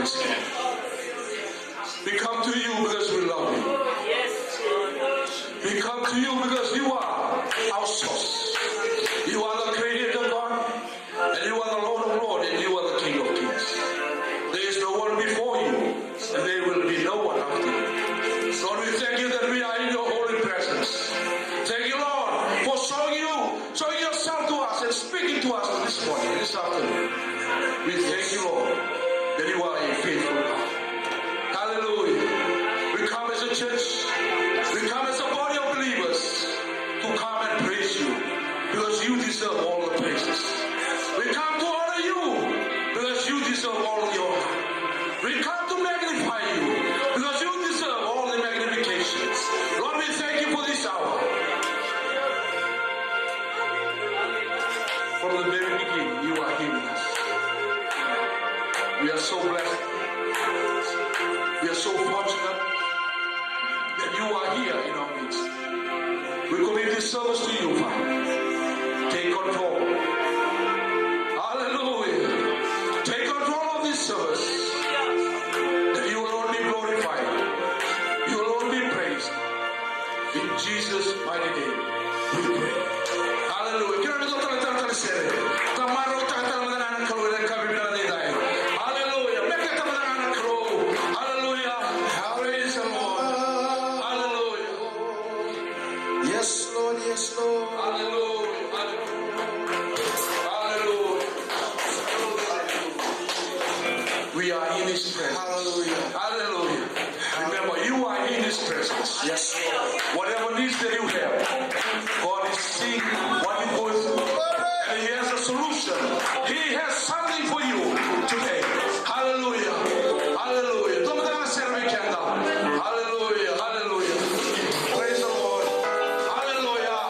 this camp. We come to you because we love you. We come to you because you are our source. You are the creator God, and you are the Lord of Lords, and you are the King of Kings. There is no one before you, and there will be no one after you. Lord, we thank you that we are in your holy presence. Thank you, Lord, for showing yourself to us and speaking to us this morning, this afternoon. We thank you, Lord, that you are a faithful God. Hallelujah. We come as a church. We come as a body of believers to come and praise you because you deserve all the praises. We come to honor you because you deserve all the honor. We come to magnify you because you deserve all the magnifications. Lord, we thank you for this hour. From the very beginning, you are healing us. We are so blessed. We are so fortunate that you are here in our midst. We commit this service to you, Father. Take control. Hallelujah. Take control of this service. That you will only be glorified. You will only be praised. In Jesus' mighty name, we pray. Hallelujah. Yes, Lord. Hallelujah. Hallelujah. We are in His presence. Hallelujah. Hallelujah. Remember, you are in His presence. Yes, Lord. Whatever needs that you have, God is seeing what you go through, and He has a solution. He has something for you today. Hallelujah. Hallelujah. Hallelujah. Hallelujah. Praise the Lord. Hallelujah.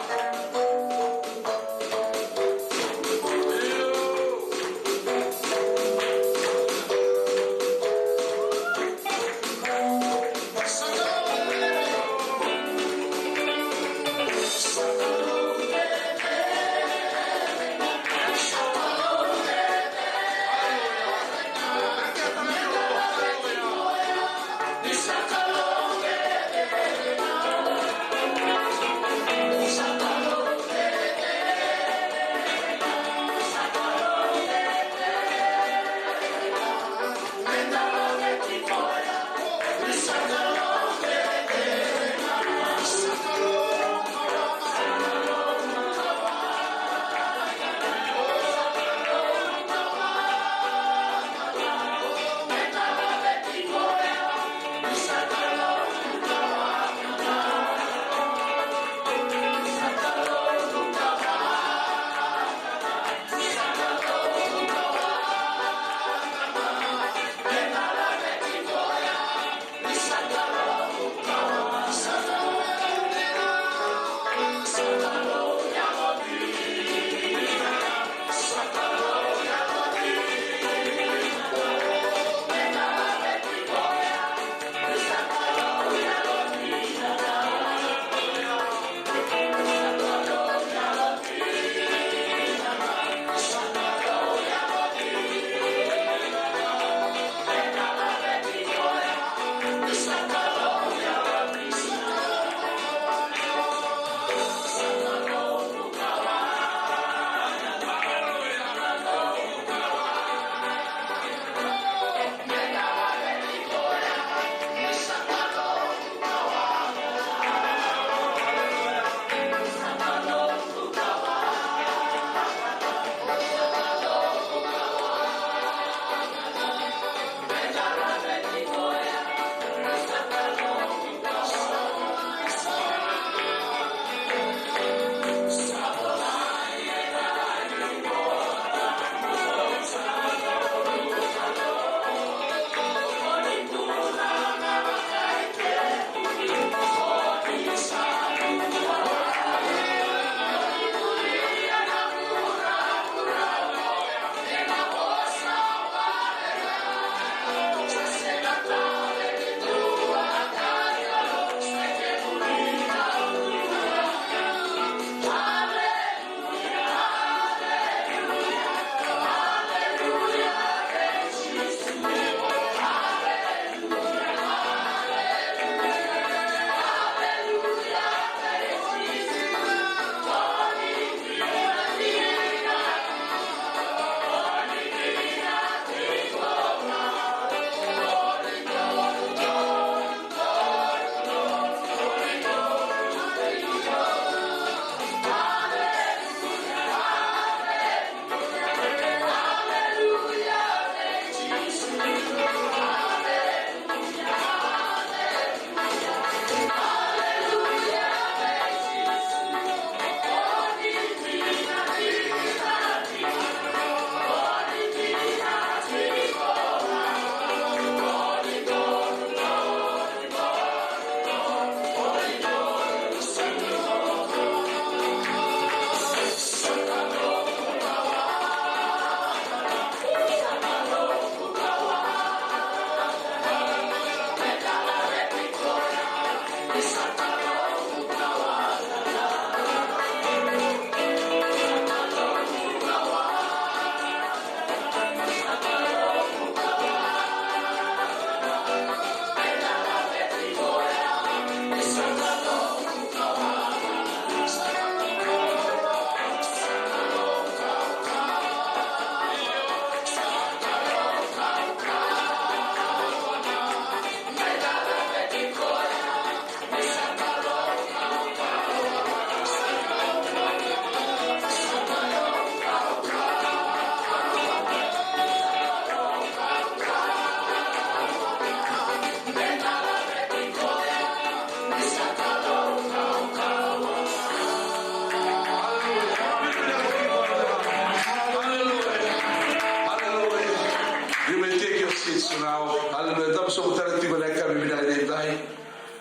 Hallelujah. Tapos sa utara ti balay kami binalay.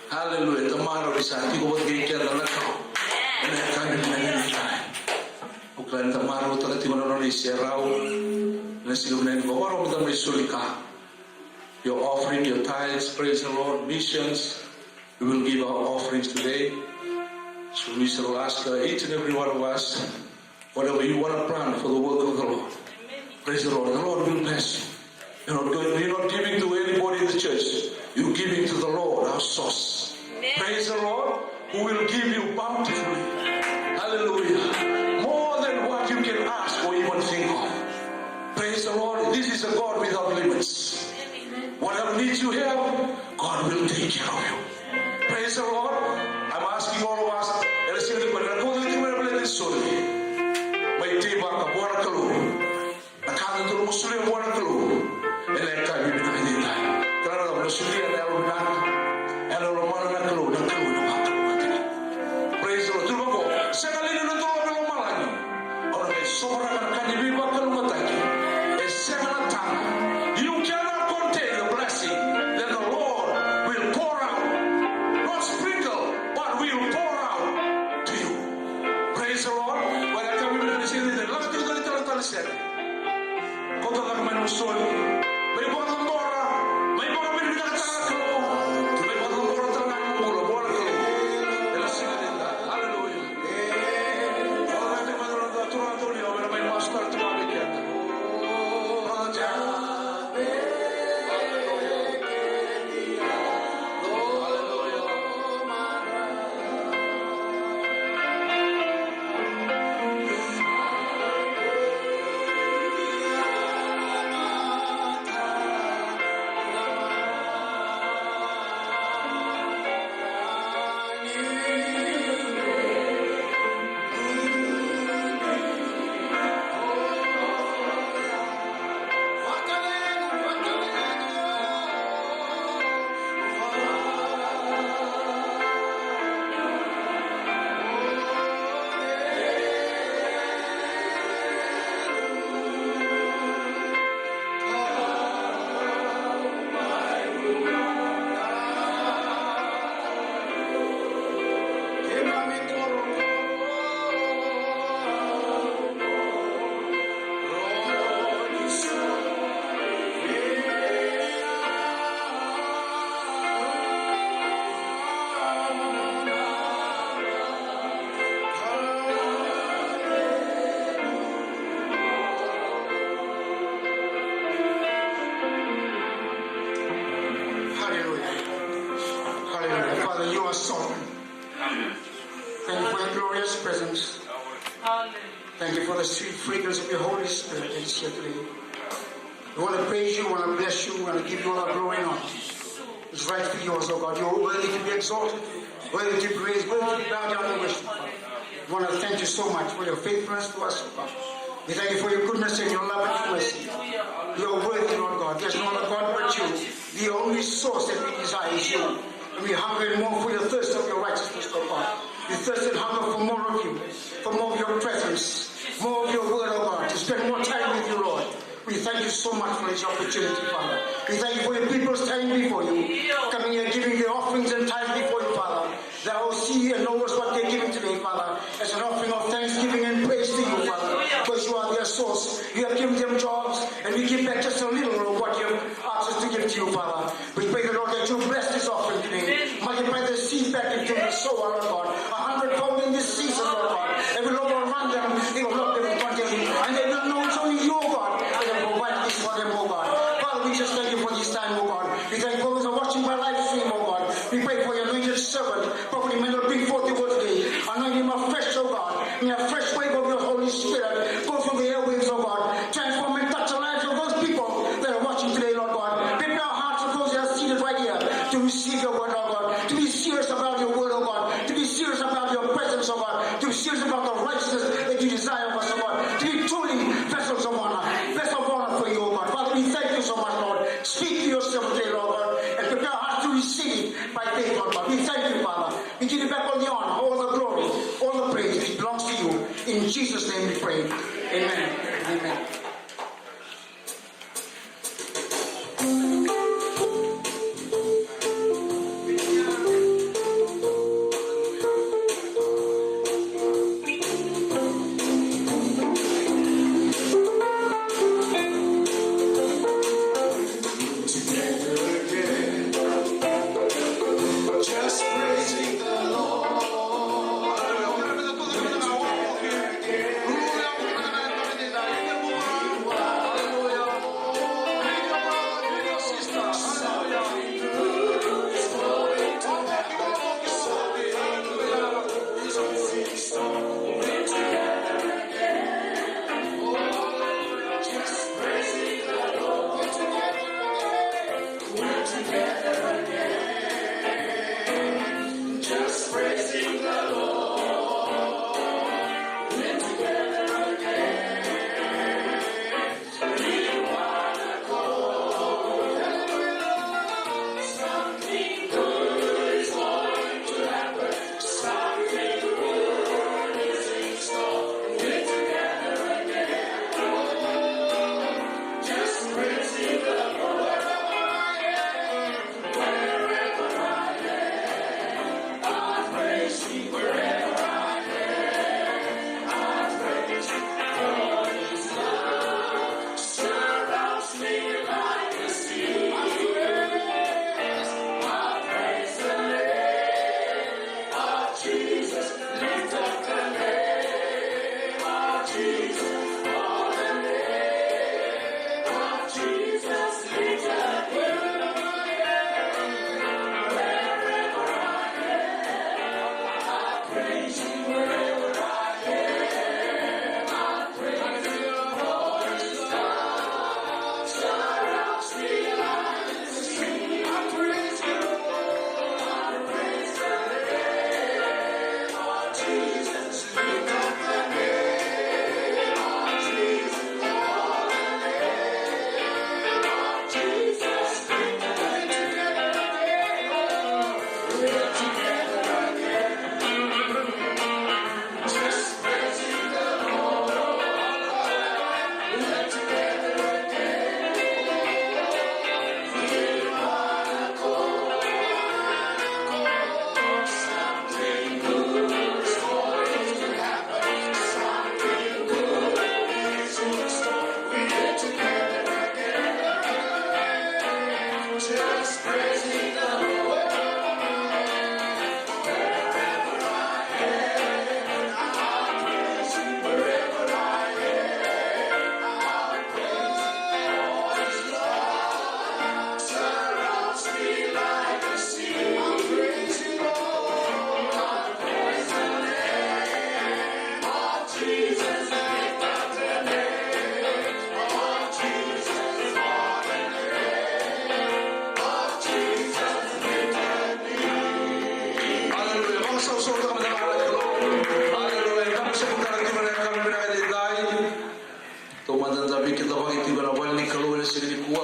Hallelujah. Tamara bisa ti ko bot gay kaya na ko. Balay kami binalay. Uklan tamara utara ti ko na ni Sierra. Na silumnen ko oro mo tamay sulika. Your offering, your tithes, praise the Lord, missions. We will give our offerings today. So we shall ask each and every one of us, whatever you want to plan for the work of the Lord. Praise the Lord. The Lord will bless you. You're not giving to anybody in the church. You're giving to the Lord, our source. Praise the Lord, who will give you bountifully. Hallelujah. More than what you can ask or even think of. Praise the Lord. This is a God without limits. Whatever needs you have, God will take care of you. Praise the Lord. I'm asking all of us, may tiba ka buwan kalu, nakakatulong musuli ang buwan kalu, eleka yung binakita. Karena lang musuli ang elunan, elulumana na kalu, ng kalu ng mga kalu natin. Praise the Lord. Tulong ko, sekali na natuwa ng umalagi, orang may sobra ka na kanibibag kalu matagi, sekala tanga. You cannot contain the blessing that the Lord will pour out. Not sprinkle, but will pour out to you. Praise the Lord. Kau tak akan menusul. May buat lamora, may mga binibigyan sa ako. May buat lamora talaga ang mulo, buwan ko. Elasing nila. Hallelujah. Kalau nanti menurut aturan tulia, may master tumabig yan. Raja. Thank you for the sweet fragrance of your Holy Spirit that is here today. We want to praise you, we want to bless you, we want to give you all our glory and honor. It's rightfully yours, oh God. You're worthy to be exalted, worthy to be praised, worthy to be bowed down and worshipped. We want to thank you so much for your faithfulness to us, oh God. We thank you for your goodness and your love and your mercy. You are worthy, Lord God. There's no other God but you. The only source that we desire is you. And we hunger and more for your thirst of your righteousness, oh God. We thirst and hunger for more of you, for more of your presence, more of your word, oh God, to spend more time with you, Lord. We thank you so much for this opportunity, Father. We thank you for your people standing before you, coming here giving their offerings and tithes before you, Father. Thou see and knows what they're giving today, Father, as an offering of thanksgiving and praise to you, Father, because you are their source. You have given them jobs, and we give back just a little of what you have asked us to give to you, Father. We pray, the Lord, that you bless this offering today. Multiply the seed back into the sower, Lord God. 100-fold in this season, Lord God. They will overrun them, they will love them continually, and they will know it's only you, God, that will provide this for them, oh God. Father, we just thank you for this time, oh God. We thank you for those who are watching by live stream, oh God. We pray for your anointed servant, Prophet Emmanuel, bring forth the word today. Anoint him afresh, oh God. In a fresh wave of your Holy Spirit, go through the airwaves, oh God. Transform and touch the lives of those people that are watching today, Lord God. Prepare our hearts of those that are seated right here to receive your word, oh God. To be serious about your word, oh God. To be serious about your presence, oh God. To be serious about the righteousness that you desire of us, oh God. To be truly vessels of honor. Vessels of honor for you, oh God. Father, we thank you so much, Lord. Speak to yourself today, Lord God. And prepare our hearts to receive it by faith, Lord God. We thank you, Father. We give you back all the honor, all the glory, all the praise. It belongs to you. In Jesus' name we pray. Amen. Amen.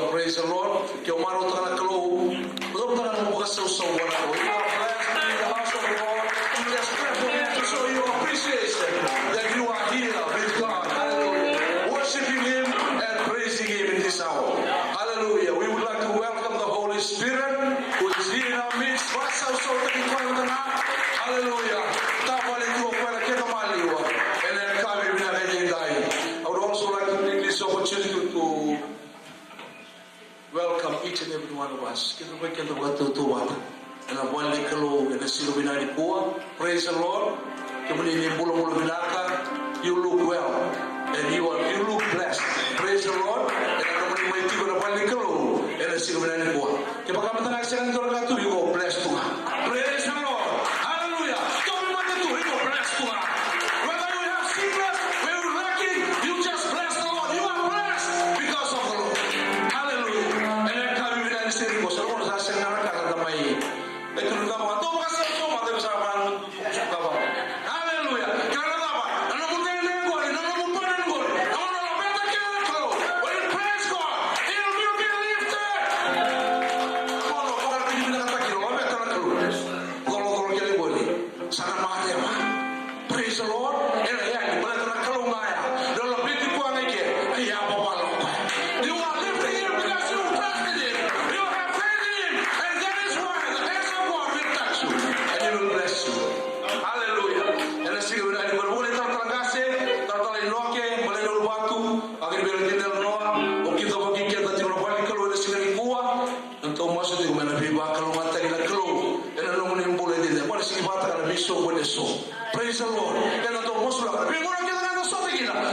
Praise the Lord. Kaya umaraw ta ka na kaloob. Huwag ta na bukas sa usawa na ko. You are blessed to be in the house of the Lord. Just prayerful to show you appreciation that you are here with God. Hallelujah. Worshiping Him and praising Him in this hour. Hallelujah. We would like to welcome the Holy Spirit who is here in our midst. Basa usaw ta ni Kuya na. Hallelujah. Tapos ito ko na kaya maliwa. And then kami binakayay. I would also like to take this opportunity to welcome each and every one of us. Kita ba kita magtutuwa? Na buwan ni kalo na silo binani po. Praise the Lord. Kemudian ni bulu-bulu binaka. You look well and you look blessed. Praise the Lord. And kemudian may tiba na buwan ni kalo na silo binani po. Kaya kami tanang silang tulad ka you go blessed to God. Praise the Lord. Hallelujah. Kami magkatu, you go blessed to God. Whether you have sickness, whether you're lacking, you just bless the Lord. You are blessed because of the Lord. Praise the Lord.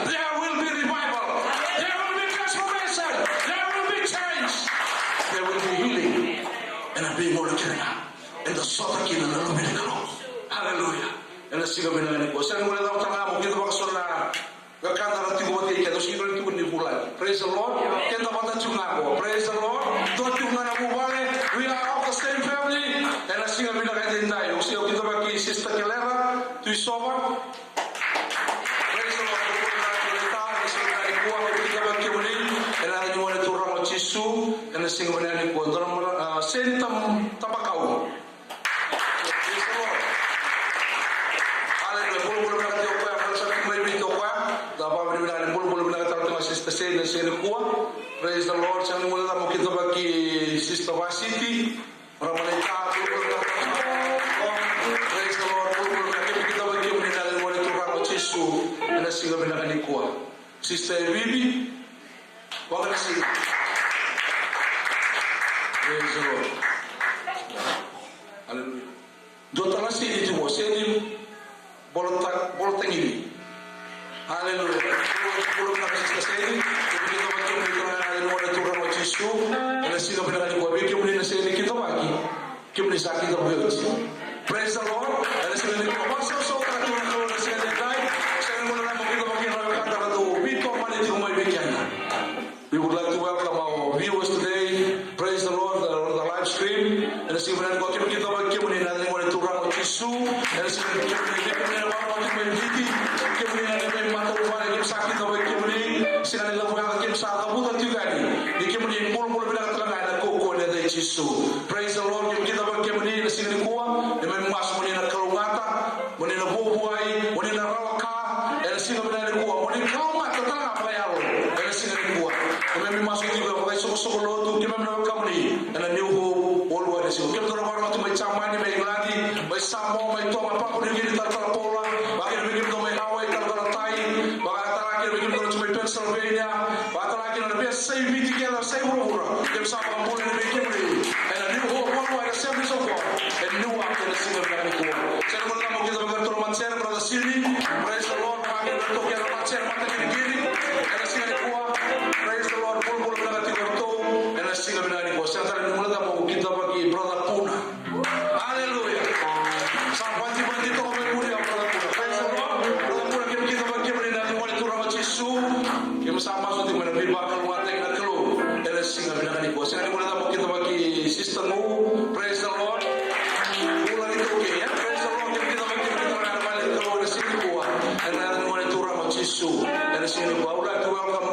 There will be revival. There will be transformation. There will be change. There will be healing. And I'm being more in the sotakin and the luminical. Hallelujah. And let's sing a minute. Praise the Lord. Praise the Lord. Don't you Seni Tabakau. Praise the Lord. Hallelujah. Bulu-bulu na katiyo kwa, para sa may bito kwa. Dapat binibigyan bulu-bulu na katiyo ng Sister Seni na Seni kuwa. Praise the Lord. Sa mula na mo kita bagi Sister Wasiti. Para malita, bulu-bulu na katiyo. Praise the Lord. Bulu-bulu na katiyo kita bagi yung ninalin mo nito ramo Chisu. Na siga binibigyan ni kuwa. Sister Bibi. Wag na siya. Praise the Lord. Hallelujah. Dota na siya ito mo. Siya din bolotang ini. Hallelujah. Pulong na kasi sa siya. Kung kita mag-yung ito na natin mo na turang mo Chisu. Kaya siya na pinaka ni Kuwabi. Kaya muli na siya ni kita magi. Kaya muli sa akin na buhay. Praise the Lord. Kaya siya na ni Kuwabi. So, katulang na siya ni Tay. Siya na muna naman kita mag-yung na doon. Bito ang manit yung may bigyan. We would like to welcome our viewers today. Praise the Lord on the live stream. And si muna ko kita mag-kimuni natin mo nito ramo Chisu. And si muna ko kimuni natin may matuwa na sakit na kimuni. Sila nila po yung kim sa kabutan juga ni. Di kimuni mula bilang talaga na kuko na day Chisu. Praise the Lord. Kita mag-kimuni na sila ni kuwa. Na may mas muni na kalungata. Muni na bubuhay. Muni na rawaka. And sila muna ni kuwa. Muni kalungata talaga payaro. And sila ni kuwa. Kami masuk juga pakai suku-suku lotu, kami menawar ni, dan New Hope worldwide sih. Kami tu orang tu macam mana, macam lagi, macam samo, macam tu apa pun yang kita tahu pola, bagian begini tu macam Hawaii, kalau Thai, bagian lagi begini tu cuma Pennsylvania, bagian lagi ada biasa saya video kita, saya urut, kami sama kampung yang begini ni, dan New Hope worldwide sih besok, dan New Hope yang sih berani kuat. Saya mula mau kita bagian turun mancer pada sini, praise the Lord, bagian tu kita mancer mata kiri, dan sih ada kuat. Praise the Lord, pul na katiwarto, and as sila binani ko. Siya tayo mula na mo kita bagi Brother Puna. Hallelujah. Sa banti-banti to kami muli ang Brother Puna. Praise the Lord. Brother Puna, kita bagi muli natin mo nito ramo Chisu. Kaya sama sa tingin mo na bibakal watay na kalo. And as sila binani ko. Siya mula na mo kita bagi Sister Mo. Praise the Lord. Mula nito okay. Praise the Lord. Kita bagi muli na naman ito kalo na sila ko. And natin mo nito ramo Chisu. And as sila ko. I would like to welcome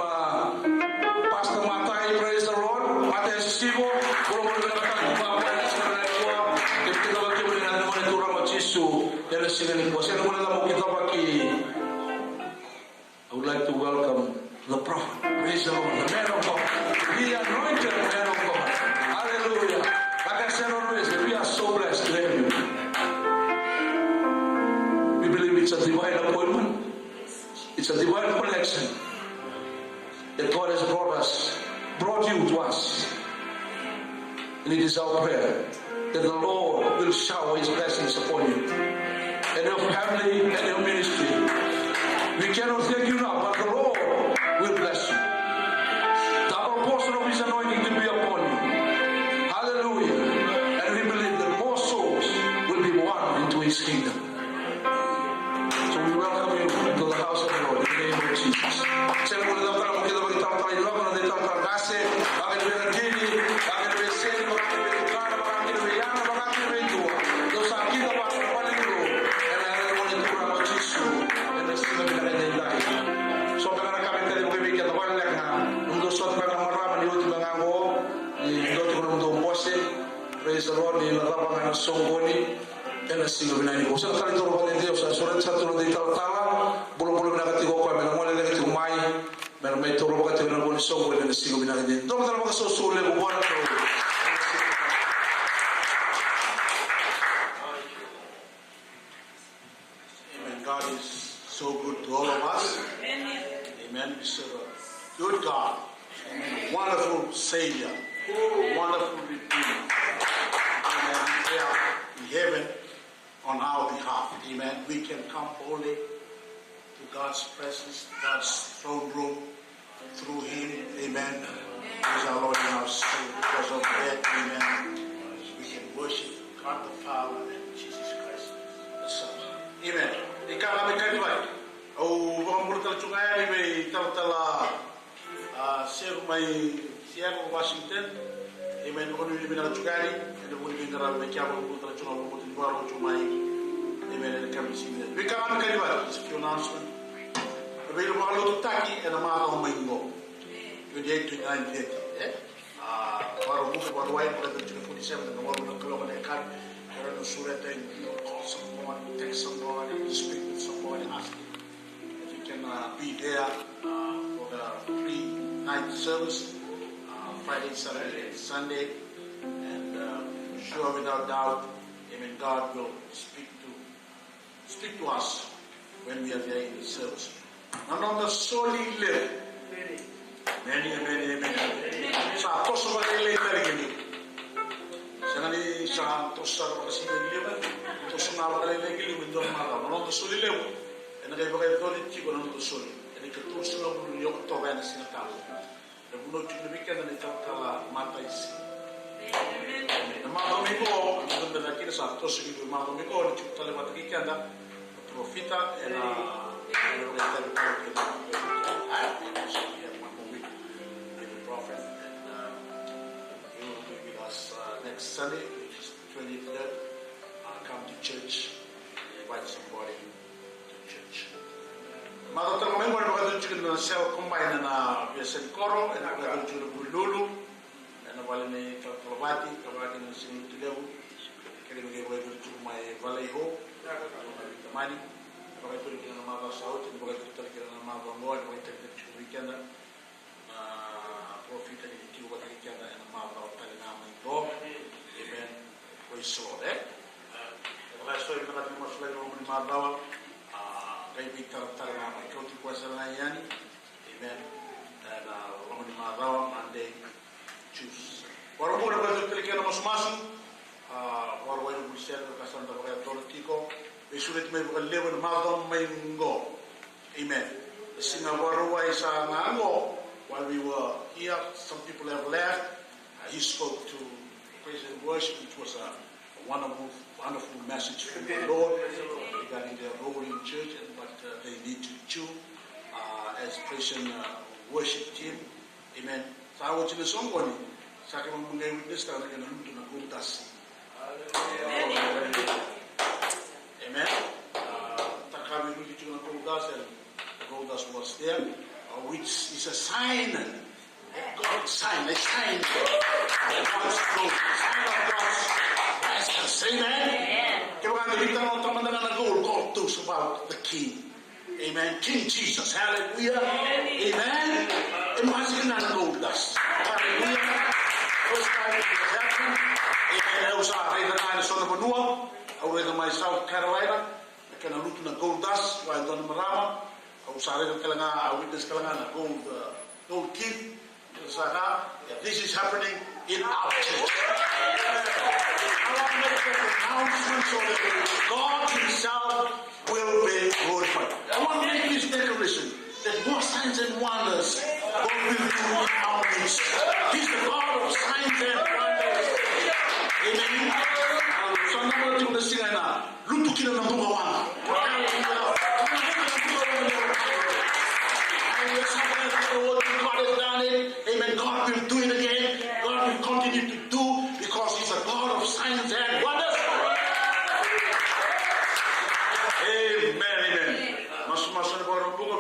Pastor Matai, praise the Lord. Matai Sisibo, kalau boleh katakan bapak yang sebenarnya tua, kita bagi boleh nanti boleh turun Chisu dari sini kuasa. Yang boleh mau kita bagi. I would like to welcome the prophet, praise the Lord, the man of God, the anointed man of God. Hallelujah. Like I said always, we are so blessed to have you. We believe it's a divine appointment. It's a divine connection that God has brought you to us. And it is our prayer that the Lord will shower His blessings upon you and your family and your ministry. We cannot thank you now, but the Lord will bless you. Double portion of His anointing will be upon you. Hallelujah. And we believe that more souls will be won into His kingdom. So we welcome you to the house of the Lord in the name of Jesus. Saya boleh datang kita bagi tahu ini lagu nanti tahu kasih, bagi dia gini, bagi dia seni, bagi dia tukar, bagi dia yang, bagi dia dua. Dosa kita paling dulu. Dan ada orang itu kurang Chisu, dan semua kita ada lain. So kalau kami tadi mungkin kita balik na, untuk suatu pengamatan di luar bangawo, di luar untuk puasa, praise the Lord di lapangan Songgoni. Dan semua binani ko. Sa kali turo pa Dios sa surat sa turo di tala bulu-bulu na katigo ko men mo na katigo mai men may turo pa katigo na bon so ko na semua binani din. Do mo ka susule ko buwan ko. Amen. God is so good to all of us. Amen. We serve a good God. Amen. A wonderful Savior. A wonderful Redeemer. Amen. We pray in heaven on our behalf. Amen. We can come boldly to God's presence, God's throne room through Him. Amen. He's our Lord and our Savior. Because of that, amen, we can worship God the Father and Jesus Christ the Son. Amen. Ika kami kayo ba? O mga mula tala chungaya ni may tala siya may Seattle, Washington. Amen. Mga nyo na chungaya ni. Ano mo nyo na may kaya mga mula tala chungaya mga mula chungaya. Amen. And kami sinin. Ika kami kayo ba? It's a few announcement. Available mga luto taki and mga kahumayin mo. 28, 29, 30. Baru buka baru air pada 47 and the one with the card. There are no sure that you call someone, text someone, speak with someone, ask if you can be there for the pre-night service, Friday, Saturday, and Sunday. And sure, without doubt, amen, God will speak to us when we are there in the service. None of the solely live. Many. Sa toso ba nila itarigin? Sa nani sa toso ba kasi nila? Toso na ba nila itarigin? Mendo mga nano toso nila. E nagay ba kayo tolit chiko nano toso nila? E nagay toso na bulo yung toba na sinatalo. E bulo chiko na bikin na nitawtala matay si. Na mga domingo, ang ganda na kina sa toso nila mga domingo, na chiko tala matay kanda profita e na prophet, and he will be with us next Sunday, which is the 23rd. Come to church and invite somebody to church. Matutang kami kung ano ka na self combine na Biasen Koro, and ako ka doon Bululu, and nawala na Kalabati na sinutilaw, kaya nagay ko doon may Vallejo, Tamani, bakit ko rin na mga South, and bakit ko talaga na mga Bangoa, and bakit ko rin weekend na profita di Cuba tadi kita ada yang mau tadi nama itu, amen. Praise the Lord. Terima kasih kerana kita masuk lagi rumah Mardawa. Kami bicara tentang nama itu di kuasa layan, amen. Dan rumah Mardawa Monday, Tuesday. Walaupun ada betul kita masuk, walaupun berusia berkasan terhadap politiko, besulit may bukan lewan Mardawa may ngo, amen. Singa waruai sa ngo. While we were here, some people have left. He spoke to praise and worship, which was a wonderful message from the Lord regarding their role in church and what they need to do as praise and worship team. Amen. So I want you to song one. Sa akin mong mga witness ka na luto na kultas. Amen. Takami luto na kultas, and the kultas was there. Which is a sign, God's sign, a sign of God's glory, sign of God's presence. Amen. Kaya mga nalita ng tamang na gold, God talks about the King. Amen. King Jesus. Hallelujah. Amen. And what's going on gold dust? Hallelujah. First time it was happening. Amen. I was right na sa Bonua. I was in my South Carolina. I can look na gold dust while doon marama. Usari ng witness kalangan na gold kid. This is happening in our church. I want to make an announcement so that God Himself will be glorified. I want to make this declaration that more signs and wonders God will do in our midst. He's the God of signs and wonders. Amen. So I'm not going to sing na lupukin na ng bukawan. God has done it. Amen. God will do it again. God will continue to do because He's a God of signs and wonders. Amen.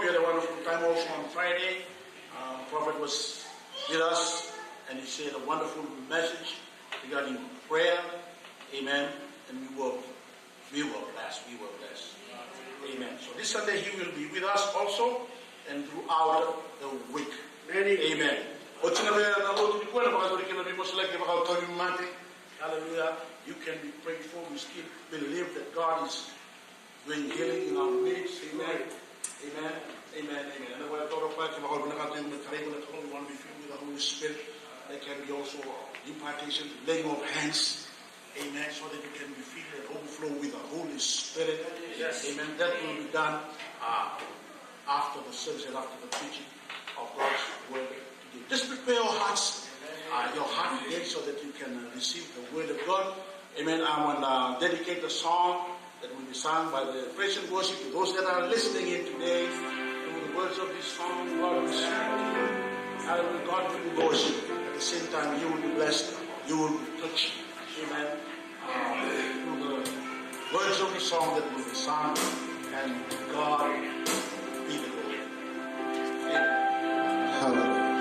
We had a wonderful time also on Friday. Prophet was with us and he shared a wonderful message regarding prayer. Amen. And we were blessed. Amen. So this Sunday he will be with us also and throughout the week. Amen. Hallelujah. You can be prayed for. We still believe that God is doing healing in our midst. Amen. Amen. Amen. Amen. And when I thought of that, we want to be filled with the Holy Spirit. There can be also impartation, laying of hands. Amen. So that you can be filled and overflow with the Holy Spirit. Yes. Amen. That will be done after the service and after the preaching of God's word today. Just prepare your hearts, your heart today, so that you can receive the word of God. Amen. I want to dedicate the song that will be sung by the praise and worship to those that are listening in today. Through the words of this song, God will speak to you. Hallelujah. God will worship. At the same time, you will be blessed. You will be touched. Amen. Through the words of the song that will be sung, and God be the glory. Amen. Hallelujah.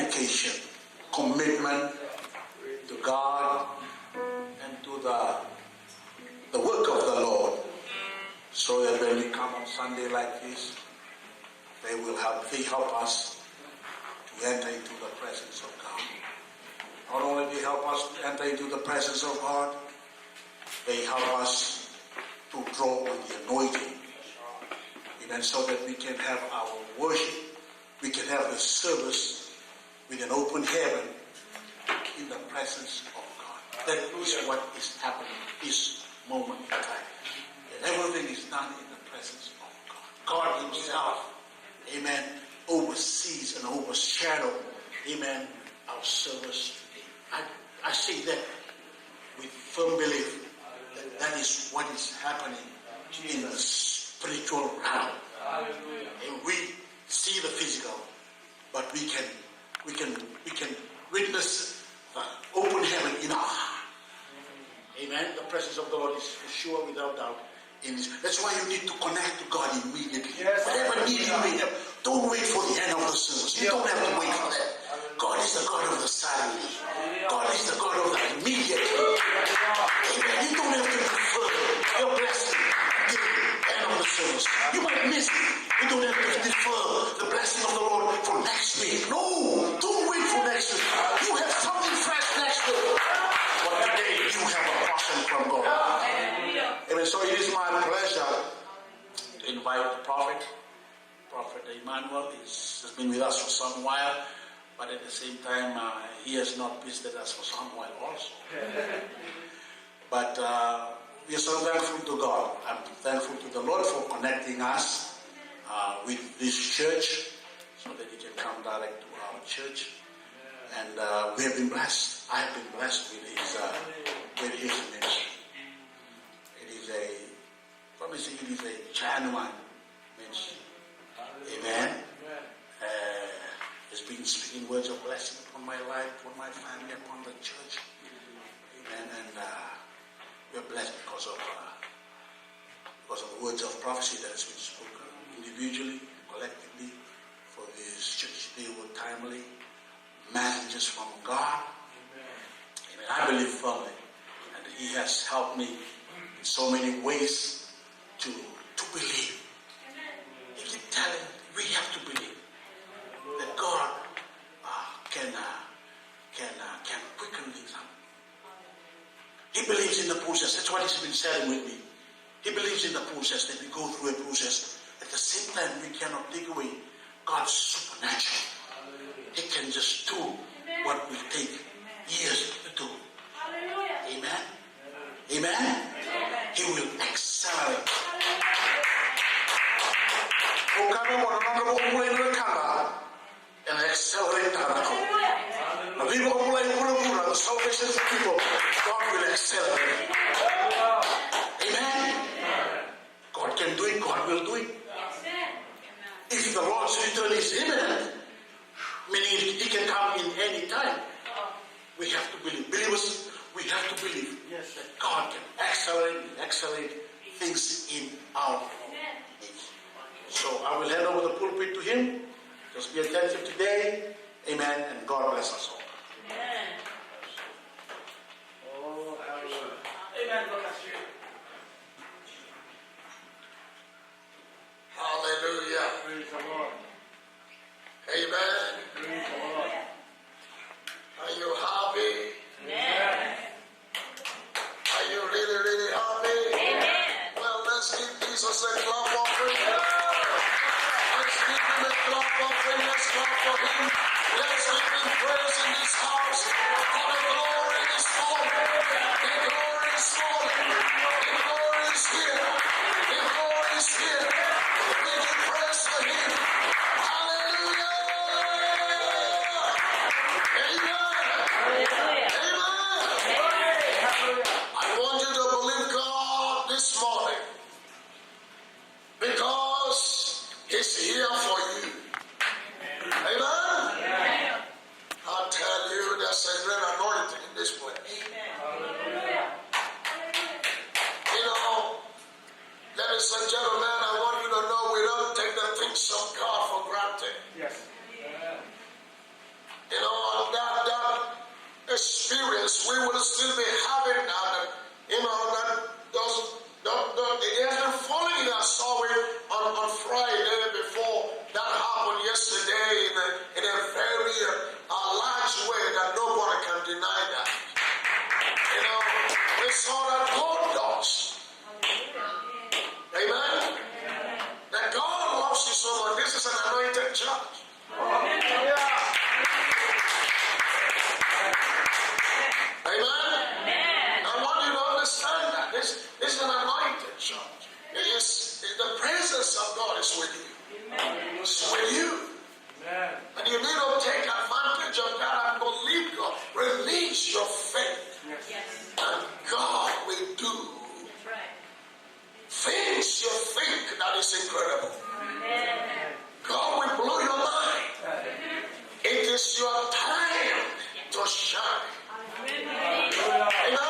dedication, commitment to God and to the work of the Lord, so that when we come on Sunday like this, they help us to enter into the presence of God. Not only they help us to enter into the presence of God, they help us to draw on the anointing. Amen. So that we can have our worship, we can have the service with an open heaven in the presence of God. That is what is happening this moment in time. And everything is done in the presence of God. God Himself, amen, oversees and overshadows, amen, our service today. I say that with firm belief that that is what is happening in the spiritual realm. And we see the physical, but we can witness the open heaven in our heart. Amen. The presence of the Lord is for sure, without doubt. That's why you need to connect to God immediately. Whatever need you may have, don't wait for the end of the service. You don't have to wait for that. God is the God of the suddenly. God is the God of the immediately. Amen. You don't have to defer your blessing till the end of the service. You might miss it. You don't have to defer the blessing of the Lord for next week. No, don't wait for next week. You have something fresh next week. But today you have a portion from God. Amen. So it is my pleasure to invite the prophet. Prophet Emmanuel has been with us for some while, but at the same time he has not visited us for some while also. But we are so thankful to God. I'm thankful to the Lord for connecting us with this church so that He can come direct to our church. And we have been blessed. I have been blessed with His ministry. It is a genuine ministry. Amen. He's been speaking words of blessing upon my life, upon my family, upon the church. Amen. And we are blessed because of the words of prophecy that has been spoken individually, collectively, for this church. They were timely messages from God. Amen. I believe firmly, and He has helped me in so many ways to believe. He keep telling me we have to believe that God can quicken things up. He believes in the process. That's what He's been sharing with me. He believes in the process, that we go through a process. At the same time, we cannot take away God's supernatural. He can just do what will take years to do. Amen. Amen. He will accelerate. And accelerate the salvation of people. God will accelerate. Amen. God can do it. God will do it. If the Lord's return is imminent, meaning He can come in any time, we have to believe. Believers, we have to believe that God can accelerate things in our age. So I will hand over the pulpit to Him. Just be attentive today. Amen. And God bless us all. Amen. Oh, hallelujah. Amen. God bless you. Hallelujah. Praise the Lord. Amen. Praise the Lord. Are you happy? Amen. Are you really, really happy? Amen. Well, let's give Jesus a clap offering. Let's give Him a clap offering. Let's clap for Him. Let's give Him praise in this house. For the glory is falling. The glory is falling. The glory is here. The glory is here. We give praise for Him. Hallelujah. Amen. Amen. I want you to believe God this morning, because He's here for you. Amen. I tell you, there's a great problems we will still be having that, it has been falling in our soul on Friday before that happened yesterday in a very large way that nobody can deny that. We saw that God does. Amen? That God loves you so much. This is an anointed church. Amen? I want you to understand that. This is an anointed church. The presence of God is with you. It's with you. And you need to take advantage of that and believe God. Release your faith. And God will do things you think that is incredible. God will blow your mind. It is your time to shine. Amen?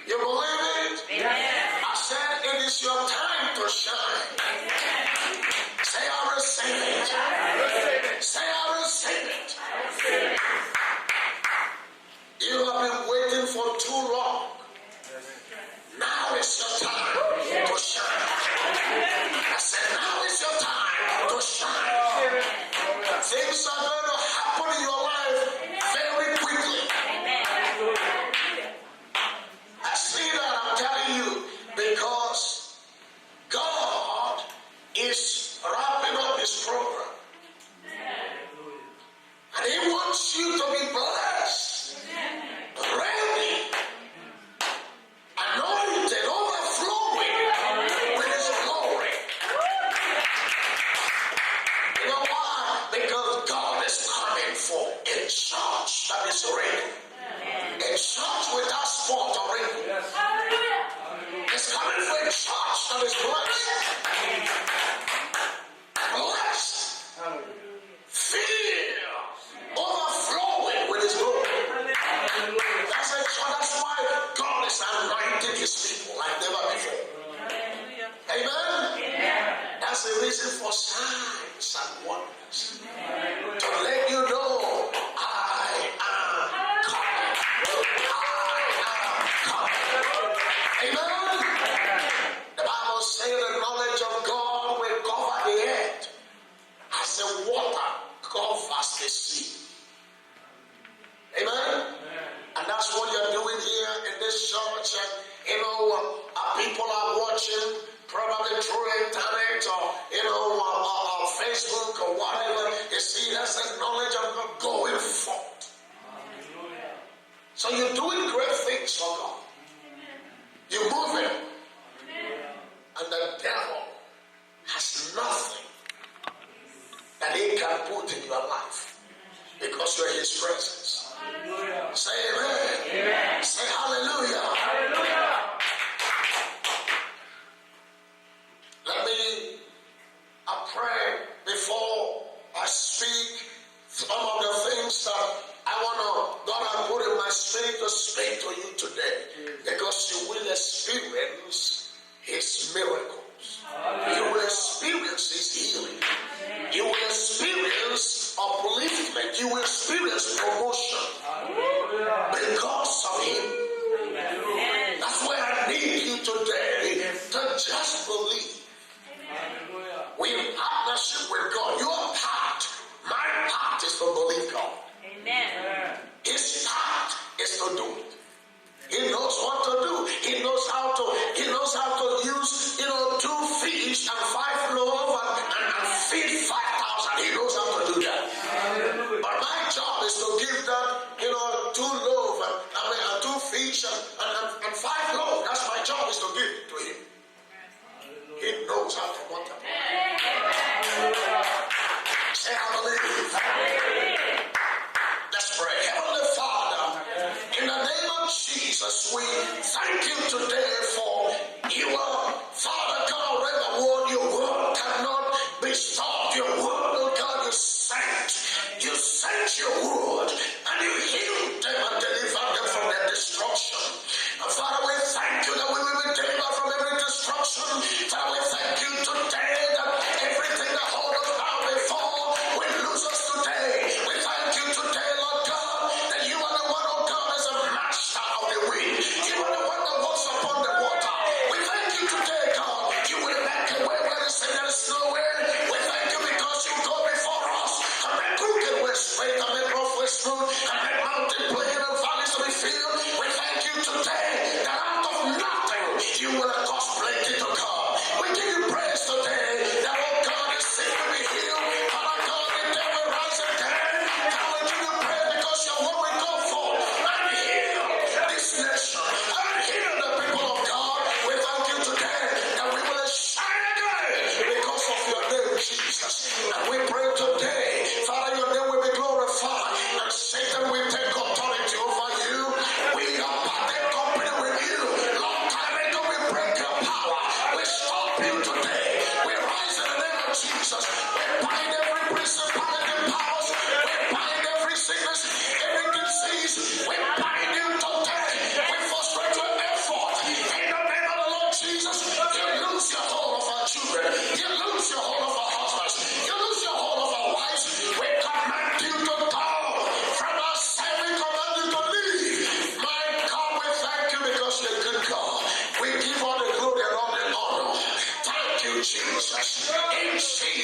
You believe it? I said it is your time to shine. Say I receive it. Say I receive it. You have been waiting for too long. Now is your time to shine. I said now is your time to shine. Things are going to happen in your life very quickly. I see that, I'm telling you, because God is wrapping up his program. And he wants you to be blessed, ready, anointed, overflowing with his glory. You know why? Because God is coming for a church that is ready. A church without spot or wrinkle. It's coming for a church that is blessed. Blessed. Filled. Overflowing with his glory. That's why God is anointing his people like never before. Amen? That's the reason for signs and wonders. To let you know, I am coming. I am coming. Amen? The Bible says the knowledge of God will cover the earth as the water covers the sea. Amen? And that's what you're doing here in this church. And people are watching probably through the internet or Facebook or whatever. You see, that's the knowledge of God going forth. So you're doing great things for God. You're moving. And the devil has nothing that he can put in your life because you're in his presence. Say amen. Say hallelujah. Let me pray before I speak some of the things that God has put in my spirit to speak to you today, because you will experience his miracles. You will experience his healing. You will experience upliftment. You will experience promotion because of him. That's why I need you today to just believe. We're in partnership with God. Your part, my part is to believe God. Amen. His part is to do it. He knows what to do. He knows how to use 2 fish and 5 loaves and feed 5,000. He knows how to do that. But my job is to give that 2 loaves and 2 fish and 5 loaves. That's my job, is to give to him. He knows how to multiply.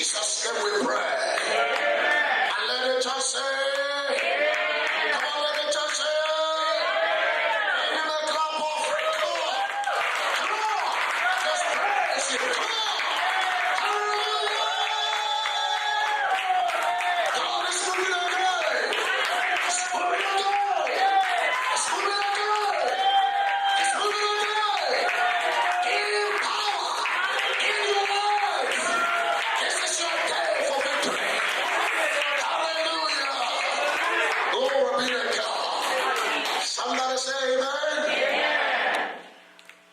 Jesus' name we pray. And let the church say, come on, let the church say, give him a clap offering. Come on, just praise him. Come on. Hallelujah. God is moving again. It's moving again. It's moving again. It's moving again. In power, in your life. This is your day for victory. Hallelujah. Glory be to God. Somebody say amen.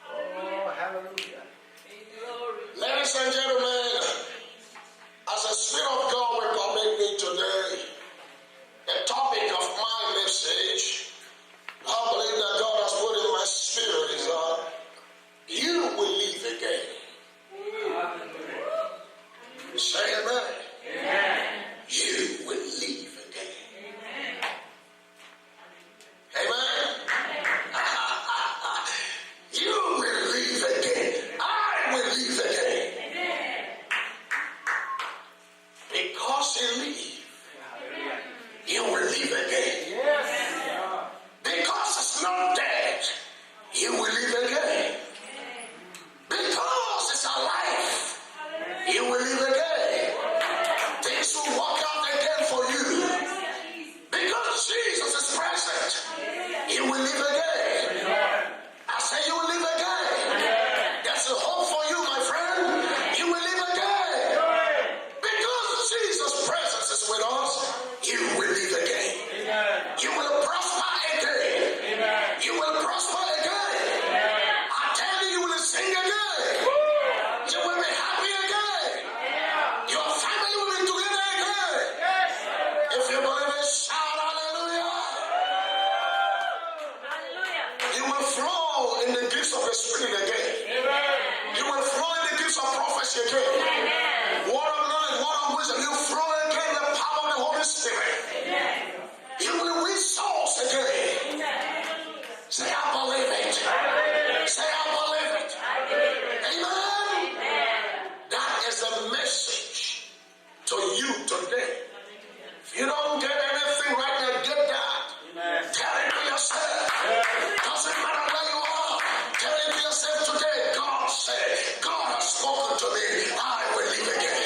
Oh, hallelujah. Ladies and gentlemen, as the Spirit of God will permit me today, the topic of my message, I believe that God has put in my spirit is that you will live again. Say amen. You will live again. Amen. You will live again. I will live again. Because he lives, you will live again. Because it's not dead, you will live again. Because it's alive, you will live again. Things will work out again for you. Because Jesus is present, you will live again. I say you will live again. There's a hope for you, my friend. You will live again. Because Jesus' presence is with us, you will live again. You will prosper again. You will prosper again. I tell you, you will sing again. You will be happy again. Your family will be together again. If you believe it, shout hallelujah. You will flow in the gifts of the Spirit again. You will flow in the gifts of prophecy again. Word of knowledge, word of wisdom. You flow again in the power of the Holy Spirit. You will win souls again. Say, I believe it. Say, I believe it. Amen. That is the message to you today. If you don't get anything right now, get that. Tell it to yourself. Doesn't matter where you are. Tell it to yourself today. God said, God has spoken to me. I will live again.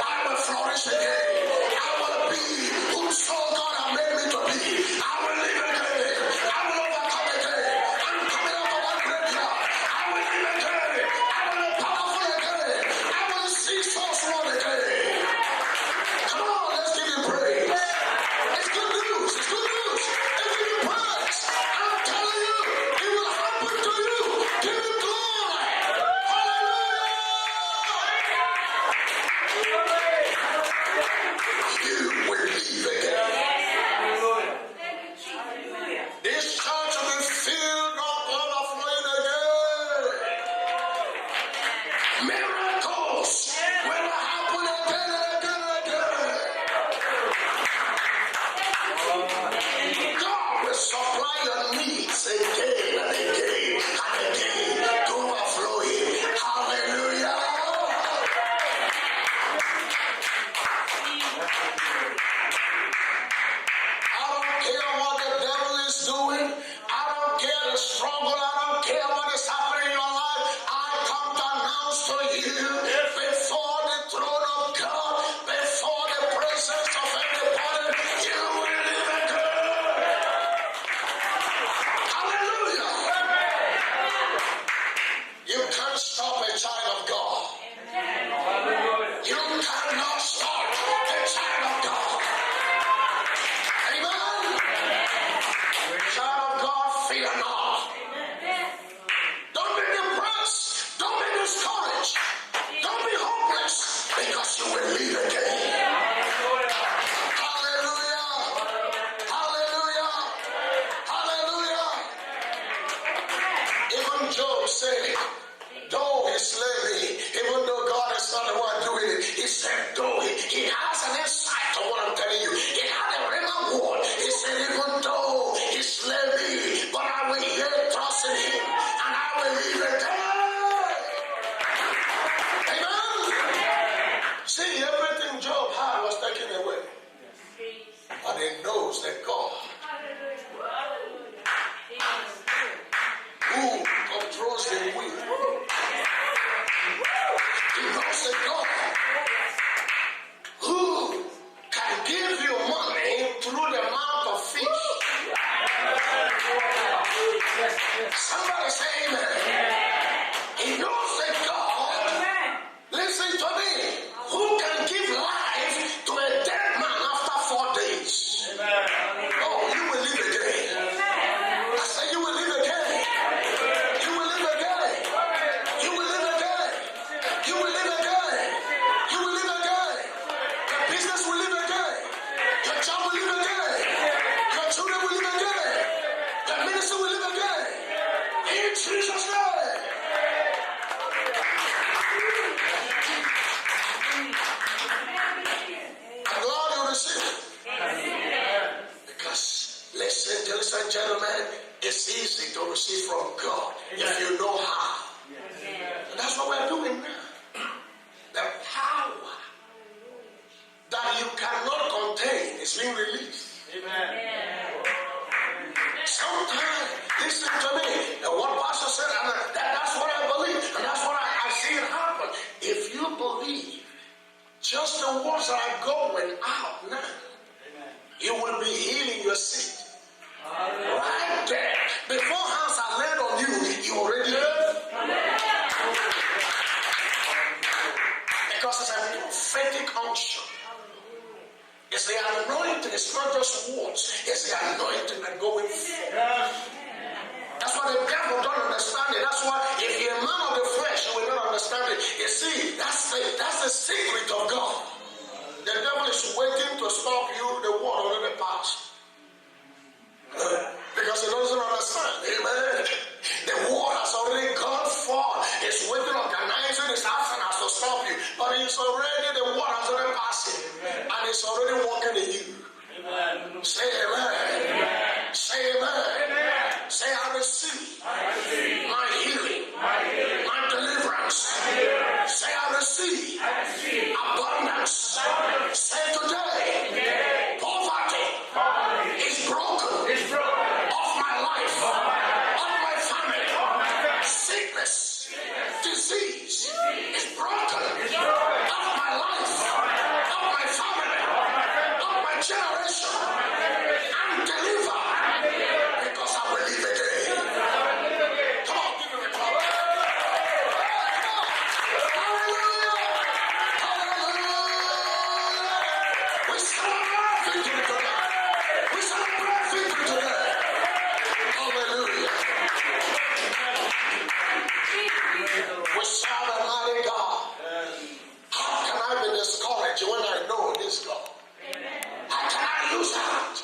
I will flourish again. I will be who so God has made me to be. I will live again. I will overcome again. I'm coming out of that graveyard. I will live again. I will be powerful again. I will see souls run again. Come on, let's give him praise. It's good news. It's good news. Let's give him praise. I'm telling you, it will happen to you. Give him glory. Hallelujah. You will live again. This church will be filled up, overflowing again. Miracles will happen again and again and again. God will supply your needs again and again and again to overflowing. Hallelujah. I don't care what the devil is doing. I don't care the struggle. I don't care what is happening in your life. I come to announce to you before the throne of God, before the presence of anybody, you will live again. Hallelujah. You can't stop a child of God. You cannot stop a child of God. Amen. Child of God, fear not. Don't be depressed. Don't be discouraged. See, everything Job had was taken away. But he knows that God, who controls the wind, he knows that God, who can give you money through the mouth of fish. Somebody say amen. He knows that God, listen to me, who can give life to a dead man after 4 days. Oh, you will live again. I say you will live again. You will live again. You will live again. You will live again. You will live again. Your business will live again. Your job will live again. Your children will live again. Your ministry will live again. In Jesus' name. I'm glad you received it. Because, listen, ladies and gentlemen, it's easy to receive from God if you know how. And that's what we're doing now. The power that you cannot contain is being released. Sometimes, listen to me, and what Pastor said, and that's what I believe, and that's what I see it happen. If you believe just the words that are going out now, you will be healing your sick. Right there. Before hands are laid on you, you already healed. Because it's a prophetic unction. It's the anointing. It's not just words. It's the anointing that going forth. That's why the devil don't understand it. That's why if you're a man of the flesh, you will not understand it. You see, that's the secret of God. The devil is waiting to stop you. The war already passed. Because he doesn't understand. Amen. The war has already gone far. It's waiting, organizing his arsenal to stop you. But the war has already passed. And it's already working in you. Amen. Say amen. Amen. Say amen. Amen. Say I receive my healing, my deliverance. Say I receive abundance. Say today, poverty is broken off my life, off my family. Sickness, disease is broken off my life, off my family, off my generation. I'm delivered because I believe again. Come on, give me a clap. Hallelujah! Hallelujah! We celebrate victory today. We celebrate victory today. Hallelujah! We serve a mighty God. How can I be discouraged when I know this God? How can I lose heart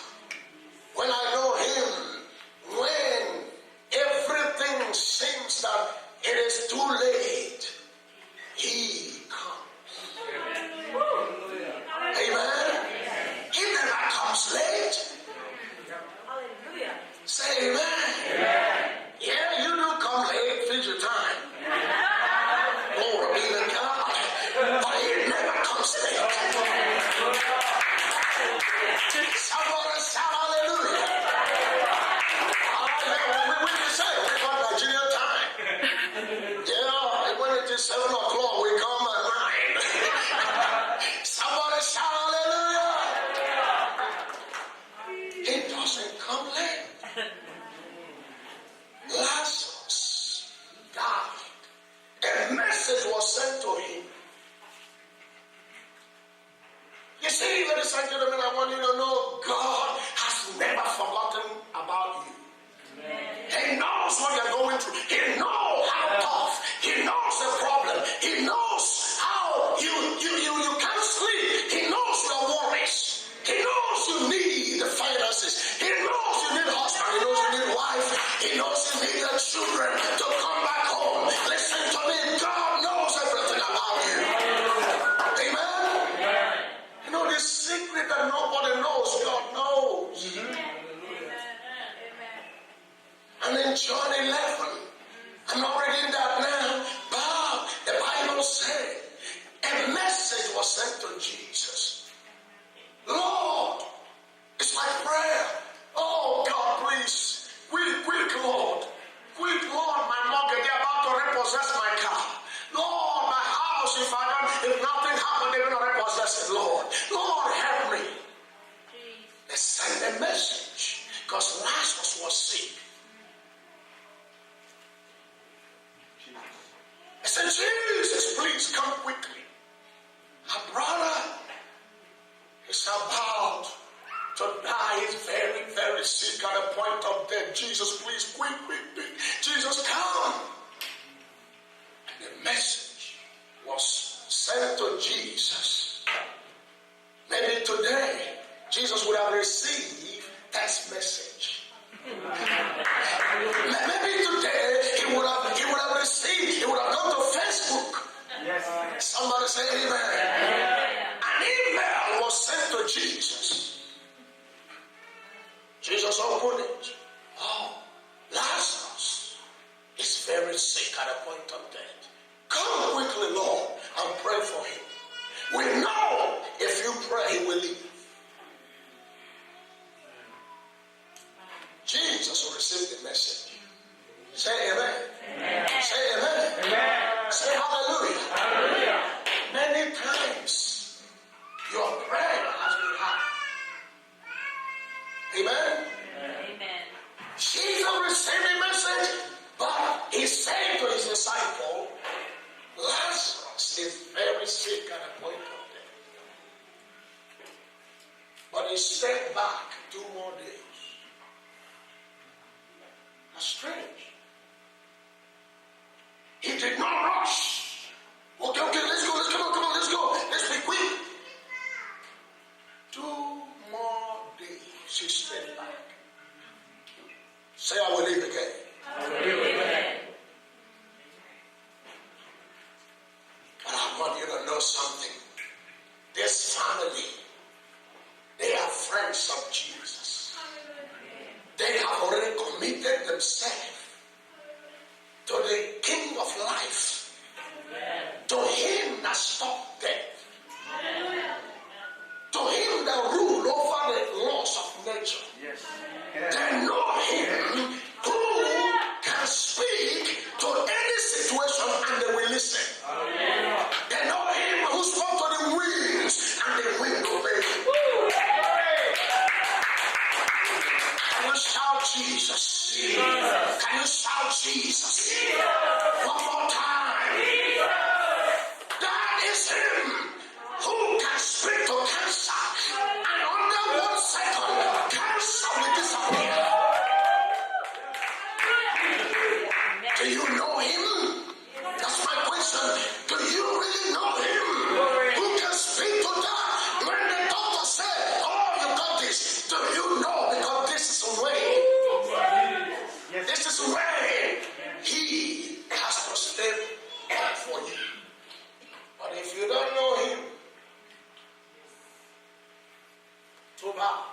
when I know Him? When everything seems that it is too late, He comes. Amen. He never comes late. Say amen. Yeah, you do come late, fix your time. Glory be to God. But He never comes late. Somebody shout hallelujah. We can say we got Nigerian time. Yeah, when it is 7 o'clock, we come at 9. Somebody shout hallelujah. He doesn't come late. Lazarus died. A message was sent to him. You see, ladies and gentlemen, I want you to know God has never forgotten about you. He knows what you're going through. He knows how tough. He knows the problem. He knows how you can't sleep. He knows your worries. He knows you need the finances. He knows you need a husband. He knows you need a wife. He knows you need your children to come back home. Listen to me. God knows everything about you. Amen. You know the secret that nobody knows, God knows. And in John 11, I'm not reading that now, but said, Lord, help me. They sent a message because Lazarus was sick. I said, Jesus, please come quickly. Our brother is about to die. He's very, very sick at the point of death. Jesus, please, quick. Jesus, come. And the message was sent to Jesus. Maybe today, Jesus would have received text message. Maybe today he would have received, he would have gone to Facebook. Yes. Somebody say amen. An email was sent to Jesus. Jesus opened it. Oh, Lazarus is very sick at the point of death. Come quickly, Lord, and pray for him. We know if you pray, he will live. Jesus will receive the message. Say amen. Amen. Say amen. Amen. Say hallelujah. Hallelujah. Many times your prayer has been heard. Amen. Amen. Jesus received the message, but he said to his disciple, Lazarus is very sick at the point of death. But he stayed back 2 more days. That's strange. He did not rush. Okay, let's go, let's go. Let's be quick. 2 more days he stayed back. Say, I will live again. I will live again. But I want you to know something. This family, they are friends of Jesus. They have already committed themselves to the King of life, to him that stopped death, to him that ruled over the laws of nature. They know him who can speak to any situation and they will listen. They know him who spoke to the winds and the wind obeyed. Can you shout Jesus? Can you shout Jesus? One more time. That is him who can speak to cancer, and under 1 second, cancer will disappear. Do you know him? That's my question. Do you really know him? Who can speak to that? When the doctor said, oh, you got this. Do you know? Because this is way. This is where he has to step back for you. But if you don't know him, too bad.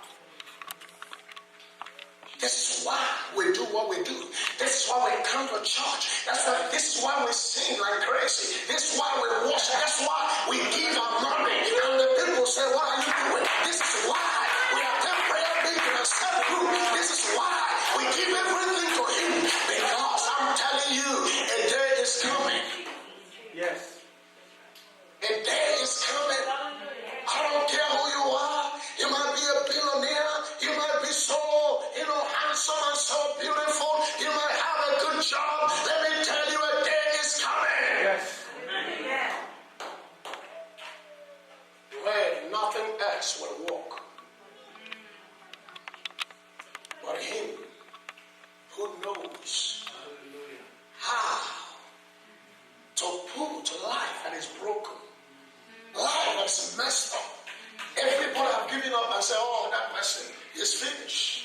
This is why we do what we do. This is why we come to church. This is why we sing like crazy. This is why we worship. That's why we give our money. And the people say, what are you doing? This is why we attend prayer meeting and step group. This is why we give everything to him. Because I'm telling you, a day is coming. Yes. A day is coming. I don't care who you are. You might be a billionaire. You might be so, handsome and so beautiful. You might have a good job. Let me tell you, a day is coming. Yes. Where nothing else will work. But him who knows how to put life that is broken, life that is messed up. Everybody have given up and said, oh, that person is finished.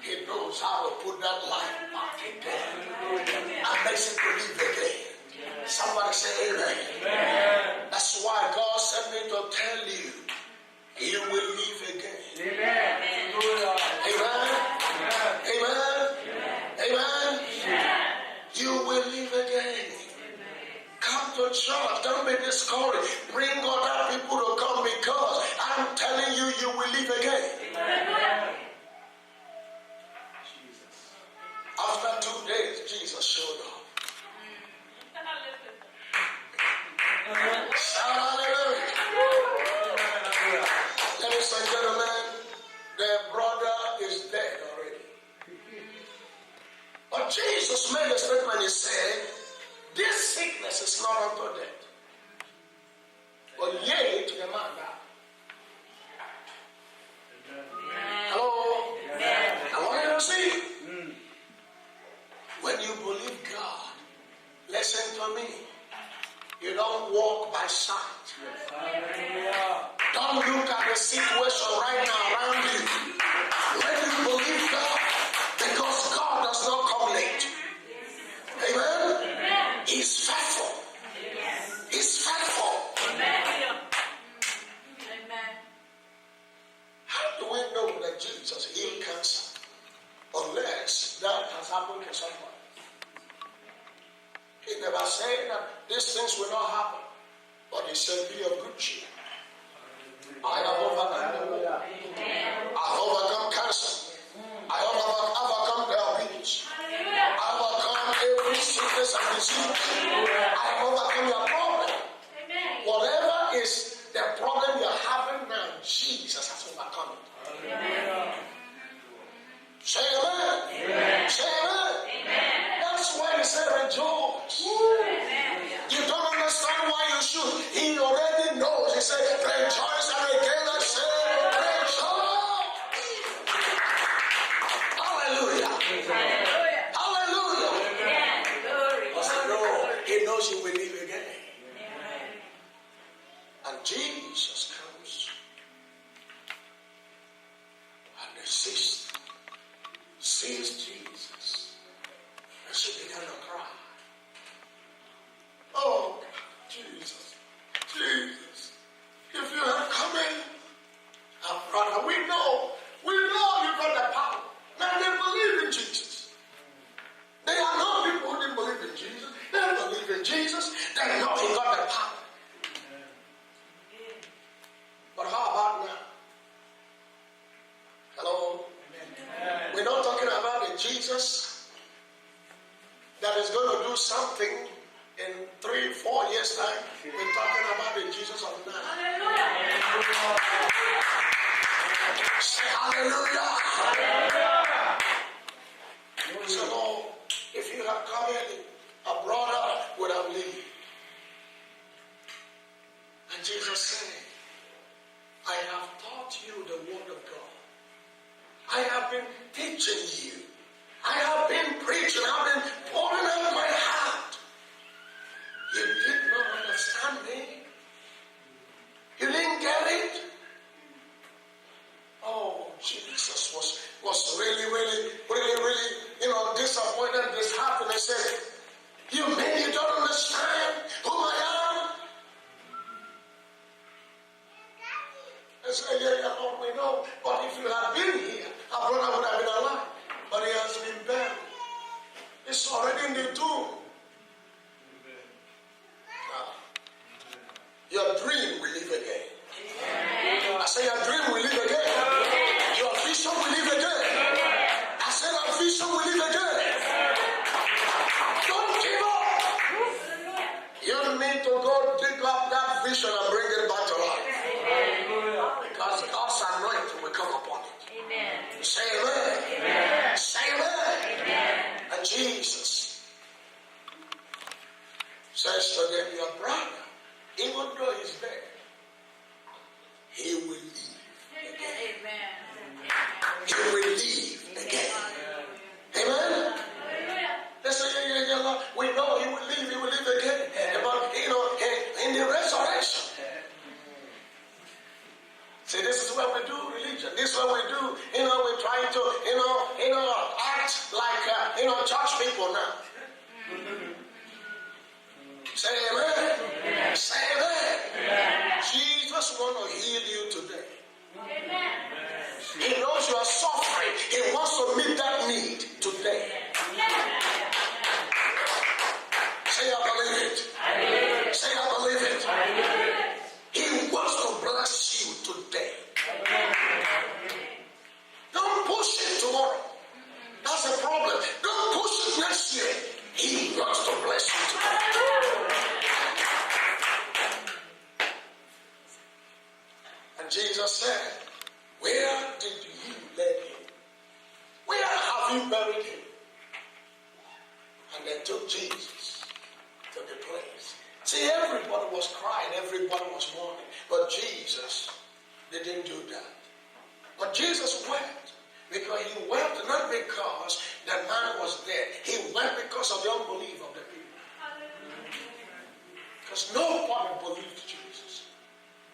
He knows how to put that life back again and makes it believe again. Somebody say amen. Amen. That's why God sent me to tell you, you will live again. Amen. Amen. Amen. Amen. Amen. You will live again. Come to church. Don't be discouraged. Bring other people to come because I'm telling you, you will live again. Amen. After 2 days, Jesus showed up. Shout hallelujah. look at the situation right now around you, let you believe God, because God does not come late. Amen? He's faithful. He's faithful. How do we know that Jesus healed cancer? Unless that has happened to someone. He never said that these things will not happen. But he said, be of good cheer. I have overcome the world. I have overcome cancer. I have overcome diabetes. I have overcome every sickness and disease. I have overcome your problem. Whatever is the problem you're having now, Jesus has overcome it. Say amen. Say amen. That's why he said rejoice. You don't understand why you should. He already knows. He said rejoice, and again I say rejoice. Hallelujah. Hallelujah. Because he knows you will live again. And Jesus comes. And the sister sees Jesus. And she began to cry. Oh, Jesus, Jesus, if you have come in, our brother, we know you got the power. Now they believe in Jesus. They are not people who didn't believe in Jesus. They believe in Jesus. They know he got the power. But how about now? Hello? We're not talking about the Jesus that is going to do something in 3-4 years' time. We're talking about the Jesus of now. Say hallelujah. So Lord, if you have come in, a brother would have lived. And Jesus said, I have taught you the word of God. I have been teaching you. I have been preaching. I've been pouring out my heart. You did not understand me. You didn't get it. Oh, Jesus was really, disappointed, disheartened. He said, you mean you don't understand who I am? I said, yeah, Lord, we know. But if you had been here, our brother would have been alive. But he has been buried. It's already in the tomb. Your dream will live again. I say your dream will live again. Your vision will live again. I said your vision will live again. Don't give up. You need to go dig up that vision and bring it back to life. Because God's anointing will come upon it. Say amen. Say amen. And Jesus says to them, your brother, even though he's dead, he will live again. He will live again. Amen? They say, yeah, Lord, we know he will live again. But, in the resurrection. See, this is what we do religion. This is what we do. We're trying to, act like, church people now. Say amen. Say amen. Jesus wants to heal you today. He knows you are suffering. He wants to meet that need today. Say I believe it. Say I believe it. He wants to bless you today. Don't push it tomorrow. That's a problem. Don't push it next year. He wants to bless you today. And Jesus said, where did you lay him? Where have you buried him? And they took Jesus to the place. See, everybody was crying, everybody was mourning. But Jesus didn't do that. But Jesus wept. Because he wept not because the man was dead. He wept because of the unbelief of the people. Because nobody believed Jesus.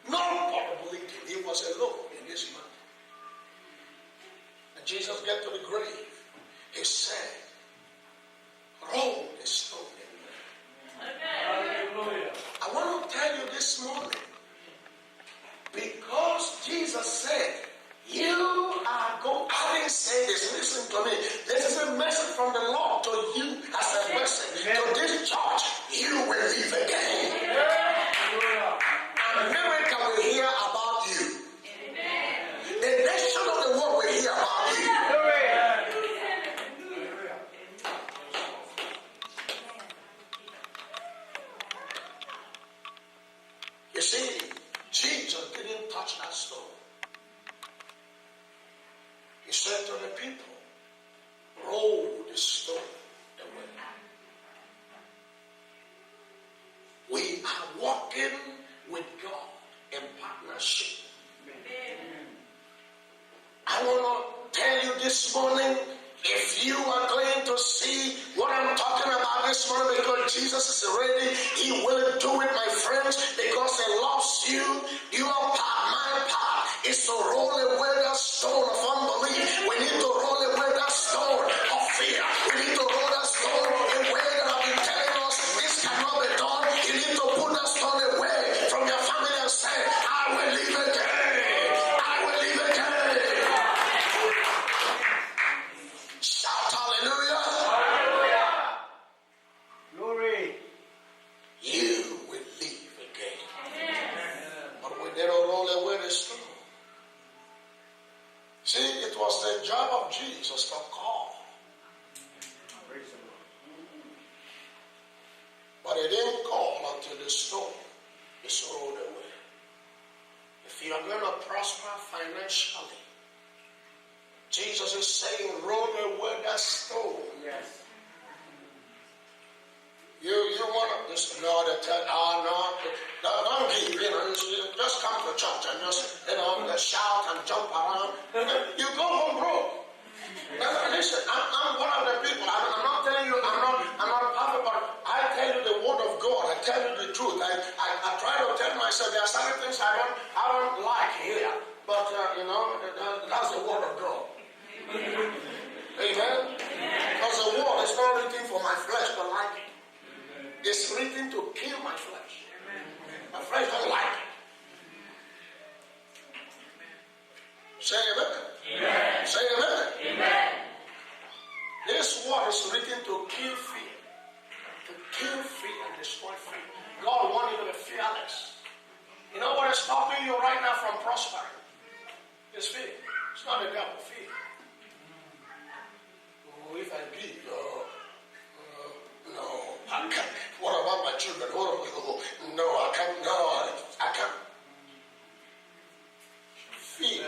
Nobody believed him. He was alone in this mountain. And Jesus got to the grave. He said, roll the stone away. I want to tell you this morning, because Jesus said, you are going, I didn't say this, listen to me. This is a message from the Lord to you as a message. To this church, you will live again. America will hear about you. The nation of the world will hear about you. You see, Jesus didn't touch that stone. He said to the people, roll the stone away. We are walking with God in partnership. I want to tell you this morning, if you are going to see what I'm talking about this morning, because Jesus is ready, he will do it, my friends, because he loves you. Your part, my part, is to roll away that stone of unbelief. We need to roll away that stone of fear. We need to roll that stone away that have been telling us this cannot be done. You need to put that stone away from your family and say, I will live again. I will live again. Shout hallelujah. Glory. You will live again. But we didn't roll away the stone. See, it was the job of Jesus to call. But he didn't call until the stone is rolled away. If you are going to prosper financially, Jesus is saying, roll away that stone. Yes. You want to just no, don't give, you just come to church and just, shout and jump around. You go home broke. Listen, I'm one of the people, I'm not telling you, I'm not perfect, but I tell you the word of God, I tell you the truth. I try to tell myself there are certain things I don't like here, but that's the word of God. Amen? Because the word is not written for my flesh to like it. It's written to kill my flesh. My flesh don't like it. Say amen. Amen. Say amen. Amen. This word is written to kill fear. To kill fear and destroy fear. God wants you to be fearless. You know what is stopping you right now from prospering? It's fear. It's not the devil, fear. Oh, if I give, no, I can't. What about my children? No, I can't. No, I can't. Fear.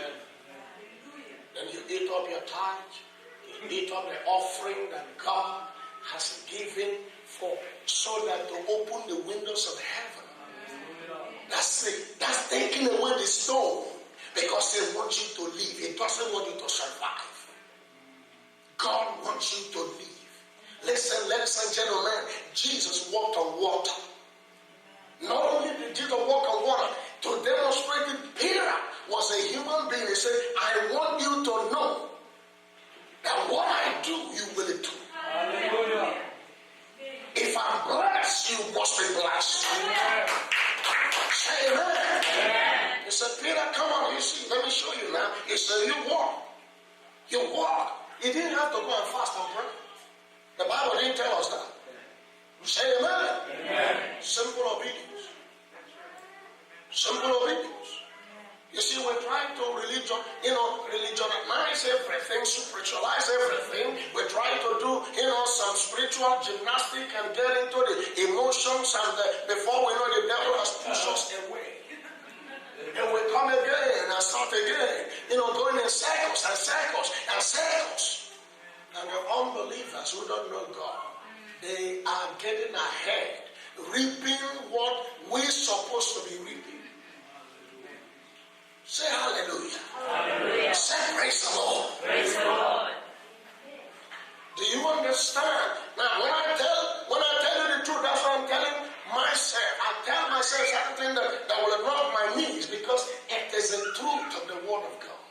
Then you eat up your tithe. You eat up the offering that God has given for, so that to open the windows of heaven. That's it. That's taking away the stone, because He wants you to live. He doesn't want you to survive. God wants you to live. Listen, ladies and gentlemen, Jesus walked on water. Not only did Jesus walk on water, to demonstrate it, Peter was a human being. He said, I want you to know that what I do, you will do. Hallelujah. If I'm blessed, you must be blessed. Amen. Say amen. Amen. He said, Peter, come on, you see, let me show you now. He said, you walk. You walk. You didn't have to go and fast and pray. The Bible didn't tell us that. Say amen. Amen. Simple obedience. Simple obedience. You see, we try to religionize everything, spiritualize everything. We try to do, some spiritual gymnastic and get into the emotions, and before we know, the devil has pushed us away. And we come again and start again, going in circles and circles and circles. And the unbelievers who don't know God, they are getting ahead, reaping what we're supposed to be reaping. Say hallelujah. Hallelujah. Say praise the Lord. Praise the Lord. Do you understand? Now, when I tell you the truth, that's what I'm telling myself. I tell myself something that will knock my knees. is the truth of the word of God.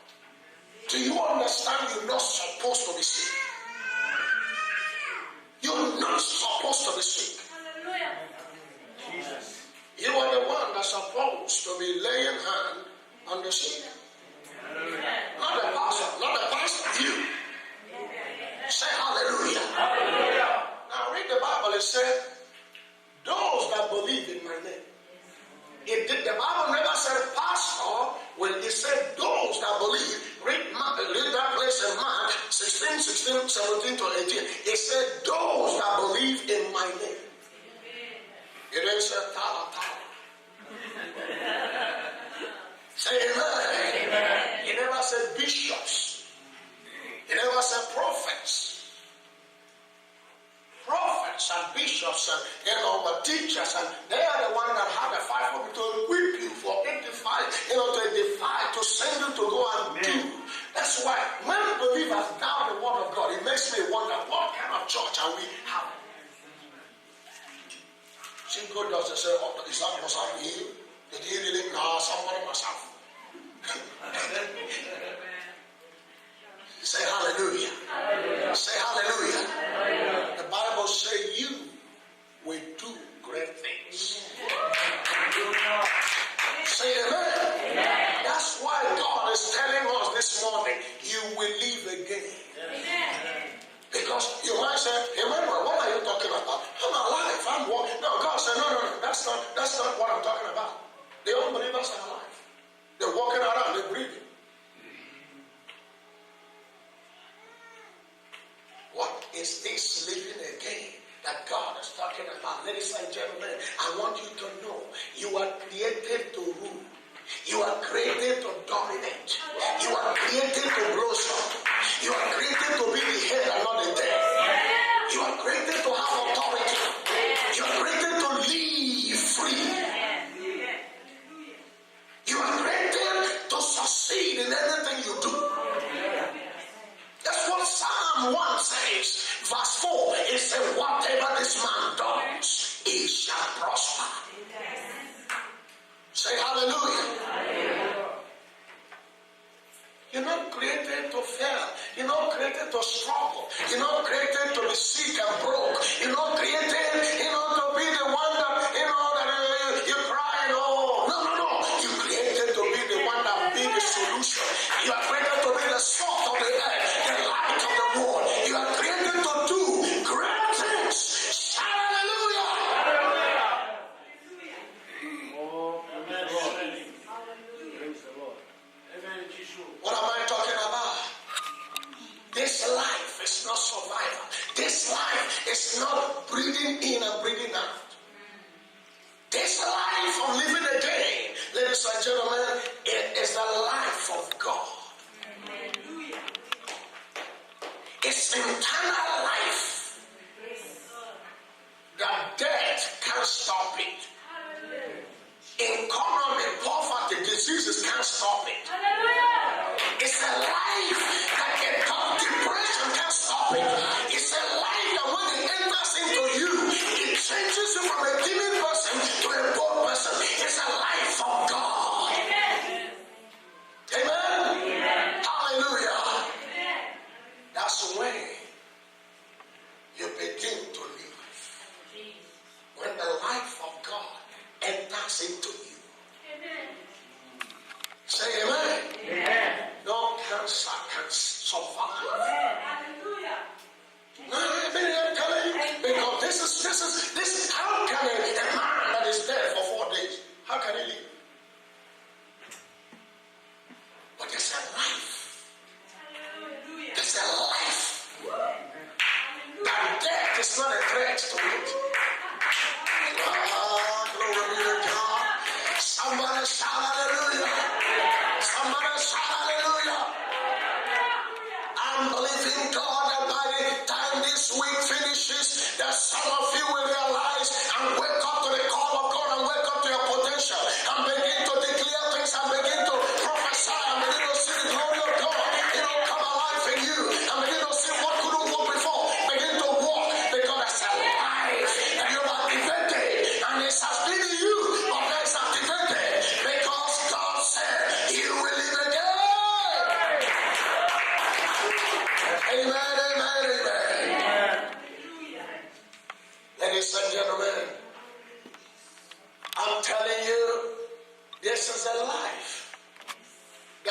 Do you understand you're not supposed to be sick? You're not supposed to be sick. You are the one that's supposed to be laying hand on the sick. Not the pastor, you. Say hallelujah. Now read the Bible. It said, those that believe in my name. The Bible never said pastor. When it said those that believe, read that place in Mark 16, 17 to 18. It said those that believe in my name. It didn't say tala. Say amen. It never said bishops. It never said prophets. Prophets and bishops and teachers, and they are the one that have the fivefold to equip you for 85, to edify, to send you to go and do. That's why when believers doubt the word of God, it makes me wonder what kind of church are we having? See, God doesn't say, oh, is that must have healed? Did he really? No, somebody must have. Say hallelujah. Say hallelujah. The Bible says you will do great things. Say amen. That's why God is telling us this morning, you will live again. Because you might say, Emmanuel, what are you talking about? I'm alive. I'm walking. No, God said, no. That's not what I'm talking about. The unbelievers are alive. They're walking around, they're breathing. What is this living again that God is talking about? Ladies and gentlemen, I want you to know you are created to rule. You are created to dominate. You are created to blossom. You are created to be the head and not the tail. You are created to have authority. You are created to live free. You are created to succeed in everything you do. That's what Psalm 1 says. Verse 4, it says, whatever this man does, he shall prosper. Say hallelujah. You're not created to fail. You're not created to struggle. You're not created to be sick and broke. You're not created, to be the one that, that you cry, No. You're created to be the one that be the solution. You are created to be the salt of the earth, the light of the world. You are created to do great things. Shout hallelujah. What am I talking about? This life is not survival. This life is not breathing in and breathing out. This life of living again, ladies and gentlemen, it is the life of God. It's internal life. That death can't stop it. Economy, poverty, diseases can't stop it. It's a life that depression can't stop it. It's a life that when it enters into you, it changes you from a timid person to a bold person. It's a life of God.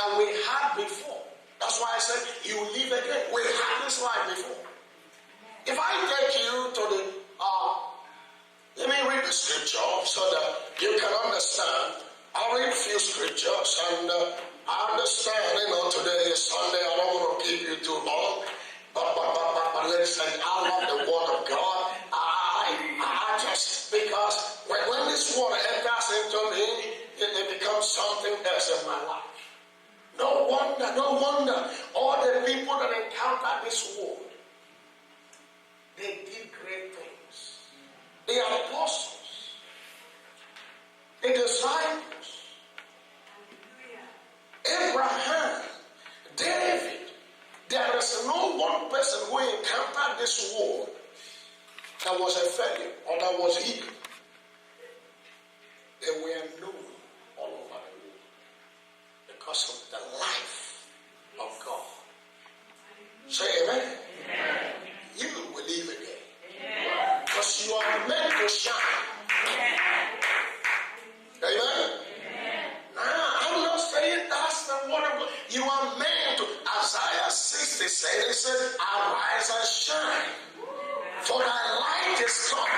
that we had before. That's why I said you live again. We had this life before. If I take you to the, let me read the scripture so that you can understand. I'll read a few scriptures, and I understand, today is Sunday. I don't want to keep you too long. But listen, I love the word of God. I just, because when this word enters into me, it becomes something else in my life. No wonder all the people that encounter this world, they did great things. The apostles, the disciples, Abraham, David. There is no one person who encountered this world that was a failure or that was evil. They were known all over the world because of the life of God. Say amen. Amen. You will live again. Because you are meant to shine. Amen. Now, I'm not saying that's the word of God. You are meant to. Isaiah 60 said, arise and shine, for thy light is come,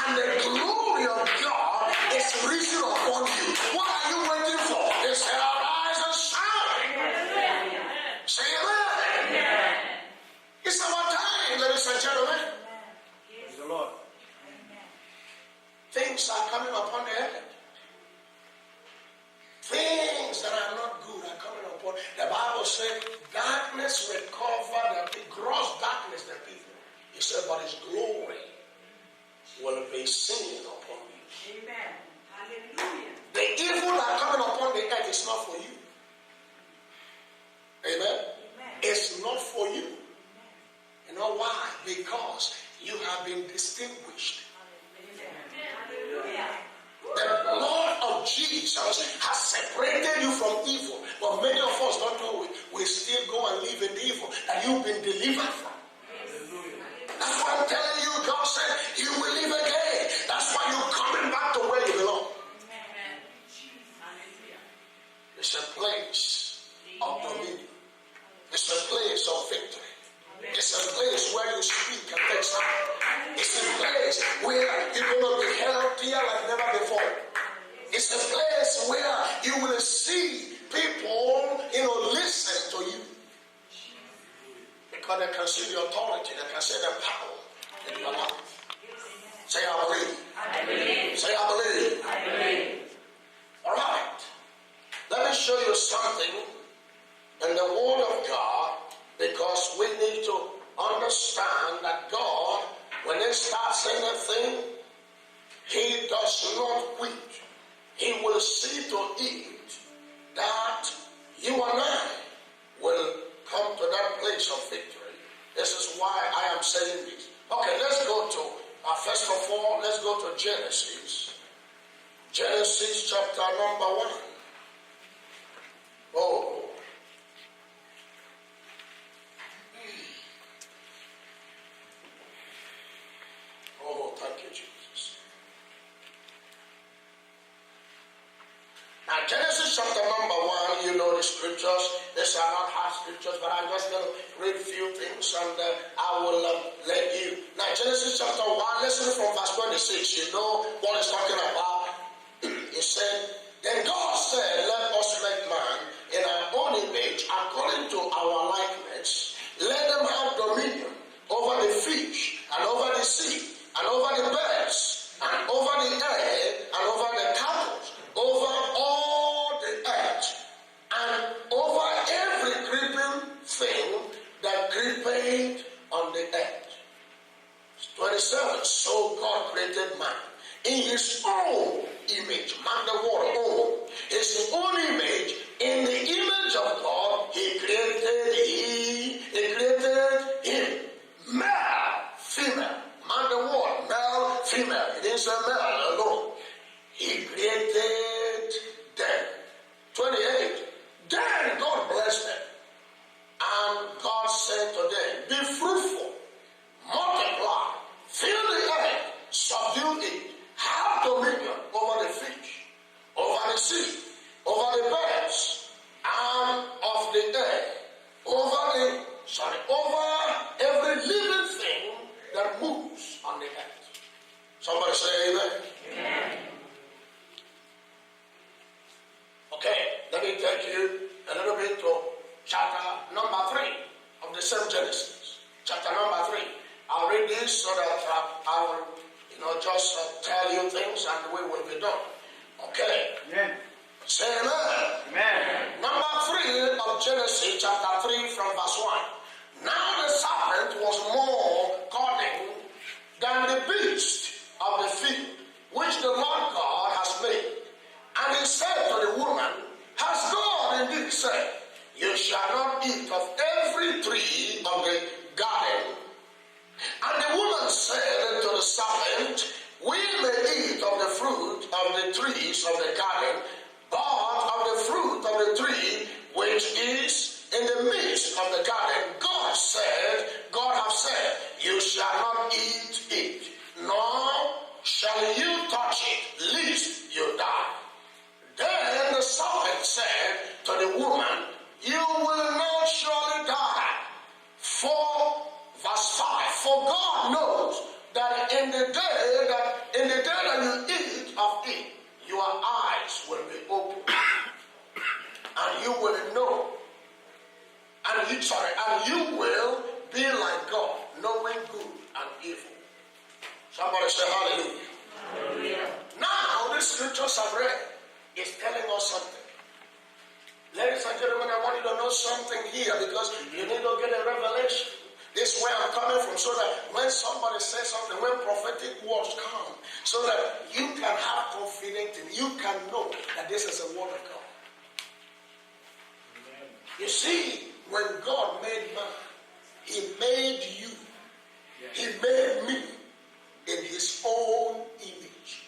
and the glory of God is risen upon you. What are you waiting for? He said, arise and shine. Say amen. It's our time, ladies and gentlemen. Praise the Lord. Things are coming upon the earth. Things that are not good are coming upon. The Bible said darkness will cover the gross darkness the people. He said, but his glory will be seen upon you. Amen. Hallelujah. The evil that are coming upon the earth is not for you. Amen. It's not for you. You know why? Because you have been distinguished. Hallelujah. The blood of Jesus has separated you from evil. But many of us don't know it. We still go and live in the evil that you've been delivered from. That's why I'm telling you, God said, you will live again. That's why you're coming back to where you belong. It's a place of dominion. It's a place of victory. It's a place where you speak and take something. It's a place where you're going to be healthier like never before. It's a place where you will see people, listen to you. Because they can see the authority, they can see the power in your life. Say, I believe. I believe. Say, I believe. I believe. All right. Let me show you something in the Word of God, because we need to understand that God, when He starts anything, He does not quit. He will see to it that you and I will come to that place of victory. This is why I am saying this. Okay, let's go to, first of all, let's go to Genesis. Genesis chapter number 1. Oh. Oh, thank you, Jesus. Now, Genesis chapter number 1, you know the scriptures. These are not hard scriptures, but I'm just going to read a few things and I will let you. Now, Genesis chapter 1, listen from verse 26. You know what it's talking about. He said, then God said, let us make man in our own image, according to our likeness. Let them have dominion over the fish, and over the sea, and over the birds, and over the air, and over the cattle, over all the earth, and over every creeping thing that creepeth on the earth. 27. So God created man in his own image. Man, the word own. His own image. In the image of God, he created him. Male, female. Man, the word male, female. It is a male alone. He created them. 28. Then God blessed them. And God said to them, be fruitful, multiply, fill the earth, subdue it, have dominion over the fish, over the sea, over the birds, and of Genesis chapter 3 from verse 1. Now the serpent was more cunning than the beast of the field, which the Lord God has made. And he said to the woman, has God indeed said, you shall not eat of every tree of the garden? And the woman said unto the serpent, we may eat of the fruit of the trees of the garden, but of the fruit of the tree which is in the midst of the garden, God hath said, you shall not eat it, nor shall you touch it, lest you die. Then the serpent said to the woman, you will not surely die. For verse 5, for God knows that in the day that you eat of it, your eyes will be open, and you will know, and you will be like God, knowing good and evil. Somebody say hallelujah. Hallelujah. Now, this scriptures I've read is telling us something. Ladies and gentlemen, I want you to know something here, because you need to get a revelation. This is where I'm coming from, so that when somebody says something, when prophetic words come, so that you can have confidence in, you can know that this is a word of God. Amen. You see, when God made man, he made you, he made me in his own image,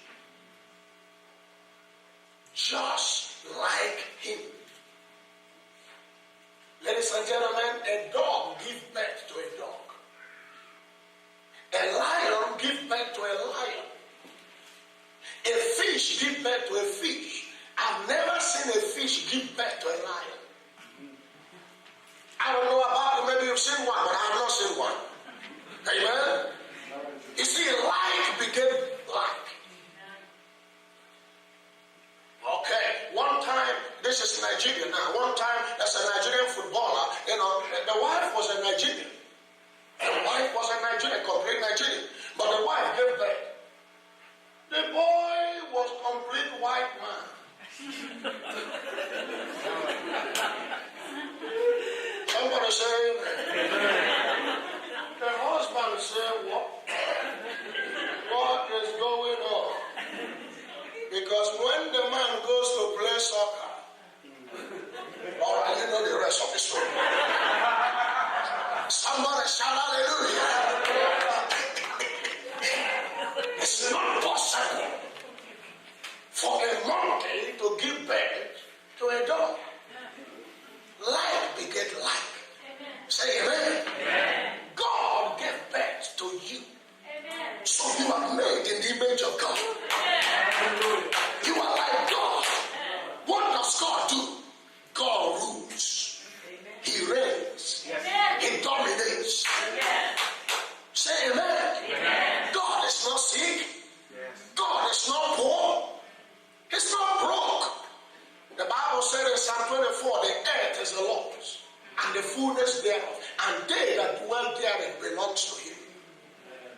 just like him. Ladies and gentlemen, a dog gives birth to a dog. A lion gives birth to a lion. A fish gives birth to a fish. I've never seen a fish give birth to a lion. I don't know about it, maybe you've seen one, but I have not seen one. Amen? You see, like became like. Okay, one time, this is Nigeria now. One time, there's a Nigerian footballer, the wife was a Nigerian. The wife was a Nigerian, complete Nigerian. But the wife gave birth. The boy was complete white man. Somebody say amen. The husband said, what is going on? Because when the man goes to play soccer, all right, you know the rest of the story. Somebody shout hallelujah. It's not possible for a monkey to give birth to a dog. Like beget like. Say amen. Amen. God gave birth to you. Amen. So you are made in the image of God. Amen. You are like God. What does God do? God rules. Amen. He reigns. Amen. He dominates. Amen. Say amen. Amen. God is not sick. Yes. God is not poor. He's not broke. The Bible said in Psalm 24, the earth is the Lord's, and the fullness thereof, and they that dwell therein belongs to him. Amen.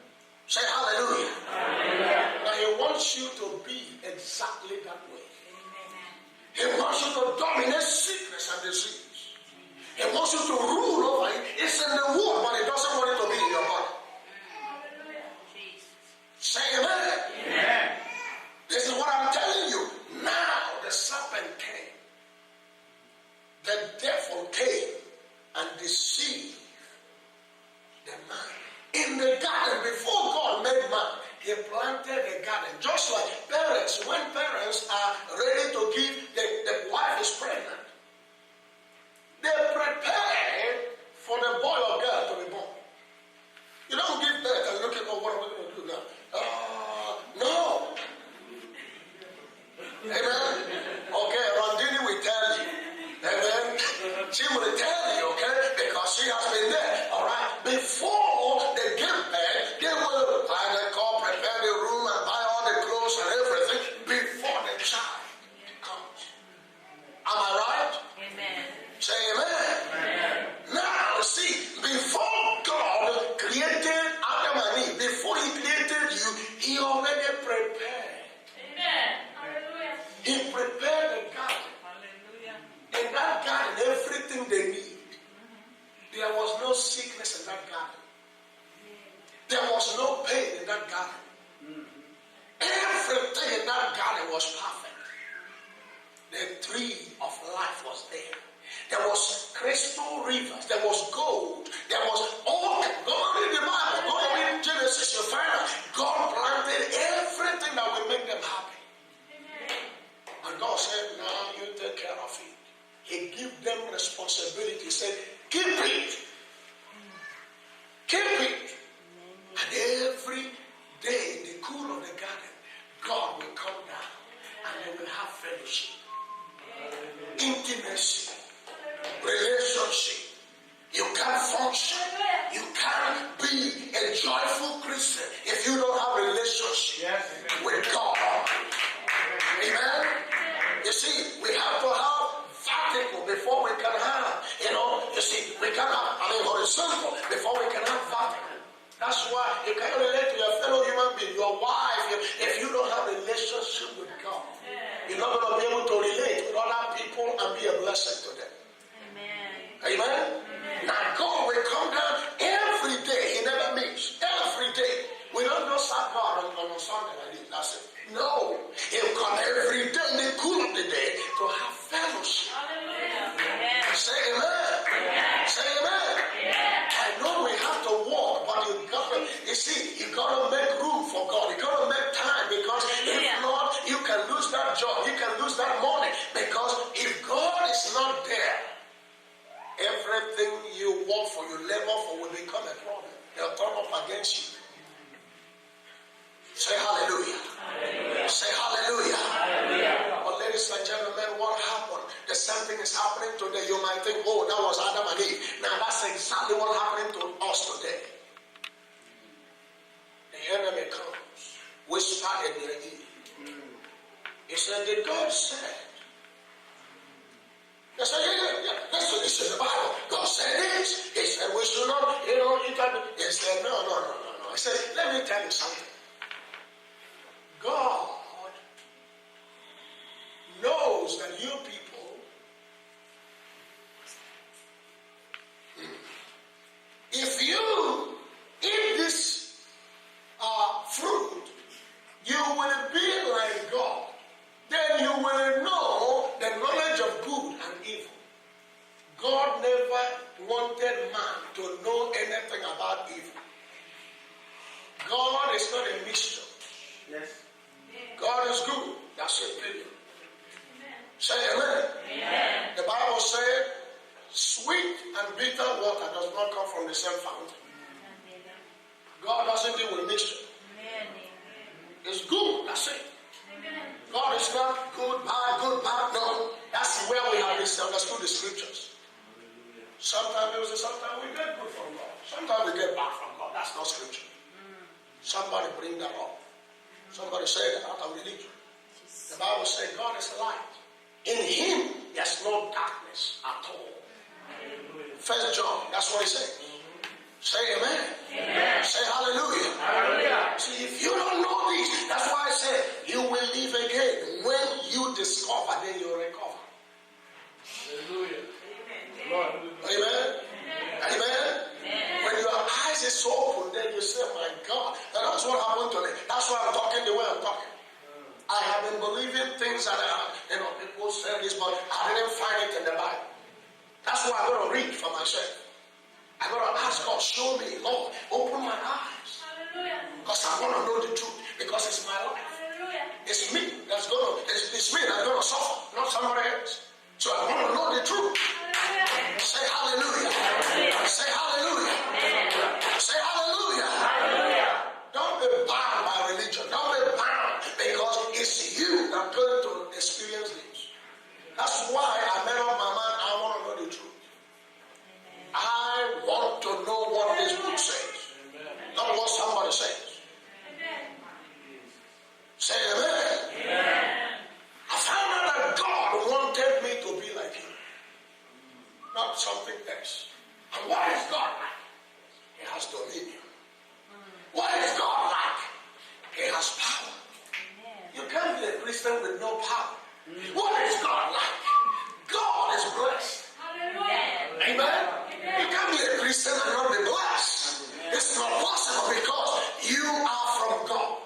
Say hallelujah. Hallelujah. Now he wants you to be exactly that way. Amen. He wants you to dominate sickness and disease. He wants you to rule over it. It's in the world, but he doesn't want it to be in your body. Hallelujah. Say amen. Amen. This is what I'm telling you. Now the serpent came. The devil came and deceived the man. In the garden, before God made man, he planted a garden. Just like parents, when parents are ready to give, the wife is pregnant, they prepare for the boy or girl to be born. You don't give birth and look at, what are we going to do now? No. Amen. Okay, Rondini will tell you. Amen. She will tell you, okay, because she has been there. All right. Before they give birth, they will prepare the room and buy all the clothes and everything before the child comes. Am I right? Amen. Say amen. Amen. Now, see, before God created Adam and Eve, before he created you, he already prepared. Amen. He prepared the garden. Hallelujah. In that garden, everything crystal rivers. There was gold. There was all. Go read the Bible. Go read Genesis. You find out God planted everything that will make them happy. And God said, now you take care of it. He gave them responsibility. He said, keep it. Keep it. And every day in the cool of the garden, God will come down and they will have fellowship, intimacy, relationship. You can't function. You can't be a joyful Christian if you don't have a relationship with God. Amen? You see, we have to have vertical before we can have, you see, we can have, horizontal before we can have vertical. That's why you can't relate to your fellow human being, your wife, if you don't have a relationship with God. You're not going to be able to relate with other people and be a blessing to them. Amen? Now God will come down every day. He never meets. Every day. We don't go sidebar on Sunday like this. That's it. No. He'll come every day in the cool of the day to have fellowship. Say amen. Say amen. I know we have to walk, but you got to make room for God. You got to make time, because if not, you can lose that job. You can lose that money, because if God is not there, everything you work for, you labor for, will become a problem. They'll turn up against you. Say hallelujah. Hallelujah. Say hallelujah. Hallelujah. But ladies and gentlemen, what happened? The same thing is happening today. You might think, oh, that was Adam and Eve. Now that's exactly what's happening to us today. The enemy comes, whispered in your ear. He said, did God say? They said, yeah. That's what he said in the Bible. God said this. He said, we should not, eat that. He said, no. He said, let me tell you something. God knows that you people, if you eat this fruit, you will be like God. Then you will know the knowledge of good and evil. God never wanted man to know anything about evil. God is not a mixture. Yes. God is good. That's it, period. Say amen. Amen. The Bible said, sweet and bitter water does not come from the same fountain. God doesn't deal with mixture. It's good. That's it. God is not good, bad. No. That's where we have misunderstood the scriptures. Sometimes we get good from God. Sometimes we get bad from God. That's not scripture. Somebody bring that up. Somebody say that out of religion. The Bible says God is light. In him, there's no darkness at all. 1 John, that's what he said. Say amen. Amen. Say hallelujah. Hallelujah. See, if you don't know this, that's why I said you will live again. When you discover, then you recover. Hallelujah. Amen. Amen. When your eyes is open, then you say, my God. And that's what happened to me. That's why I'm talking the way I'm talking. I have been believing things that people say this, but I didn't find it in the Bible. That's why I'm going to read for myself. I'm going to ask God, show me, Lord, open my eyes. Because I want to know the truth. Because it's my life. It's me that's going to, it's me that's going to suffer, not somebody else. So I want to know the truth. Say hallelujah. Say hallelujah. Say hallelujah. Don't be bound by religion. Don't be bound, because it's you that's going to experience this. That's why I made up my mind. I want to know the truth. I want to know what this book says, not what somebody says. Say amen. I found out that God wanted me to be like him, not something else. And what is God like? He has dominion. What is God like? He has power. You can't be a Christian with no power. What is God like? God is blessed. Amen. You can't be a Christian and not be blessed. It's not possible, because you are from God.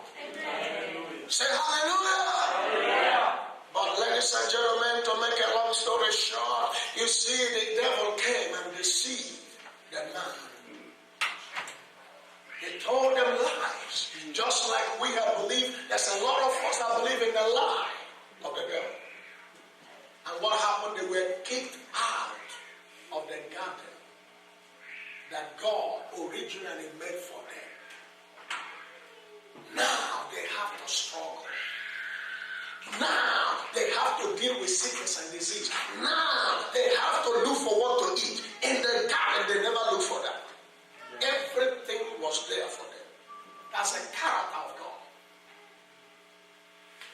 Say hallelujah. But ladies and gentlemen, to make a long story short, you see, the devil came and deceived the man. He told them lies, just like we have believed. There's a lot of us that believe in the lie of the devil. And what happened? They were kicked out of the garden that God originally made for them. Now they have to struggle. Now they have to deal with sickness and disease. Now they have to look for what to eat. In the garden, they never looked for that. Everything was there for them. That's a character of God.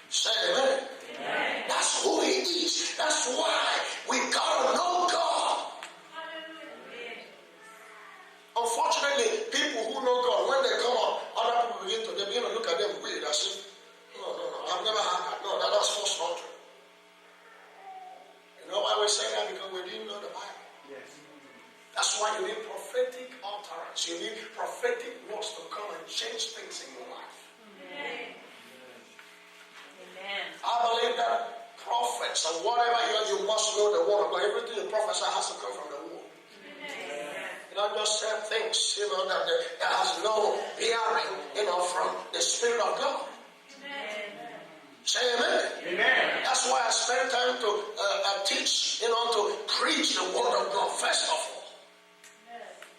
Say amen. Amen. That's who he is. That's why we gotta know God. Unfortunately, people who know God, when they come on, other people begin to look at them weird. I say, no, I've never had that. No, that's false doctrine. You know why we say that? Because we didn't know the Bible. Yes. That's why you need prophetic utterance. You need prophetic words to come and change things in your life. Amen. Amen. I believe that prophets and whatever you must know the word of God. Everything you prophesy has to come from the word. You don't just say things, that has no bearing, from the Spirit of God. Amen. Say amen. Amen. That's why I spend time to teach, to preach the word of God first of all.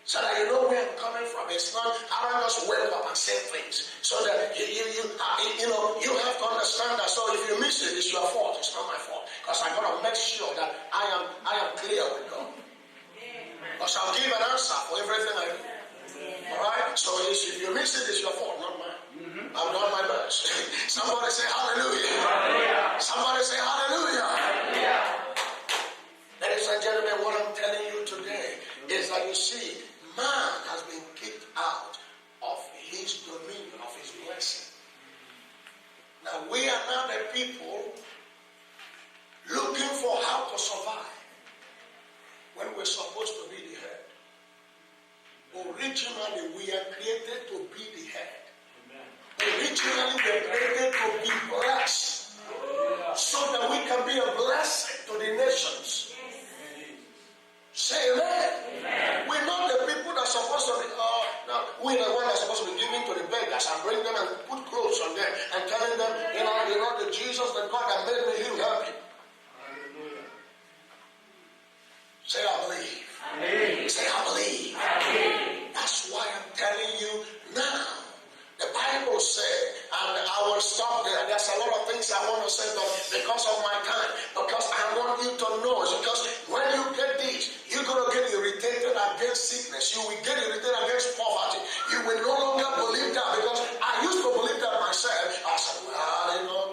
So that you know where I'm coming from. It's not, I don't just wake up and say things. So that you have to understand that. So if you miss it, it's your fault. It's not my fault. Because I'm going to make sure that I am clear with God. Because I'll give an answer for everything I do. Alright? So if you miss it, it's your fault, not mine. I've done my best. Somebody say hallelujah. Hallelujah. Somebody say hallelujah. Hallelujah. Ladies and gentlemen, what I'm telling you today is that you see, man has been kicked out of his dominion, of his blessing. Now we are now the people looking for how to survive when we're supposed to be the head. Originally, we are created to be the head. Originally, we are created to be blessed so that we can be a blessing to the nations. Say amen. We're not the people that are supposed to be, we're the ones that are supposed to be giving to the beggars and bring them and put clothes on them and telling them, the Jesus, the God that made me, he'll help you. Say, I believe. Say, I believe. That's why I'm telling you now. The Bible said, and I will stop there. There's a lot of things I want to say, but because of my time, because I want you to know, because when you get this, you're going to get irritated against sickness. You will get irritated against poverty. You will no longer believe that, because I used to believe that myself. I said, God. No.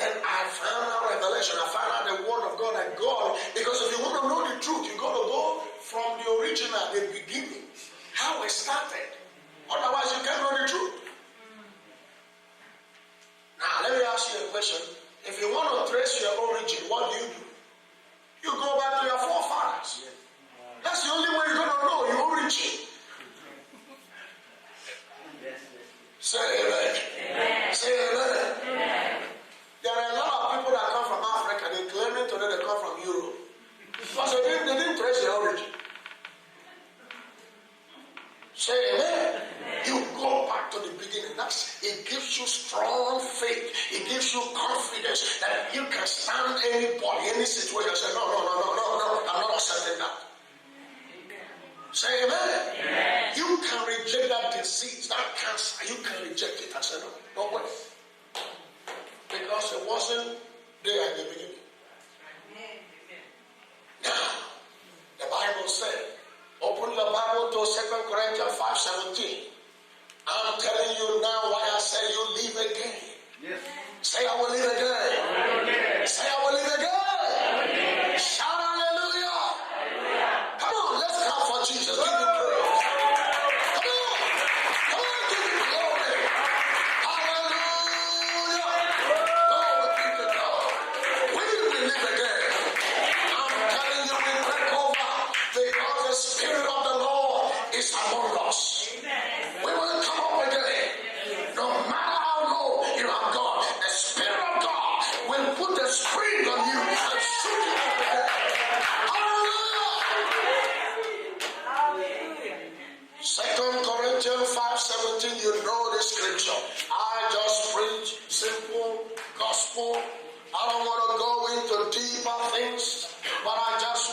Then I found out revelation. I found out the word of God and God. Because if you want to know the truth, you got to go from the original, the beginning, how it started. Otherwise, you can't know the truth. Now, let me ask you a question. If you want to trace your origin, what do? You go back to your forefathers. That's the only way you're going to know your origin. Say amen. Say amen. There are a lot of people that come from Africa. They claim it today they come from Europe. Because they didn't trace their origin. Say amen. You go back to the beginning. It gives you strong faith. It gives you confidence that you can stand anybody, any situation. Say, no, I'm not accepting that. Say amen. You can reject that disease, that cancer. You can reject it. I said, no way. Because it wasn't there in the beginning. Now, the Bible said, open the Bible to 2 Corinthians 5:17. I'm telling you now why I say you live again. Yes. Say I will live again. Say I will live again. Shout hallelujah. Come on, let's clap for Jesus. Give him praise. Come on, give him glory. Hallelujah. Glory be to God. We will live again. I'm telling you, we break over because the Spirit of the Lord is among us. We will come up again. No matter how low you have gone, the Spirit of God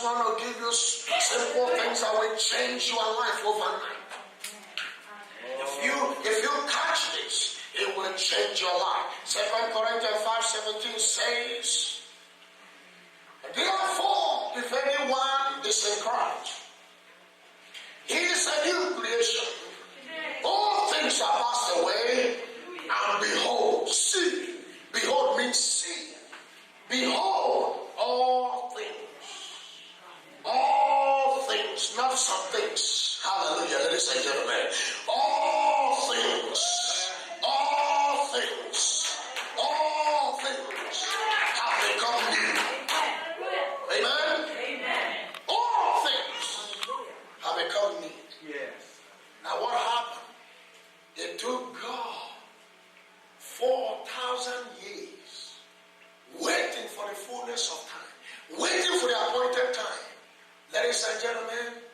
just want to give you simple things that will change your life overnight. If you catch this, it will change your life. 2 Corinthians 5:17 says, therefore, if anyone is in Christ, he is a new creation. All things are passed away, and behold, see. Behold means see. Behold, all things, not some things. Hallelujah, ladies and gentlemen. All things have become new. Amen? All things have become new. Yes. Now what happened? It took God 4,000 years waiting for the fullness of time, waiting for the appointed time. Ladies and gentlemen,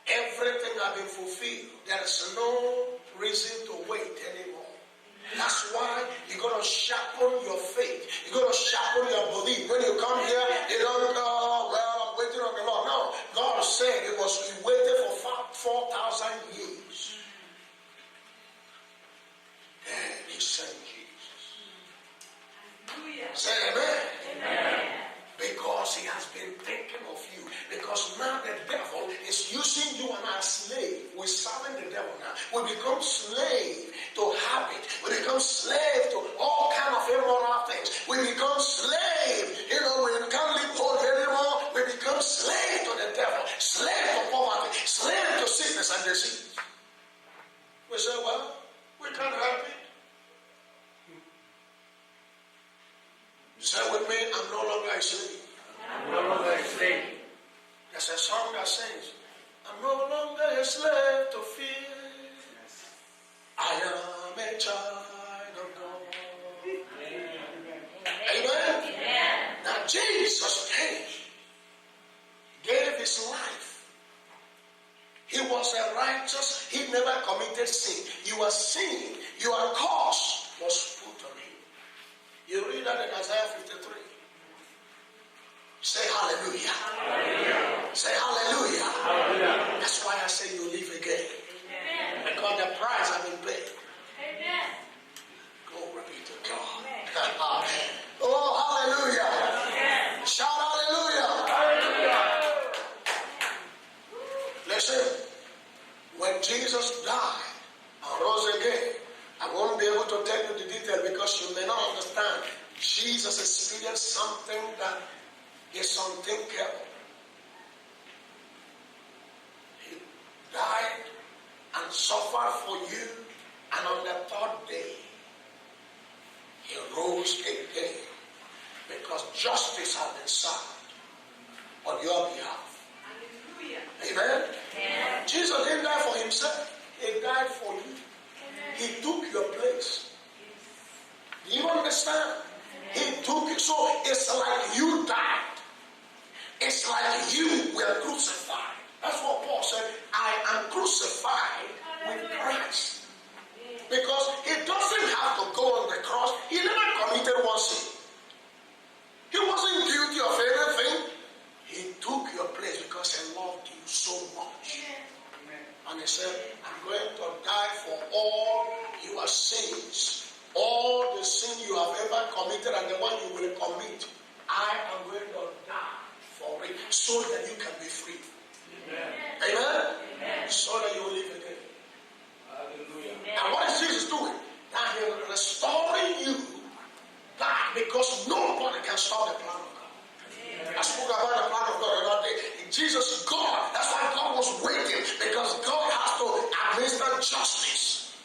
everything has been fulfilled. There is no reason to wait anymore. That's why you got to sharpen your faith. You got to sharpen your belief. When you come here, you don't go, well, I'm waiting on the Lord. No, God said he waited for 4,000 years. And he sent Jesus. Say amen. Because he has been thinking of you. Because now the devil is using you and our slave. We're serving the devil now. We become slave to habit. We become slave to all kind of immoral things. We become slave. We can't live holy anymore. We become slave to the devil. Slave to poverty. Slave to sickness and disease. We say, well, we can't help it. Say with me, I'm no longer a slave. I'm no longer a slave. There's a song that says, I'm no longer a slave to fear. I am a child of God. Amen? Now Jesus came, gave his life. He was a righteous, he never committed sin. Your sin, your curse was put on him. You read that in Isaiah 53. Say hallelujah. Hallelujah. Say hallelujah. Hallelujah. That's why I say you live again. Amen. Because the price has been paid. Amen. Glory be to God. Oh, hallelujah. Amen. Shout hallelujah. Hallelujah. Listen, when Jesus died and rose again, I won't be able to tell you the detail because you may not understand. Jesus experienced something that is unthinkable. He died and suffered for you, and on the third day, he rose again because justice has been served on your behalf. Hallelujah. Amen? Amen. Jesus didn't die for himself. He died for you. He took your place. Do you understand? He took it. So it's like you died. It's like you were crucified. That's what Paul said. I am crucified with Christ. Because he doesn't have to go on the cross. He never committed one sin. He wasn't guilty of anything. He took your place because he loved you so much. And he said, I'm going to die for all your sins. All the sin you have ever committed and the one you will commit. I am going to die for it so that you can be free. Amen? Amen? Amen. So that you will live again. Hallelujah. And what is Jesus doing? Now he is restoring you back because nobody can stop the plan of God. I spoke about the plan of God the other day. Jesus is God. That's why God was waiting, because God has to administer justice.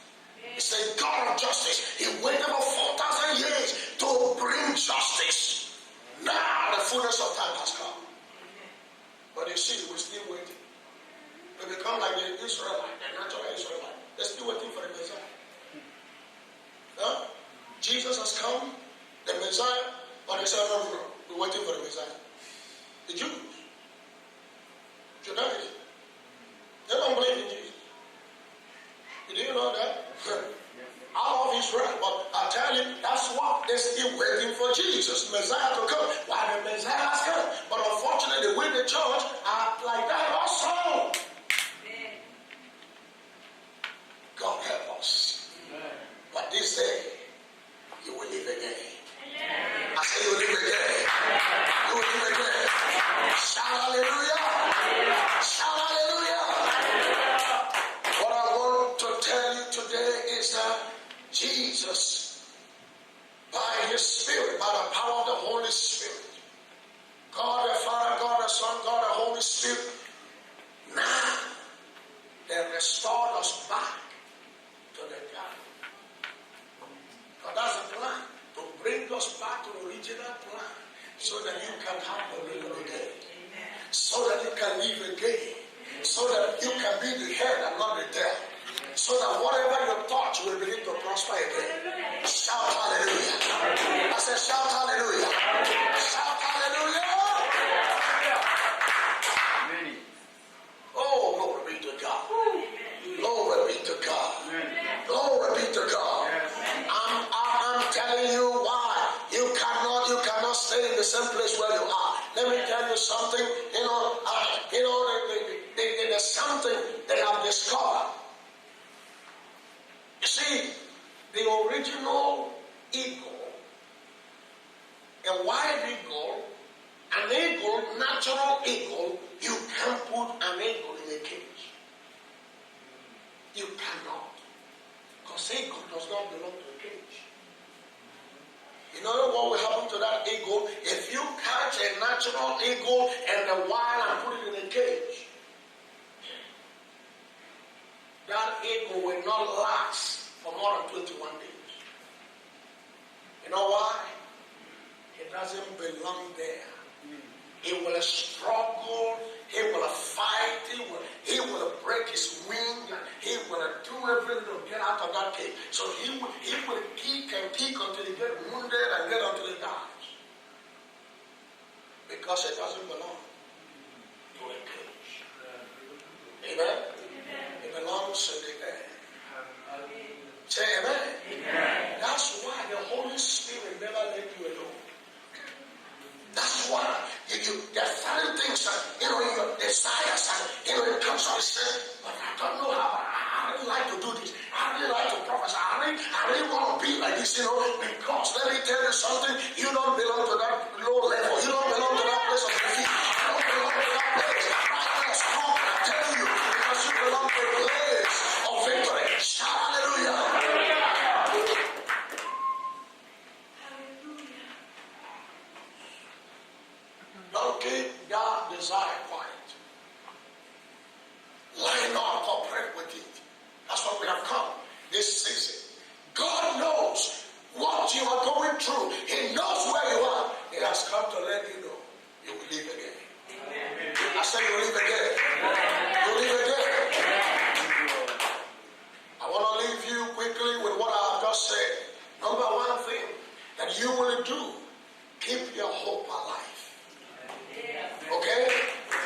He's a God of justice. He waited for 4,000 years to bring justice. Now the fullness of time has come. But you see, we're still waiting. We become like the Israelite, the natural Israelite. They're still waiting for the Messiah. Huh? Jesus has come, the Messiah, but they said, no, we're waiting for the Messiah. The Jews. Judaism. They don't believe in Jesus. Did you know that? Out of Israel. But I tell you, that's what they're still waiting for Jesus, Messiah, to come. Why the Messiah has come? But unfortunately, they church are like that also. God help us. But this day, you will live again. I say you will live again. You will live again. Shout hallelujah. Shout hallelujah. What I want to tell you today is that Jesus, by his Spirit, by the power of the Holy Spirit, God the Father, God the Son, God the Holy Spirit, now they restored us back to the garden. But that's the plan, to bring us back to the original plan, so that you can have the will again, so that you can live again, so that you can be the head and not the tail, so that whatever you touch will begin to prosper again. Shout hallelujah. I said shout hallelujah. Shout hallelujah. Oh, glory be to God. Glory be to God. Glory be to God. I'm telling you why you cannot stay in the same place where you are. Let me tell you something. There's something they have discovered. You see, the original eagle, a wild eagle, an eagle, natural eagle, you can't put an eagle in a cage. You cannot. Because eagle does not belong to a cage. You know what will happen to that eagle? If you catch a natural eagle and the wild and put it in a cage, that eagle will not last for more than 21 days. You know why? It doesn't belong there. He will struggle, he will fight, he will break his wing, he will do everything to get out of that cage. So he will kick and kick until he gets wounded and get until he dies. Because it doesn't belong to a cage. Amen? It belongs to the air. Say amen. That's why the Holy Spirit never let you alone. That's why there are certain things that, in your desires, and, it comes to say, but I don't know how, I really like to do this. I really like to prophesy. I really want to be like this, because let me tell you something, you don't belong to that low level. You don't belong to that place of defeat. You don't belong to that place. Right now, strong, I tell you, because you belong to a place of victory. Shout hallelujah. Don't keep that desire quiet. Line up, cooperate with it. That's what we have come this season. God knows what you are going through. He knows where you are. He has come to let you know you will live again. Amen. I said you will live again. You will live again. I want to leave you quickly with what I have just said. Number one thing that you will do, keep your hope alive. Okay?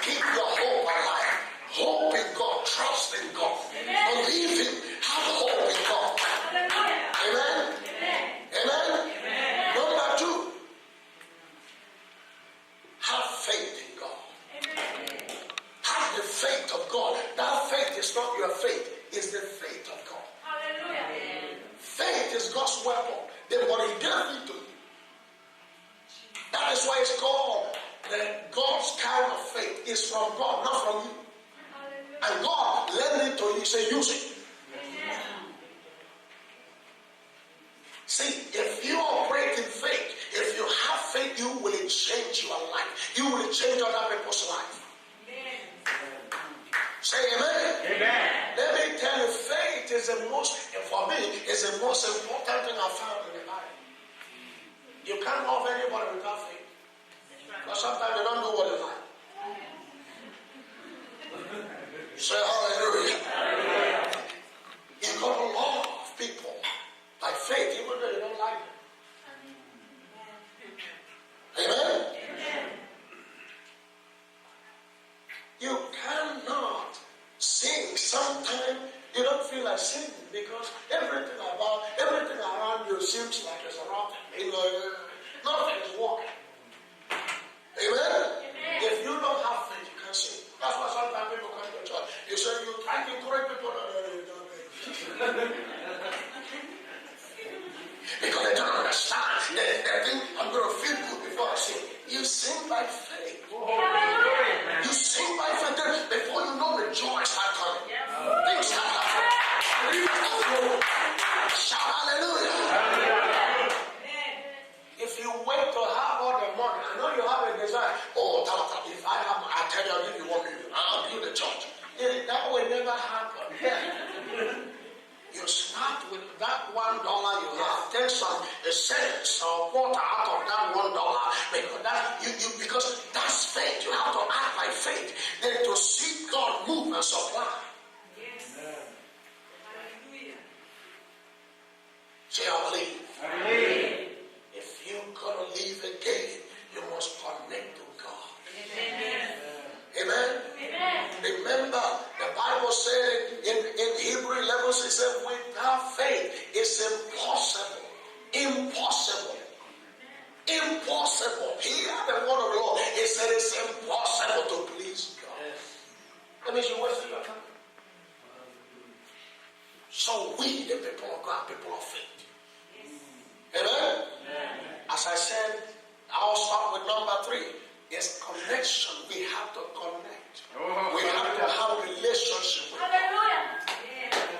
Keep your hope alive. Hope in God. Trust in God. Believe Him. Have hope in God. Amen? Amen? Number two, have faith in God. Have the faith of God. That faith is not your faith. It's the faith of God. Faith is God's weapon. Then what He gave it to you. That is why it's called God's kind of faith is from God, not from you. And God lent it to you, He said, use it. See, if you operate in faith, if you have faith, you will change your life. You will change other people's life. Say amen. Amen. Let me tell you, faith is the most, for me, is the most important thing I found in the Bible. You can't love anybody without faith. Because sometimes they don't do what they like. Say hallelujah. You got to love people by faith, even though you don't like them. Amen? You cannot sing. Sometimes you don't feel like singing because everything around you seems like it's rotten. Nothing is working. Amen? If you don't have faith, the cents or quarter out of that $1 because that's faith. You have to act by faith. Then to see God move and supply. Say, I believe. If you're gonna live again, you must connect to God. Amen. Remember, the Bible said in Hebrew 11, it said, without faith, it's impossible. Impossible. Impossible. Hear the word of the Lord. It said it's impossible to please God. That means you're wasting your time. So we, the people of God, people of faith. Amen? As I said, I'll start with number 3. It's connection. We have to connect. We have to have a relationship with God.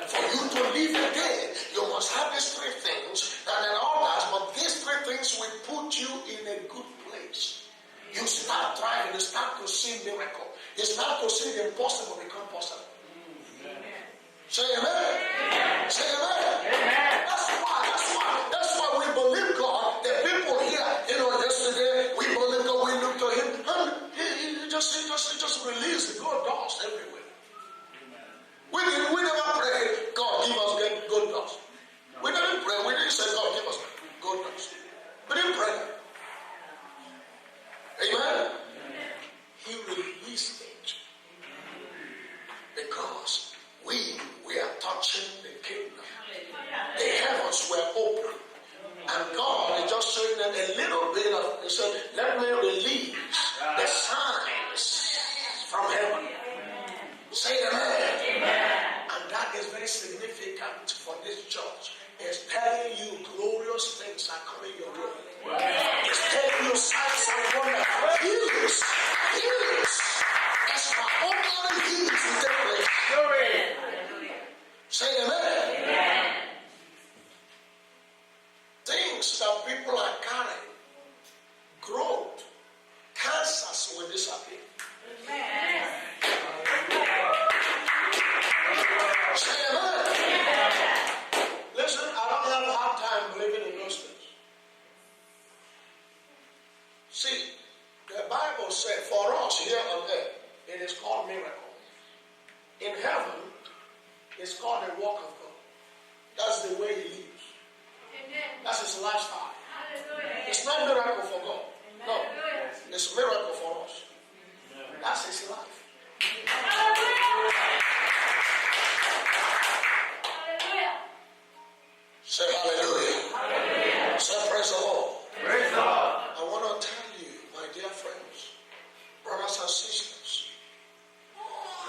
For you to live again, you must have these 3 things and then others, but these 3 things will put you in a good place. You start thriving, you start to see miracle. You start to see the impossible become possible. Say amen. Say amen. That's why we believe God. The people here, yesterday we believe God, we look to Him, and He just released the good doors everywhere. We never pray, God give us good doors. We didn't pray. We didn't say, God give us good doors. We didn't pray. Amen. He released it because we are touching the kingdom. The heavens were open. And God is just showing them a little bit of, He said, let me release the signs from heaven. Say amen. And that is very significant for this church. It's telling you glorious things are coming your way. It's telling you signs and wonders. Healings. Extraordinary healings will take place. Say amen. Things that people are carrying, growth, cancers will disappear. Say amen. Listen, I don't have a hard time believing in those things. See, the Bible said for us here on earth, it is called miracle. In heaven, it's called the walk of God. That's the way He lives. That's His lifestyle. It's not miracle for God. No, it's miracle for us. That's His life. Say hallelujah. Say praise the Lord. Praise God. I want to tell you, my dear friends, brothers and sisters,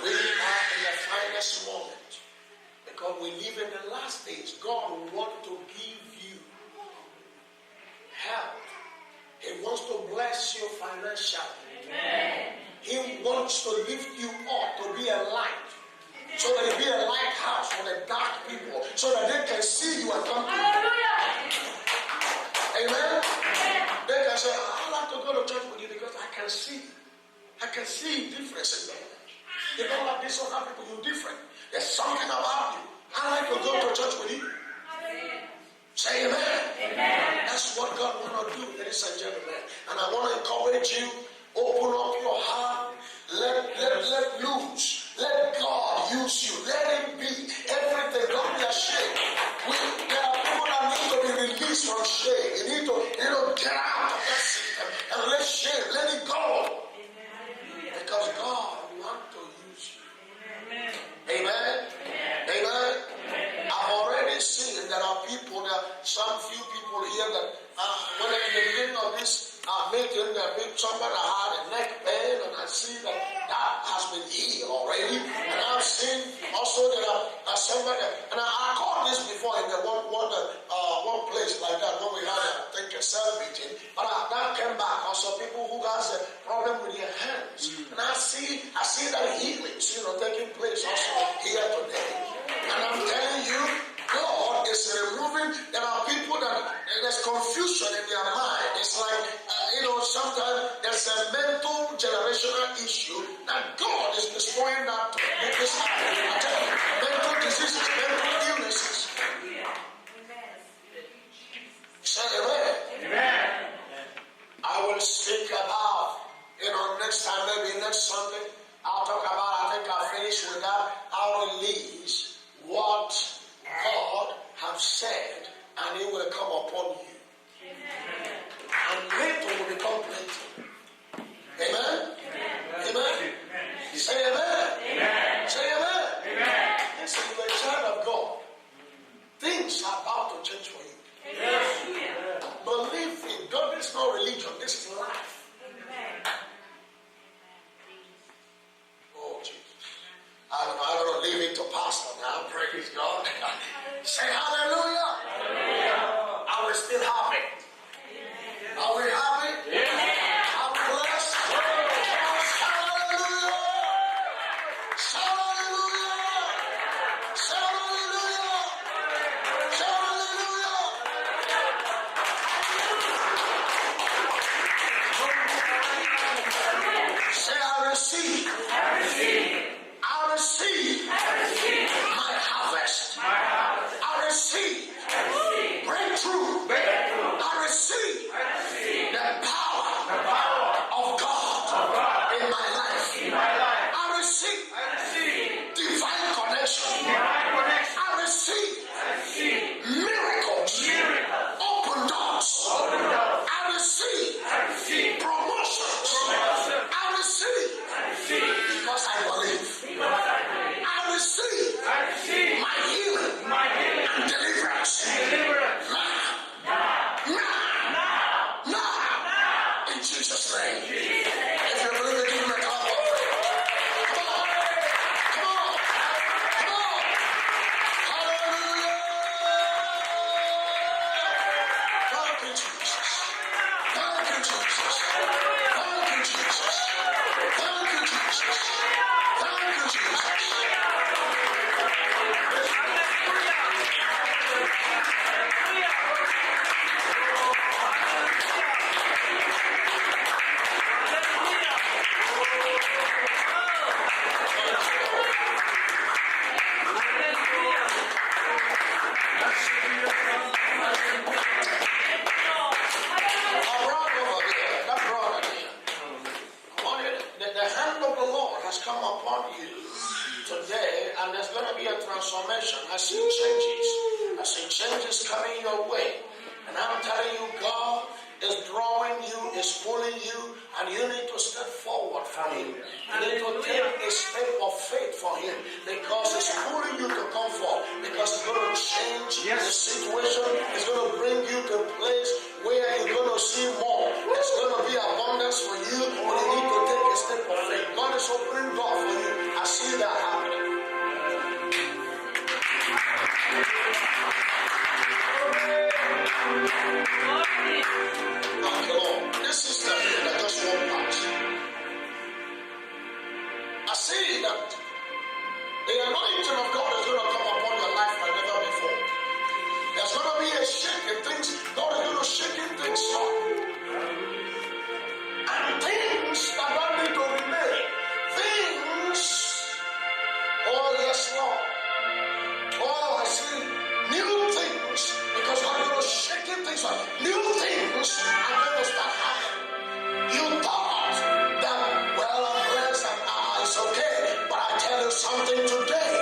we are in the finest moment because we live in the last days. God wants to give you help. He wants to bless you financially. Amen. He wants to lift you up to be a light. So that you be a lighthouse for the dark people. So that they can see you and come to you. Amen? They can say, I like to go to church with you because I can see difference in them. You don't like this other people, you're different. There's something about you. I like to go to church with you. Say amen. That's what God wants to do, ladies and gentlemen. And I want to encourage you, open up your heart, let loose. Let God use you. Let Him be everything. Don't be ashamed. There are people that need to be released from shame. You need to get out of that system and let shame, let it go. Because God wants to use you. Amen. Amen. I've already seen there are people, some few people here that when in the beginning of this meeting, somebody had a neck pain, and I see that has been healed already. And I've seen also that somebody, and I called this before in the one place like that when we had a cell meeting, but that came back. Also, people who has a problem with their hands, and I see that healings, taking place also here today. And I'm telling you, God is removing. There are people that there's confusion in their mind. It's like, sometimes there's a mental generational issue that God is destroying that to make this happen. Mental diseases, mental illnesses. Say release what God has said, and it will come upon you. And little will become plenty. Amen? Amen? You say amen? Amen. Say amen. Amen. Listen, you're a child of God. Things are about to change for you. Yes. Believe in God. This is not religion. This is life. Oh, Jesus. I don't know. Leave it to pastor now. Praise God. Say hallelujah. Hallelujah. Are we still happy? Are we happy? Yes. Are we blessed? Yes. Hallelujah. Shout hallelujah. Shout hallelujah. Shout hallelujah. Say I receive. I receive. I receive. I receive my harvest. I receive breakthrough. I receive the power of God in my life. I receive divine connection. I receive miracles. Open doors. I receive promotions. I receive because I believe. I receive my healing and deliverance. Now. In Jesus' name. If you believe it, give me a clap. Come on. Hallelujah. Thank you, Jesus. Thank you, Jesus. Thank you, Jesus. Thank you, Jesus. Thank you, Jesus. The hand of the Lord has come upon you today, and there's going to be a transformation. I see changes. I see changes coming your way. And I'm telling you, God is drawing you, is pulling you, and you need to step forward for Him. You need to take a step of faith for Him, because it's pulling you to come forward, because it's going to change the situation. It's going to bring you to a place where you're going to see more. There's going to be abundance for you, but you need to take a step of faith. God is opening door for you. I see that happening. Thank you, Lord. This is the thing that just walked past. I see that the anointing of God is going to come upon your life like never before. There's going to be a shaking things. God is going to shaking things up. And things that don't need to remain. Things. Oh, yes, Lord. Oh, I see new things. Because God is going to shaking things up. New things are going to start happening. You thought that, well, I'm blessed and it's okay. But I tell you something today.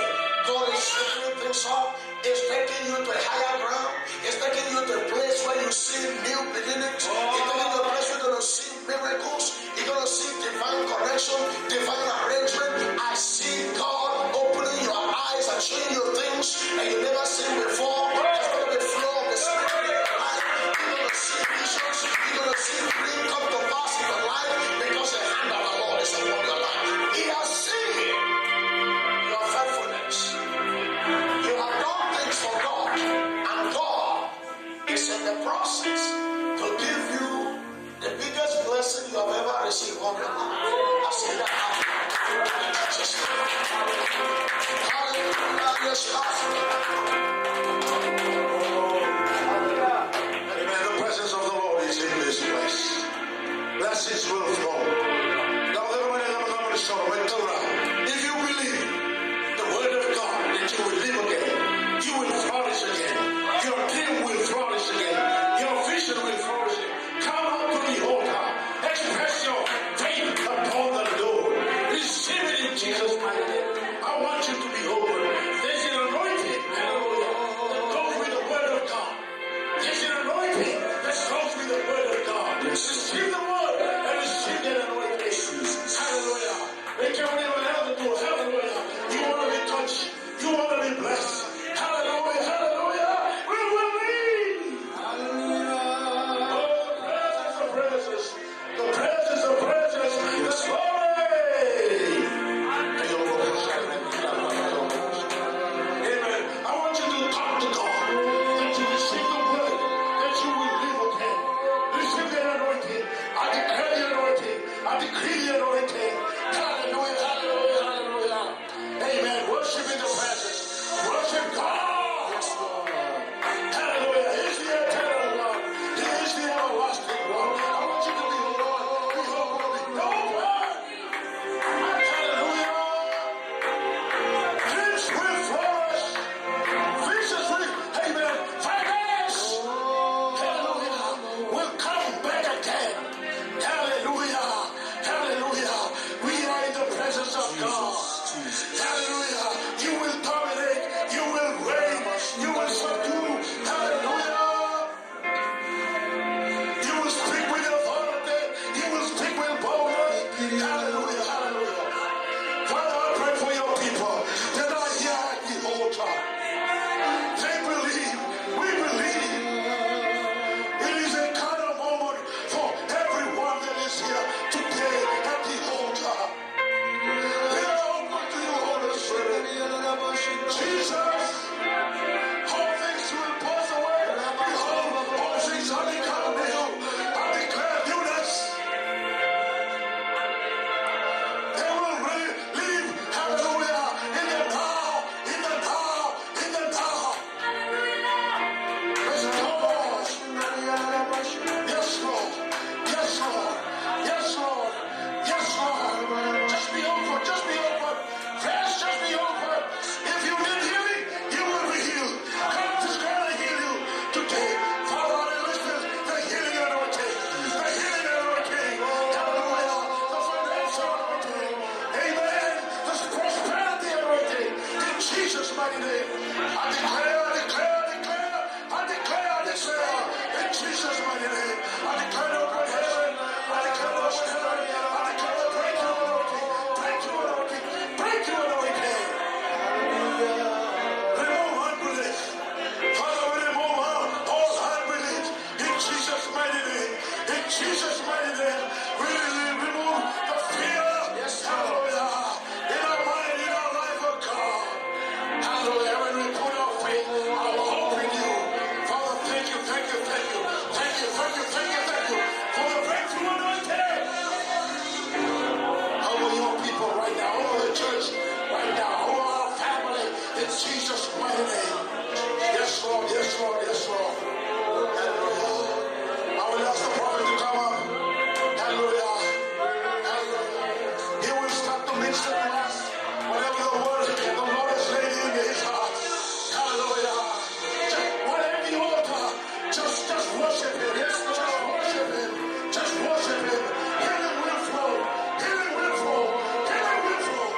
God is shaking things up. It's taking you to a higher ground. It's taking you to a place where you see new beginnings. It's taking you to a place where you're going to see miracles. You're going to see divine connection, divine arrangement. I see God opening your eyes and showing you things that you never seen before. There's going to be a flow of the Spirit in your life. You're going to see visions. You're going to see dreams come to pass in your life, because the hand of the Lord is upon your life. He has seen your faithfulness. You have done things for God, and God is in the process to give you the biggest blessing you have ever received on your life. I see that happen. In Jesus' name. Hallelujah. Yes, Amen. The presence of the Lord is in this place. Blessings will flow. If you believe the word of God that you will live again, you will flourish again. Your dream will flourish again. Your vision will flourish again. Come out to the altar. Express your faith upon the Lord. Receive it in Jesus' mighty name. I want you to be open. presence of God. Hallelujah. You will dominate. You will reign. You will subdue. Hallelujah. You will speak with authority. You will speak with boldness. Hallelujah. Hallelujah. Father, I pray for your people. They're not here at the altar. They believe. We believe. It is a kind of moment for everyone that is here today at the altar. We are open to you, Holy Spirit. Jesus, all things will pass away. Behold, all things are become new. I declare newness. They will live, hallelujah, in the now, in the now, in the now. Restore. Yes, Lord. Yes, Lord. Yes, Lord. Yes, Lord. Just be open. Just be open. Friends, just be open. If you need healing, you will be healed. God is going to heal you today. Father, I listen. The healing anointing. The healing anointing. Hallelujah. The financial anointing. Amen. The prosperity anointing. In Jesus' mighty name. I declare, I declare, I declare, I declare, I declare. In Jesus' mighty name. I declare open heaven. I declare open heaven. I declare breakthrough anointing. Breakthrough anointing. Breakthrough anointing. Remove unbelief. Father, we remove all unbelief. In Jesus' mighty name. In Jesus' mighty name. We remove the fear. Hallelujah. In our mind, in our life, oh God. Hallelujah. When we put our faith, our hope in you. Father, thank you, thank you, thank you. Thank you, thank you, thank you, thank you for the breakthrough anointing. Over your people right now, over the church right now, over our family, in Jesus' mighty name. Yes, Lord, yes, Lord, yes, Lord. Hallelujah. I will ask the prophet to come up. Hallelujah. Hallelujah. He will start to minister to us. Whatever the word the Lord has laid in his heart. Hallelujah. Just whatever the altar, just worship him. Yes, just worship him. Just worship him. Healing will flow. Healing will flow. Healing will flow.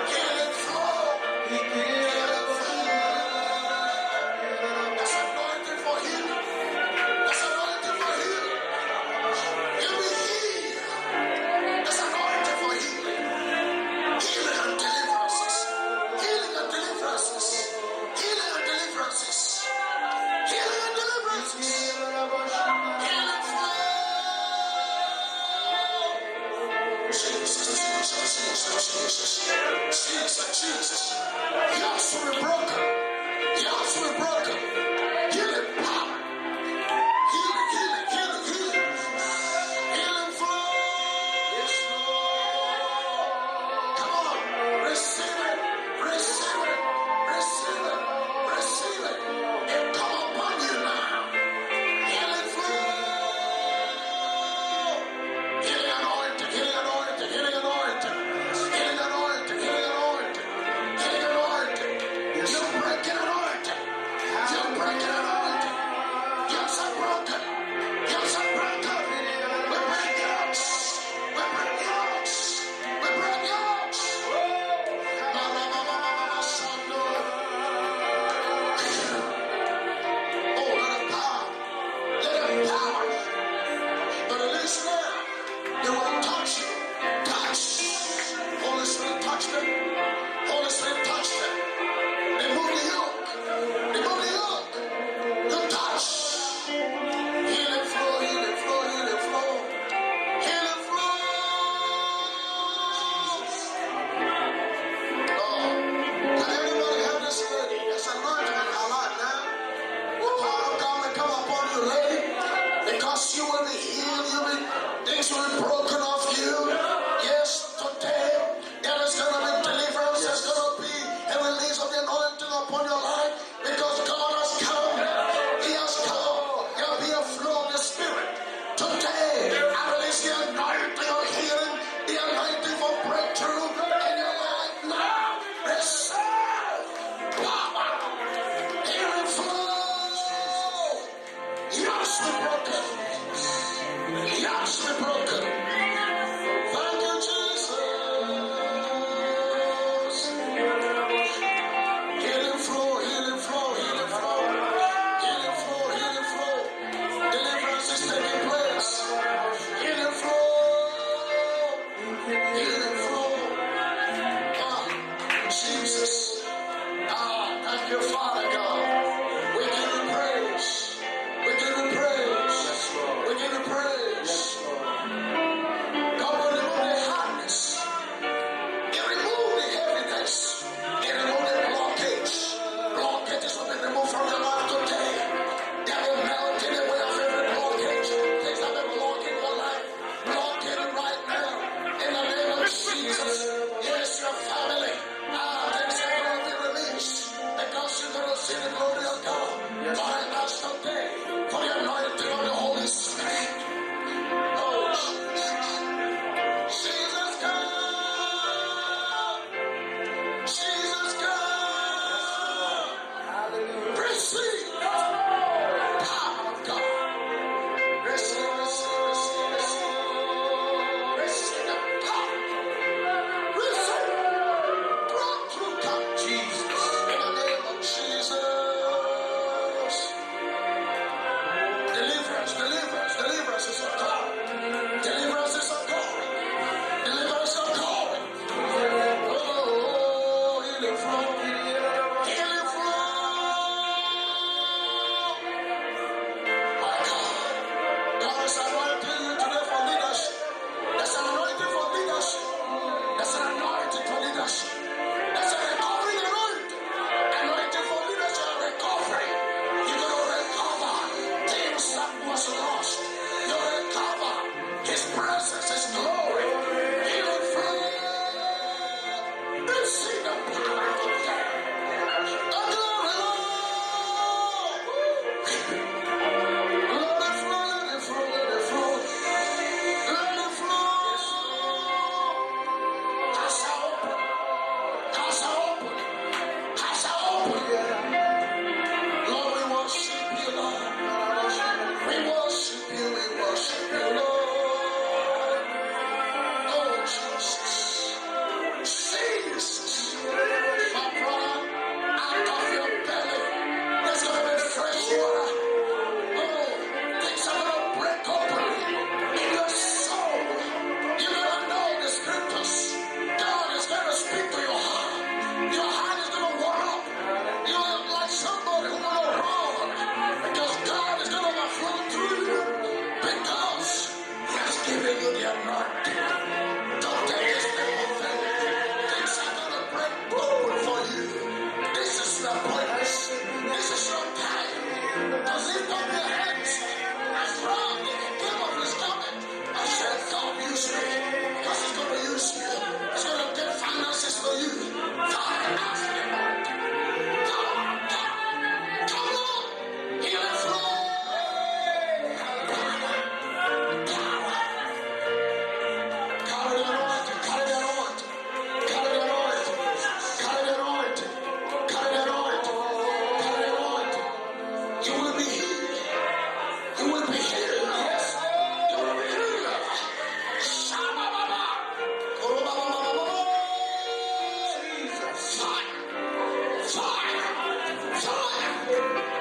Healing flow. That's anointing for healing. That's anointing for healing. You'll be healed. That's anointing for healing. Healing and deliverances. Healing and deliverances. Healing and deliverances. Healing and deliverances. Healing flow. Jesus. He has to be broken. He has to be broken. Healing power. Healing. Healing flow. Yes, Lord. Come on. Receive it. Receive it. Receive it. Receive it. It come upon you now. Healing flow. Healing anointing. Healing anointing. Healing anointing. Healing anointing. Healing anointing. Healing anointing. You're breaking anointing. You're breaking anointing. You're so broken. You're so broken. We break yokes. We break yokes. We break yokes. Oh, let him power. Let him power. But at least now, they will touch you. Touch. Holy Spirit, touch them. Holy Spirit, touch them. Remove the yoke. Remove the yoke. You touch. Healing flow, healing flow, healing flow. Healing flow. Lord, can everybody have this lady? There's anointing in our life now. The power of God will come upon you, lady. Because you will be healed. Things will be broken off you. Yes, today there is going to be deliverance. There's going to be a release of the anointing upon your life. Because God has come. He has come. There will be a flow of the Spirit. Today, I release the anointing of healing, the anointing for breakthrough in your life now. Receive power. Healing flow. Yes, Yes, be broken. Yes, be broken. Thank you, Jesus. Healing flow, healing flow, healing flow. Healing flow, healing flow. Deliverance is taking place. Healing flow. Healing flow. Ah, Jesus. Ah, thank you, Father God. We give you praise. We give you praise. We give you praise. God will remove the hardness. He remove the heaviness. He remove the blockage. Blockages will be removed from your life today. They will melt in the way of every blockage. Things that have been blocking your life. Block it right now. In the name of Jesus. Yes, your family. Things are going to be released. Because you're going to see the glory of God. Lord, I ask today for the anointing of the Holy Spirit. Oh, Jesus. Jesus God. Jesus God. Receive the power of God. Receive, receive, receive, receive. Receive the power. Receive. Breakthrough God. Jesus. In the name of Jesus. Deliverance, deliverance, deliverance is of God. Deliverance is of God. Deliverance of God. Oh, healing flow. Healing flow. My God. God is anointing you today for leadership. There's an anointing for leadership. There's an anointing for leadership. There's a recovery anointing. Anointing for leadership and recovery. You're going to recover things that was lost. You recover His presence, His glory. Healing flow. Receive the power of God. The glory, Lord. Let it flow, let it flow, let it flow. Let it flow. Casa open, casa open, casa open. Lord, we worship you, Lord. We worship you, Lord. Oh, Jesus. Jesus. My brother, out of your belly, there's going to be fresh water. Oh, things are going to break open in your soul. You never know the scriptures. God is going to speak to your heart. Your heart is going to warm up. You look like somebody who will run. Because God is going to overflow through you. Because He has given you the anointing. Don't take His name of faith. Things are going to break open for you. This is the point. This is your time. To lift up your hands and run in the game of His coming. I said, God use me. Because He's going to use you. He's going to get finances for you. Father, ask the anointing. Come on. Healing flow. Power. Carry the anointing. Carry the anointing. Carry the anointing. Carry the anointing. Carry the anointing. Carry the anointing. You will be healed. You will be healed. Yes. You will be healed. Shabba-ba-ba. Koro-ba-ba-ba-ba-ba. Fire. Fire. Fire.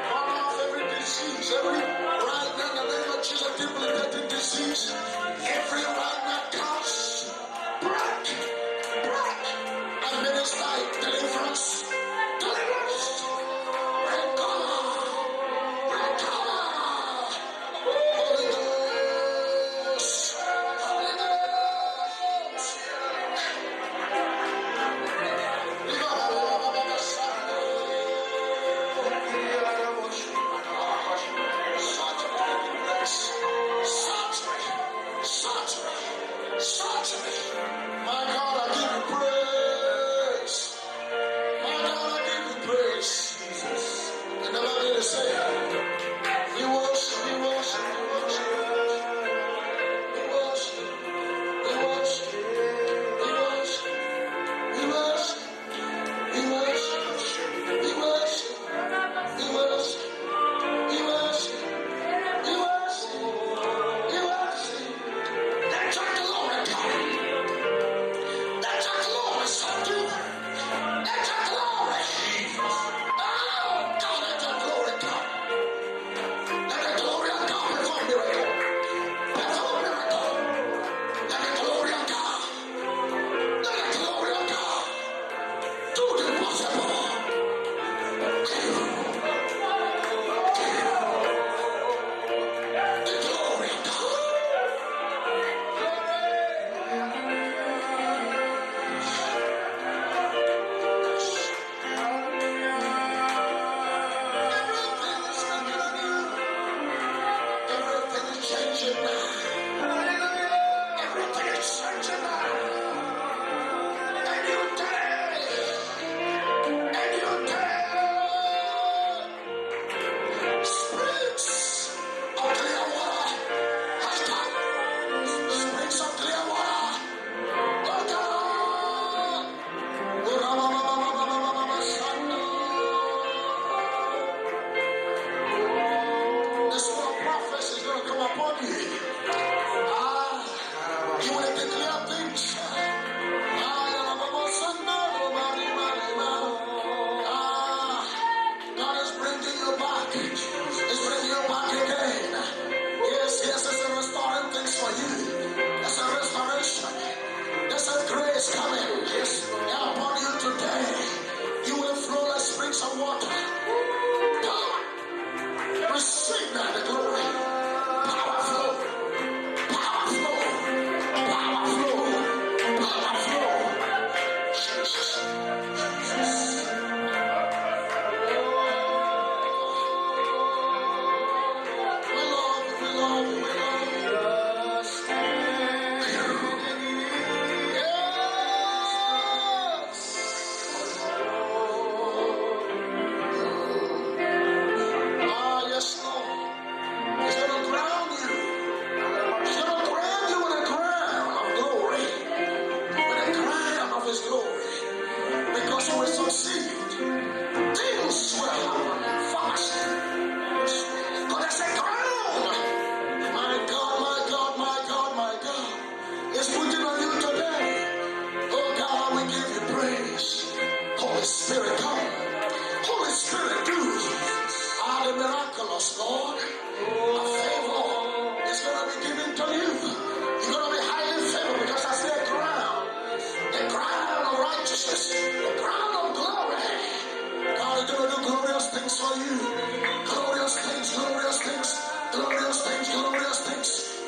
Come off every disease. Every right now in the name of Jesus, debilitating disease. Every right now curse. Break. Break. Administer deliverance. Deliverance. Recover. Recover. Holy Ghost. Holy Ghost. Saturate.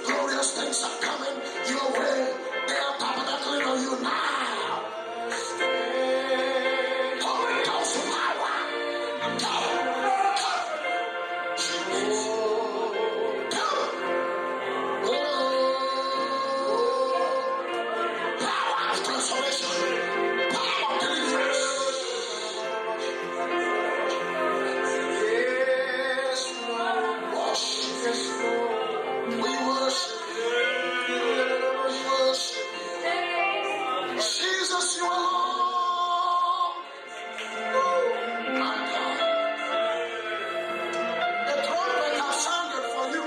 glorious things are coming your way. They are tabernacling on you now. Holy Ghost power. Power of transformation. Power of deliverance. We worship. Jesus, you alone. My God. The trumpet has sounded for you.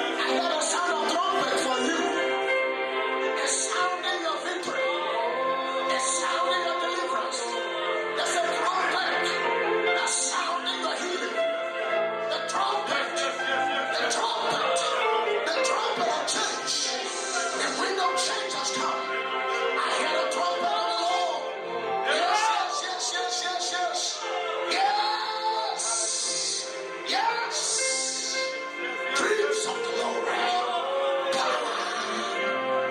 I hear the sound of trumpet for you. A sounding your victory. A sounding your deliverance. There's a trumpet that's sounding your healing. The trumpet. The trumpet. The trumpet of change. The wind of change has come. I hear the trumpet of the Lord. Yes, yes, yes, yes, yes, yes. Yes. Yes. Dreams of glory. Power.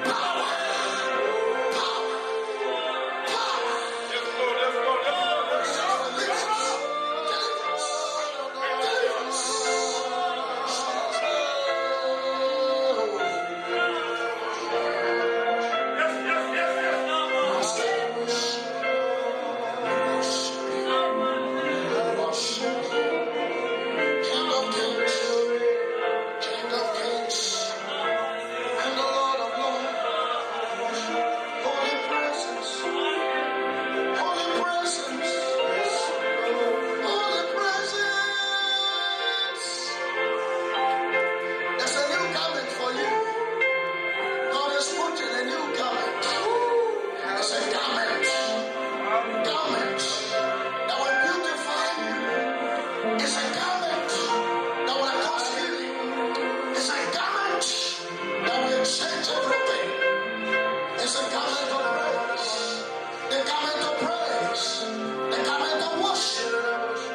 Power. Power. Power. King of kings, King of kings, and the Lord of lords. Holy presence, holy presence, holy presence. There's a new garment for you. God is putting a new garment. It's a garment that will beautify you. It's a garment that will cause healing. It's a garment that will change everything. It's a garment of praise. The garment of praise. The garment of worship.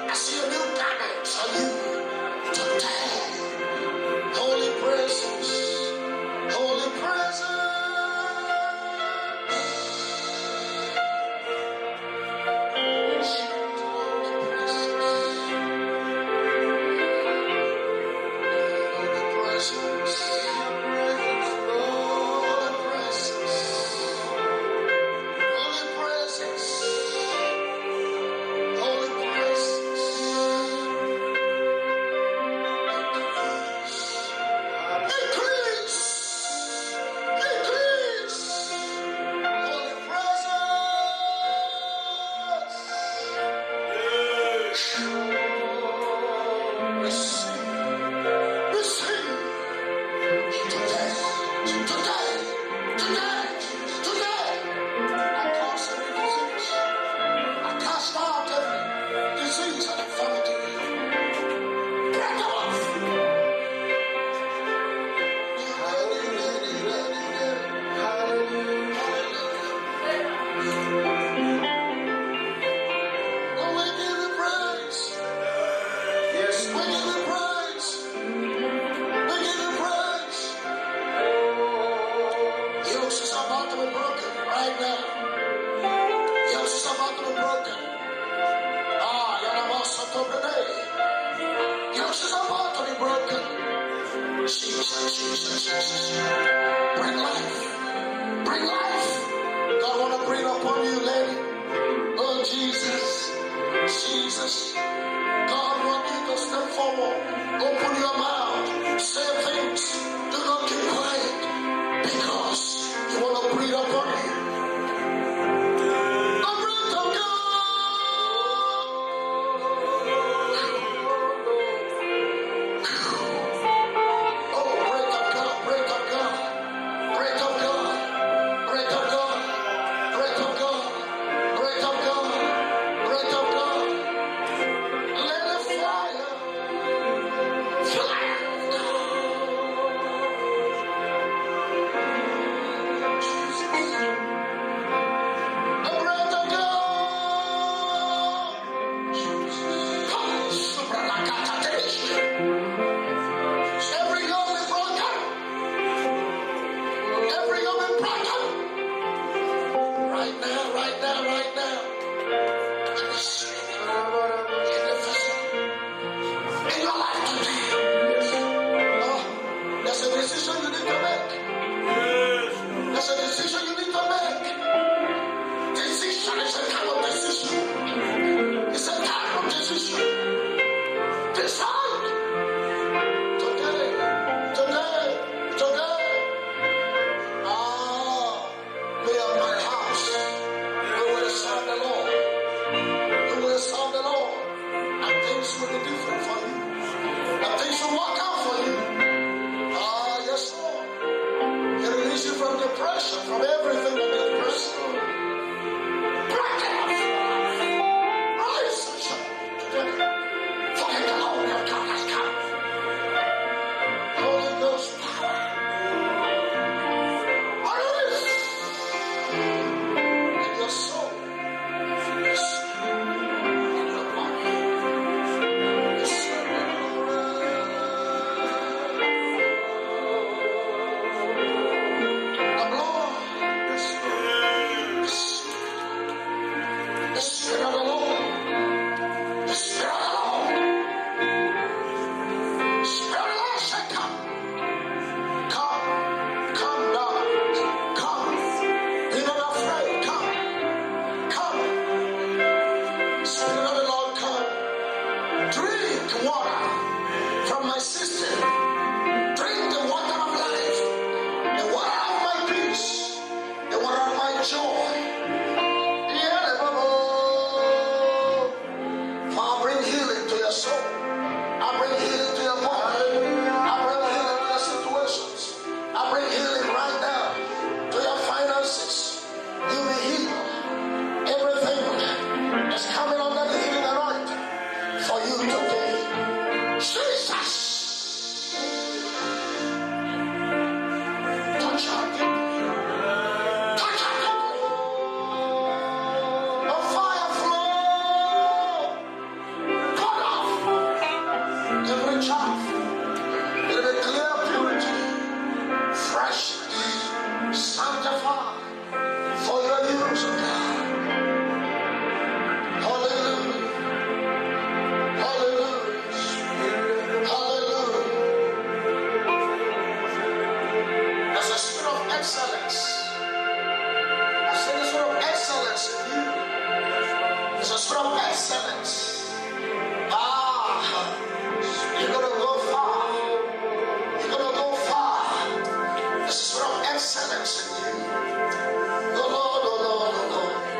I see a new garment on you today. Holy presence. Holy presence. Jesus. Bring life. Bring life. God want to bring upon you, lady. Oh, Jesus. Jesus. God want you to step forward. Open your mouth. Say things. Do not keep quiet. Because you want to breathe upon you. The breath of God. excellence. I said the spirit of excellence in you. It's a spirit of excellence. You're gonna go far. You're gonna go far. There's a spirit of excellence in you. Oh Lord, oh Lord, oh Lord.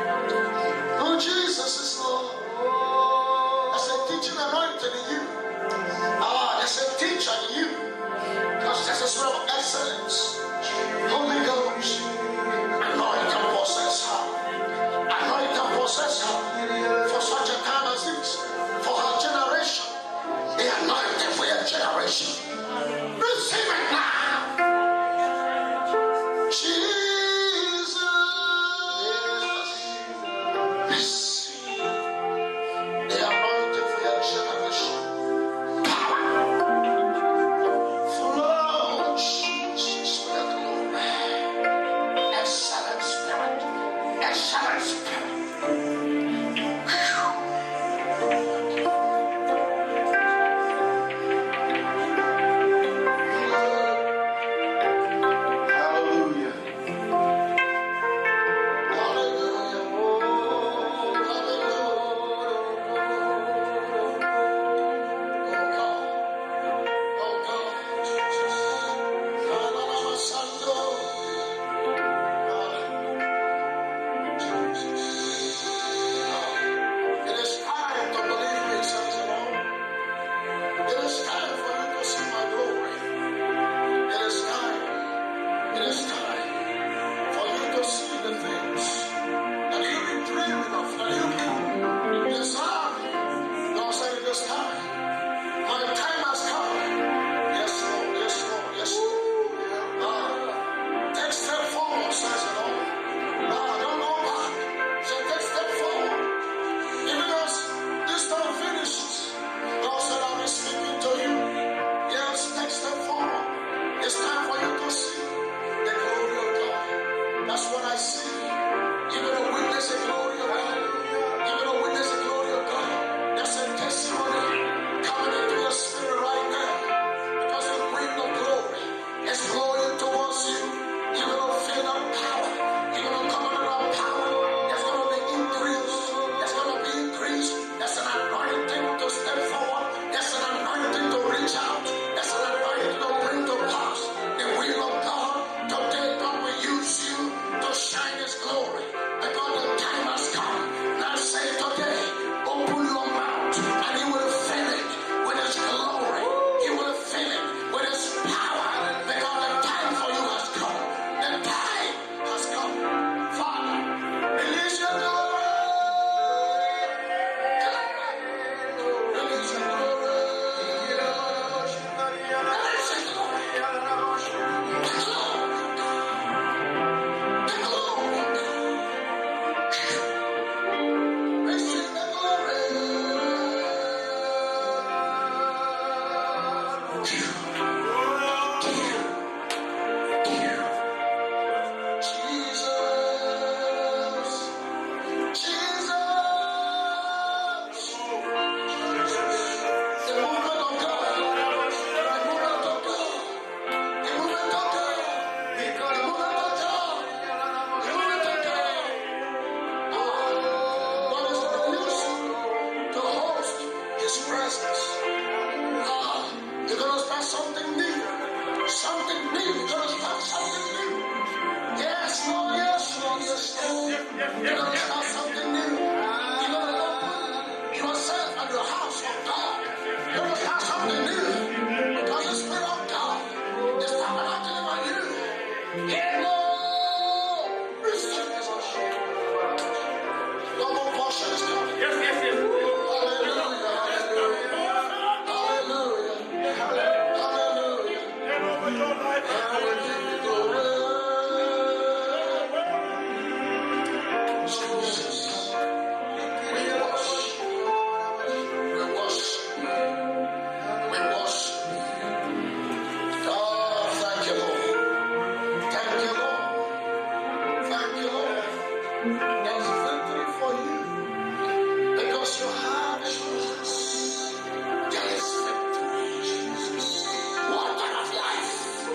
Oh, Jesus is Lord. There's a teaching anointing in you. There's a teacher in you. Because there's a spirit of excellence. Holy Ghost, anoint and possess her. Anoint and possess her. For such a time as this. For her generation. The anointing for your generation. Receive it now. Jesus. Receive the anointing for your generation. Power. Flow, Jesus, with the glory. Excellent spirit. Excellent spirit. Hallelujah. Hallelujah. Oh God, Jesus. It is time to believe me, says the Lord. It is time for you to see my glory. It is time. It is time for you to see the things that you've been dreaming of, that you've been desiring. God said it is time. My time has come. Yes, Lord, yes, Lord, yes, Lord. Take step forward, says the Lord. Don't go back. Say, take step forward. Even as this time finishes, God said, I'll be speaking to you. Yes, take step forward. It's time for you to see the glory of God. That's what I see. You're going to witness the glory of God. You're going to witness the glory of God. There's a testimony coming into your spirit right now. Because the wind of glory is blowing towards you. You're going to feel that power. You're going to come under that power. There's going to be increase. There's going to be increase. There's an anointing to step forward. There's an anointing to reach out. There's an anointing to bring to pass the will of God. Today God will use you to shine His glory. Because the time has come. Now say today, open your mouth and He will fill it with His glory. He will fill it with His power. Because the time for you has come. The time has come. Father, release your glory. Release your glory. Release your glory. The glory. Receive the glory. Jesus. Jesus. The movement of God. The movement of God. The movement of God. The movement of God. The movement of God. God is going to use you to host His presence. You're going to start something new. Something new. You're going to start something new. Yes, Lord, yes, Lord, yes, Lord. You're going to start something new. You're going to open yourself and your house for God. You're going to start something new. Because the Spirit of God is tabernacling on you. Yeah, Lord. Receive this worship. No more portion is coming. Yes. Hallelujah. Hallelujah. Hallelujah. Hand over your life. Jesus. We worship. We worship. We worship. Oh, thank you, Lord. Thank you, Lord. Thank you, Lord. There's victory for you. Because you have Jesus. There is victory, Jesus. Water of life.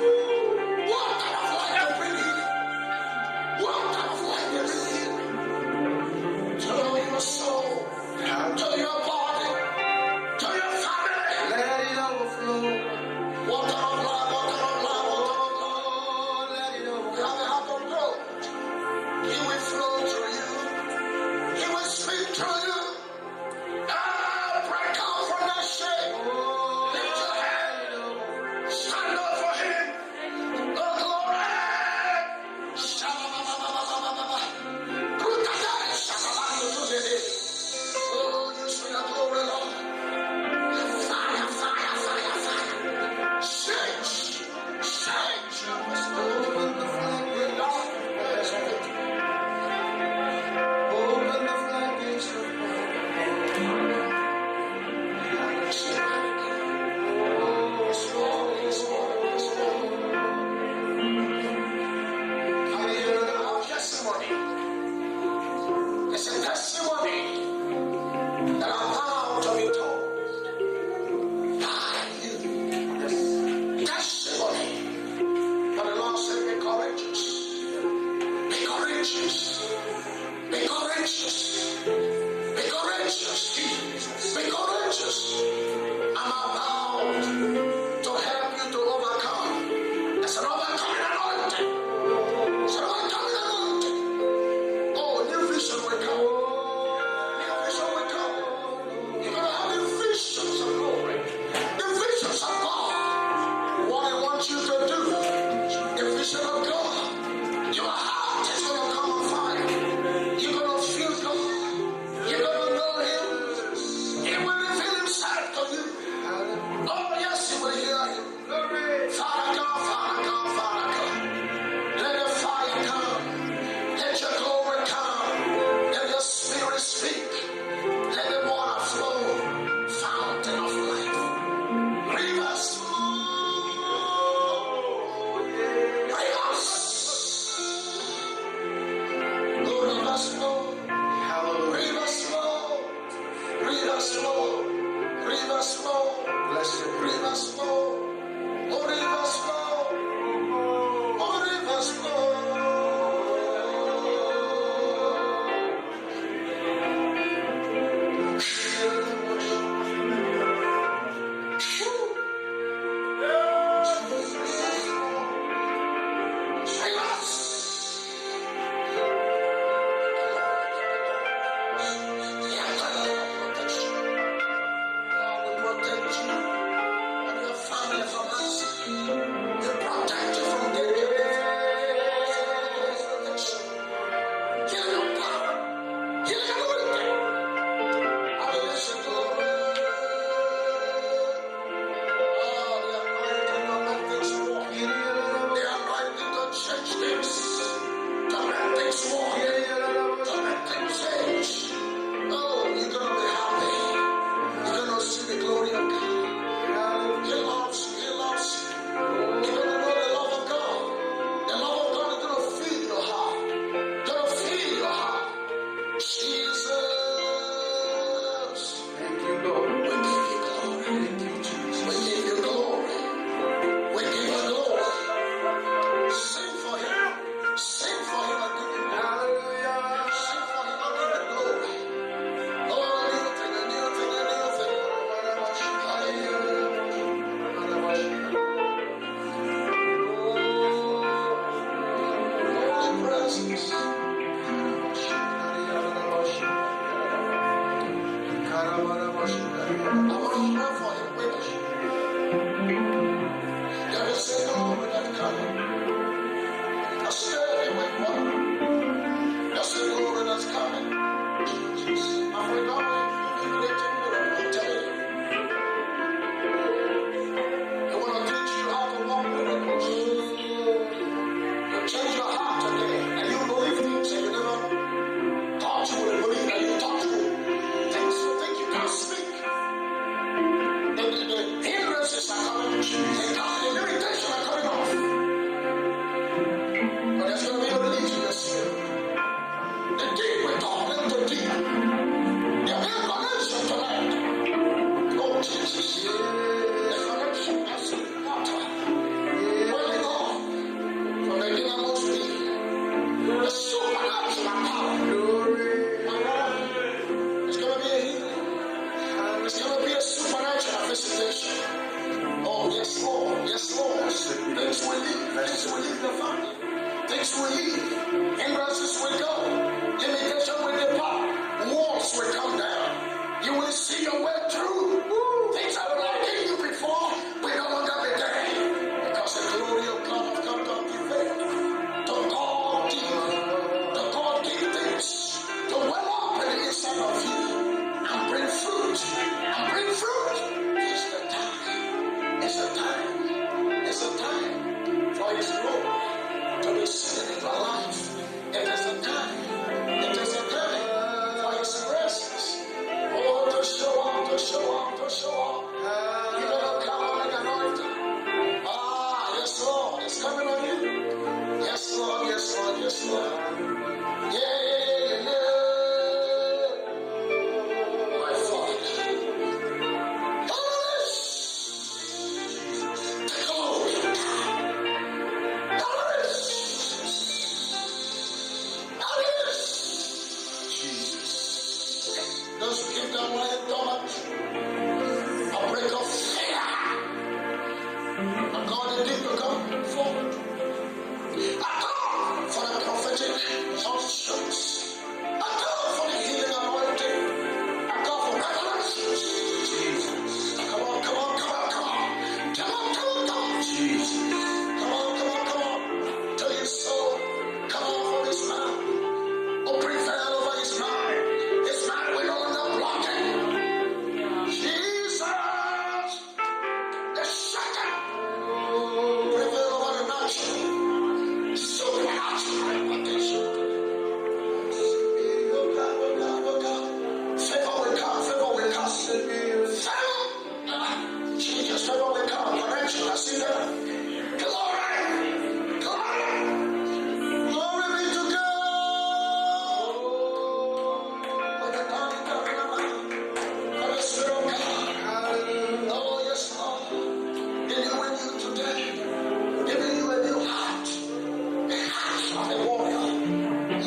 presence. I want to pray for him. Witness. There is a glory that's coming. A stirring with one. There's a glory that's coming. I'm regarding you creating miracles. I'm telling you. I want to teach you how to walk miracles. You change your heart today and you believe things and you never thought you would believe and you talk to things you think you can't speak. The hindrances are coming. The limitations are coming off. But there's going to be a release in the spirit. The deep will talk into deep. There'll be a connection tonight. Oh, Jesus. The connection has water. Welling on from the innermost being. The supernatural power. My Lord, it's going to be a healing. It's going to be a supernatural visitation. Oh, yes, Lord. Yes, Lord. Things will leave. Things will leave the family. Things will leave. Hindrances will go. Limitation will depart. Walls will come down. You will see your way through. Things that were like you before will no longer be there. Because the glory of God has come to activate. To God deep. To God deep things. To well up in the inside of you. And bring fruit. And bring fruit. It's the time. It's the time. It's the time for His glory to be seen in your life. It is a time. It is a time for His presence. Oh, to show up, to show up, to show up. You better come on and anointing. Ah, yes, Lord. It's coming on you. Yes, Lord. Yes, Lord. Yes, Lord. Yeah, yeah, yeah, yeah. My Father. Those who keep their life dormant, a break of fire. And God indeed will come forward. I come for the prophetic unctions. I come for the healing anointing. I come for revelations. Jesus. Come on, come on, come on, come on. Come on, come on, come on. Jesus. Come on, come on, come on. Tell your soul. Come on for this man. Oh, prevail over his mind. His mind will no longer block him. Jesus. The second. Prevail over the natural. Supernatural impartation. Oh God, oh God, oh God. Favor will come, favor will come. Favor. Jesus, favor will come. Connection, I see that. Glory. Glory. Glory be to God. For the Spirit of God. Oh, yes, Lord. Renewing you today. Giving you a new heart. A heart of a warrior.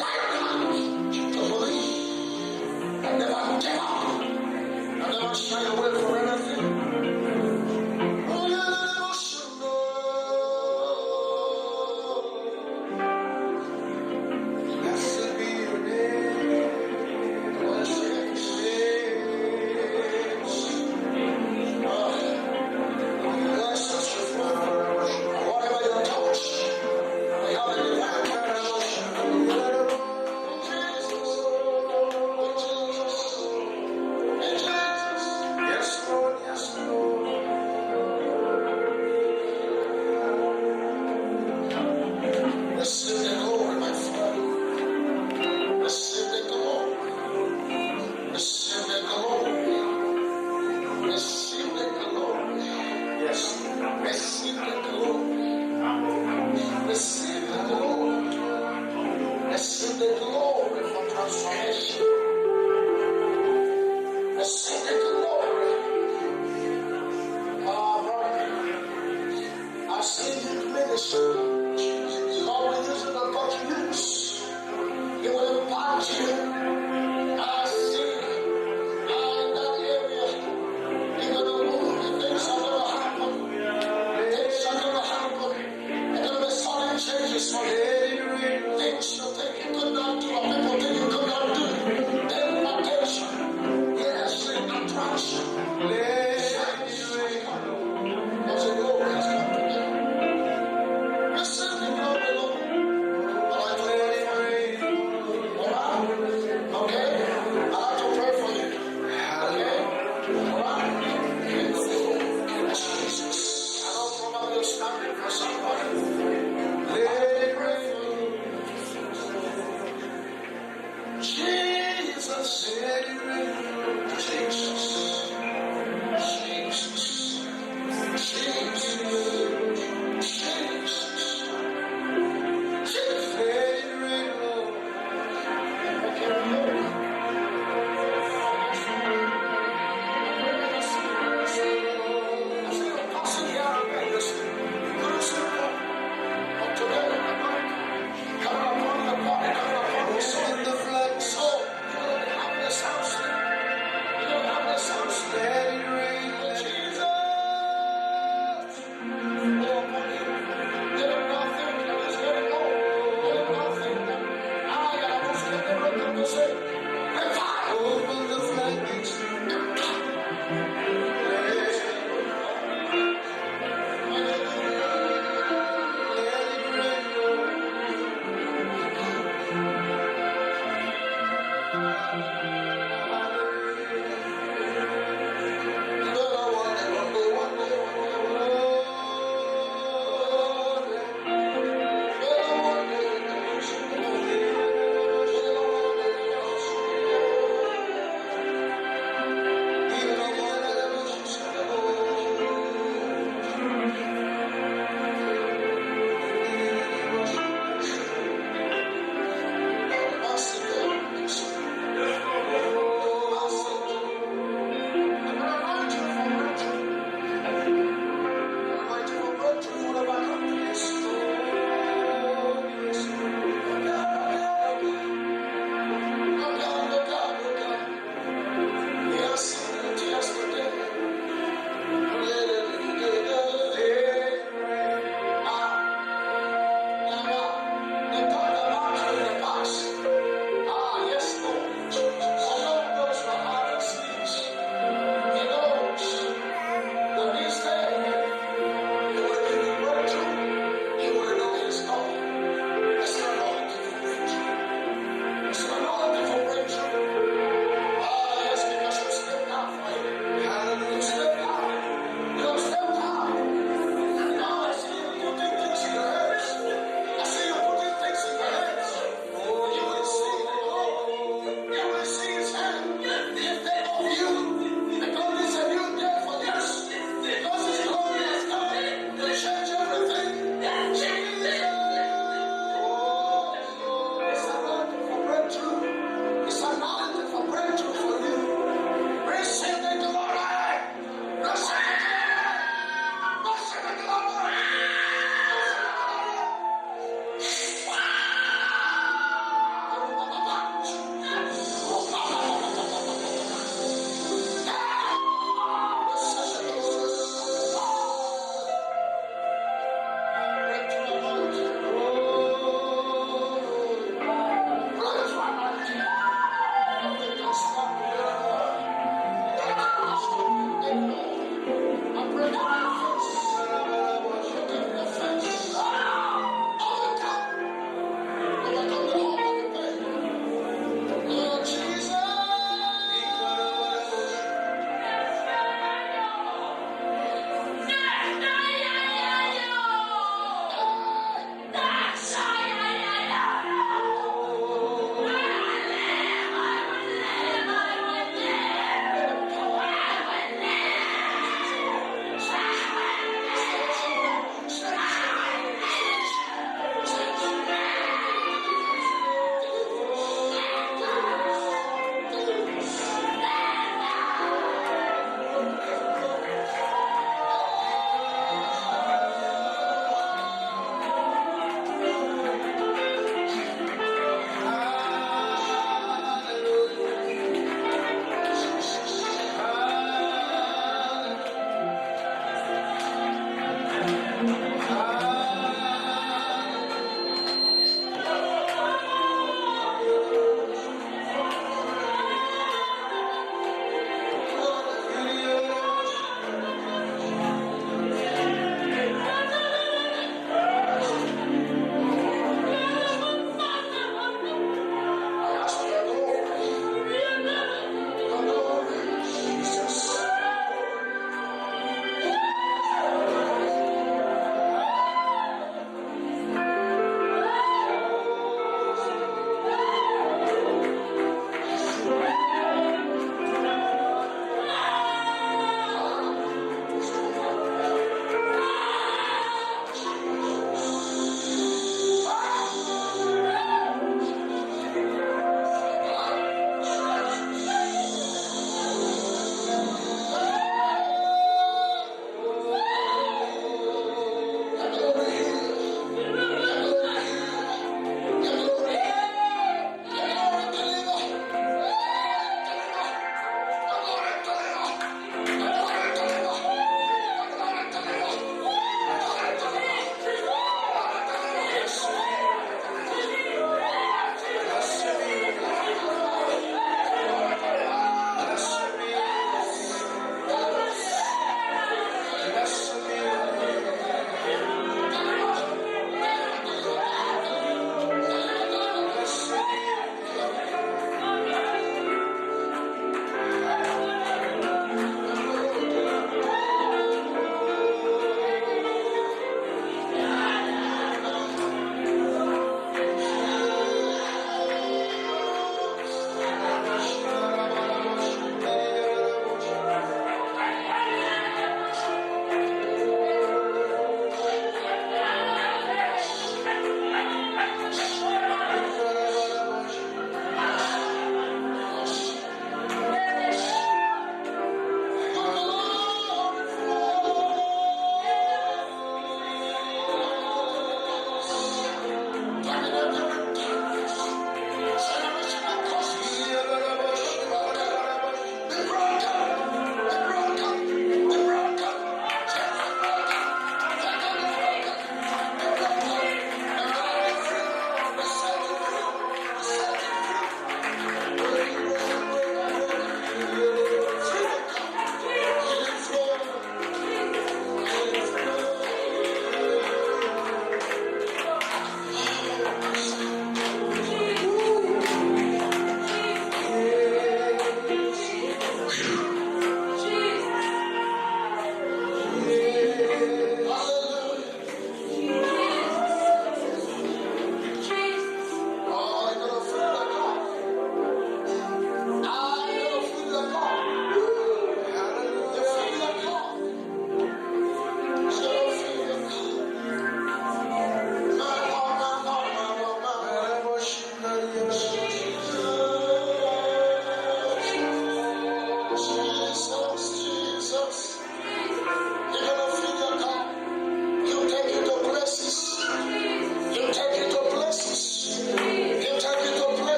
Lion to believe. And never give up. And never shy away from anything. Oh, yeah, never should know. Blessed be your name. Blessed be whatever you touch, we have a divine connection. Jesus. Yes, Lord. Yes, Lord. Receive the glory, my Father. Receive the glory. Receive the glory. Receive the glory. Yes. Receive the glory. Receive the glory. Receive the glory for transformation. Receive the glory. Ah, brother. I see you ministry. Lord, we use it to touch use. It will impart you. I see in that area. You're going to move. Things are going to happen. Things are going to happen. There are going to be sudden changes for you. Things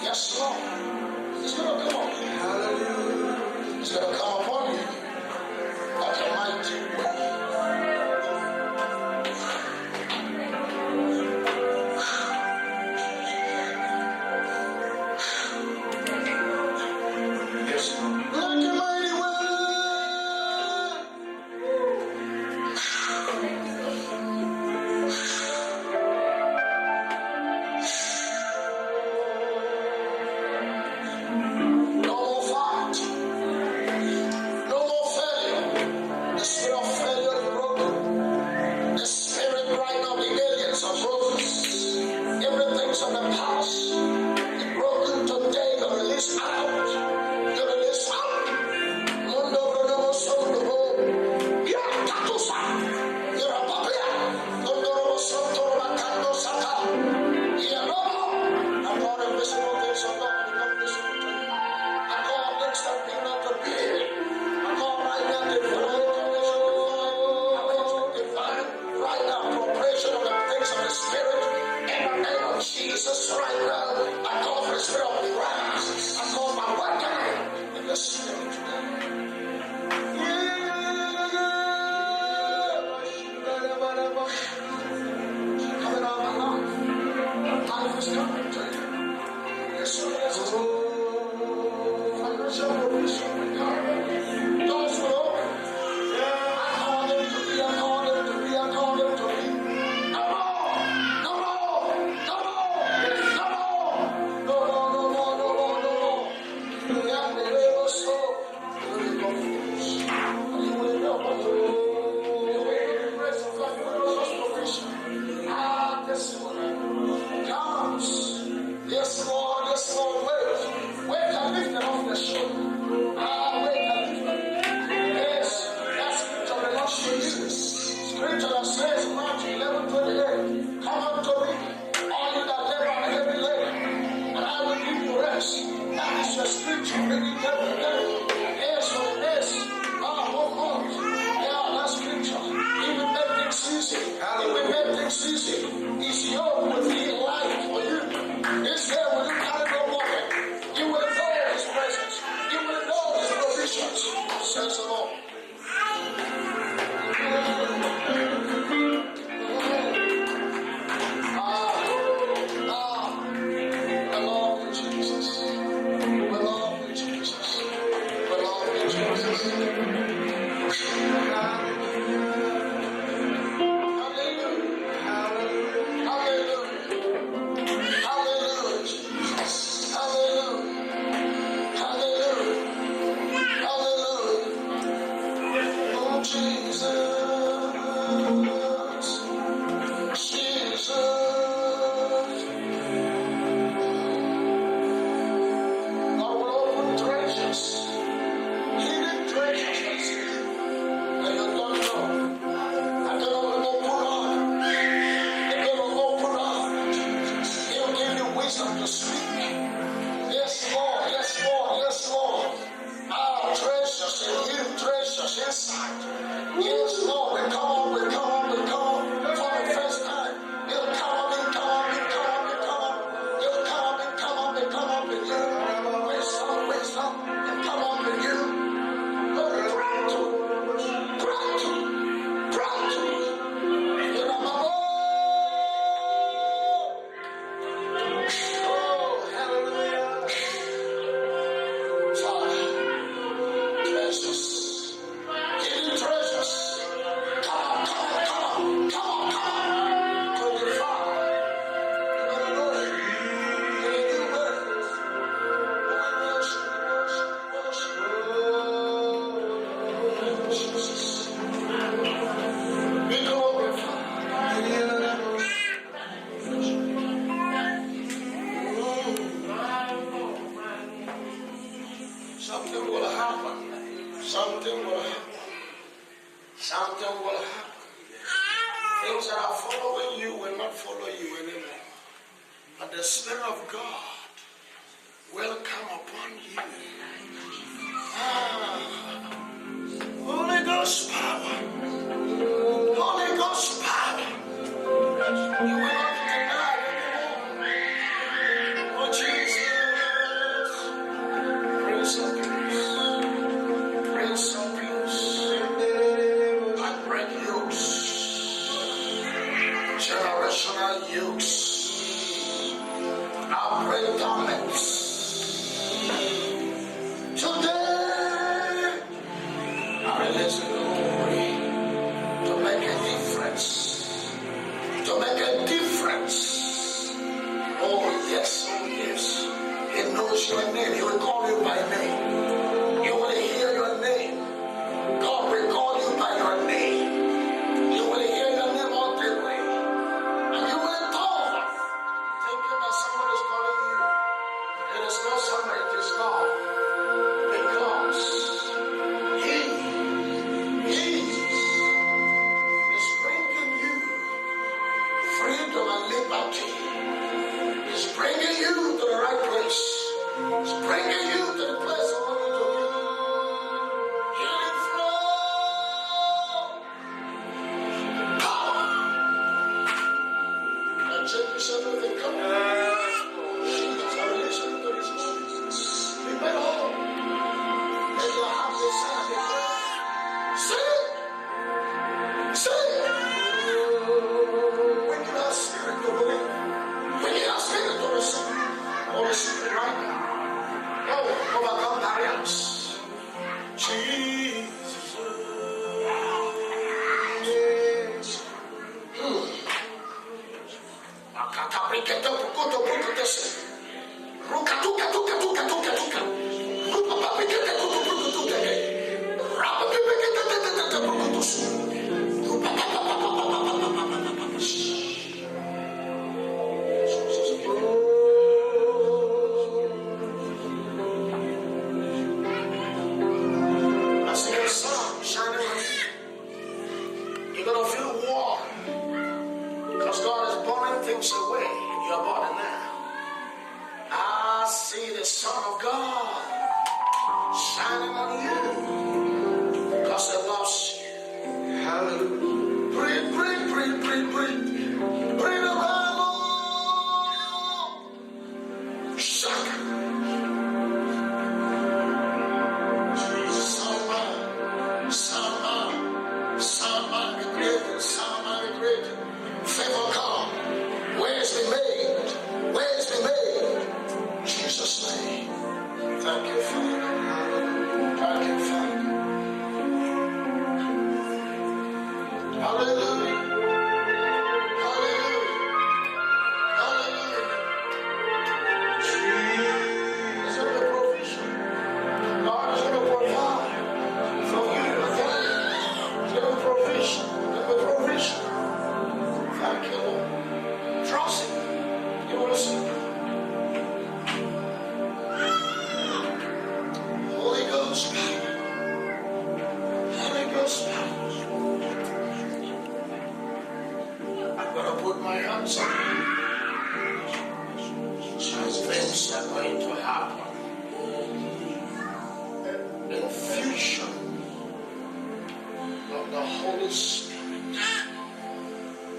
Yes, Lord. It's going to come on you. Hallelujah. It's going to come upon you like a mighty wind. Yes, Lord. Like a mighty wind. No more fight. No more failure. The spirit of failure is broken. The spirit right now, the aliens are broken. Everything's from the past. It's broken today. You're released out. You're released out. Mundo Bruno Sondo. Yeah, Katusa. You're a papia. Mundo Sondo Macando Saka. Yeah, no more. I'm not invisible things of God become visible to you. I call things that be not to be. I call right now divine connection, divine right now appropriation of the things of the Spirit in the name of Jesus right now. I call for the spirit of Christ. I call my weapon in the Spirit today. Coming out of my life. Life is coming to you. Yes, yes. Financial provision with God. Doors will open. I call them to be, I call them to be, I call them to be. No more! No more! No more! No more! No, no, no, no, no, no, no, no. You have the labor soul. You will go fools. You will know what to do. You will embrace the fact that there was provision. Ah, this one comes. Yes, Lord, yes, Lord, wait. Wait, I lift them off the shoulder. Ah, wait, I lift them. Yes, that's scripture belongs to Jesus. Scripture that says, Matthew 11:28, come unto me, all you that labor and heavy laden, and I will give you rest. That is your scripture, reading every day. Yes, what it is. Ah, hold on. Yeah, that's scripture. He will make things easy. He will make things easy. His yoke will be light for you. His hair will you carry no worry. You will know his presence. You will know his provisions. Says the Lord. We love you, Jesus. We love you, Jesus. We love you, Jesus. Hallelujah. Hallelujah. Hallelujah, Jesus. Hallelujah. Hallelujah. Hallelujah. Oh, Jesus. Jesus. God will open treasures. Hidden treasures. And you don't know. I don't know what to put on. I don't know what to put on. He'll give you wisdom to speak. Yes, Lord. Yes, Lord. Yes, Lord. Ah, treasures and hidden treasures inside. Yes, Lord. We come on. We come on. We come on. For the first time. He'll come up and come up and come up and come up. He'll come up and come up and come up and you. Wisdom, wisdom. He'll come up and you. Pronto. Pronto. Pronto. You know, my oh, hallelujah. Father, treasures, hidden treasures. Come on, come on, come on, come on, come on. To the Father. You're going to know it. You're going to do it. Oh, Jesus. Be glorified. Something will happen. Something will happen. Something will happen. Things that are following you will not follow you anymore. But the Spirit of God will come upon you. Ah, Holy Ghost power. Holy Ghost power. You will not be denied anymore. Oh, Jesus. announce your name. He will call you by name. You will hear your name. God will call you by your name. You will hear your name all the way. And you will talk. Thinking that someone is calling you. It is not someone, it is God. Because He is bringing you freedom and liberty. He's bringing you to the right place. He's bringing you to the place I want you to be. Healing flow. Power. And change everything. Come on. Jesus, I release you to Jesus. Be made whole. Let your heart be sad. Say it. Say it. We need our spirit to believe. We need our spirit to receive. Holy Spirit right now. Oh, overcome barriers. Jesus. Yes. Akatabrikete pukuto pukutese. Rukatuka tuka tuka tuka tuka. Rupapabrikete kutu pukutuke. Rapapipekete tete pukutusu. You're gonna feel warm because God is burning things away. You're burning now. I see the Son of God shining on you because He loves you. Hallelujah. Breathe, breathe, breathe, breathe, breathe. Breathe the Bible. Shaka. Someone the great, someone the great. Favor come. Ways be made. Ways be made. Jesus' name. Thank you, Father. Thank you, Father. Hallelujah. Hallelujah. Hallelujah. Jesus. It's a provision. God is going to provide for you again. Give a provision. Give a provision. Thank you, Lord. Trust Him. You will see. Holy Ghost power. Holy Ghost power. I'm going to put my hands on you. Things are going to happen. Infusion of the Holy Spirit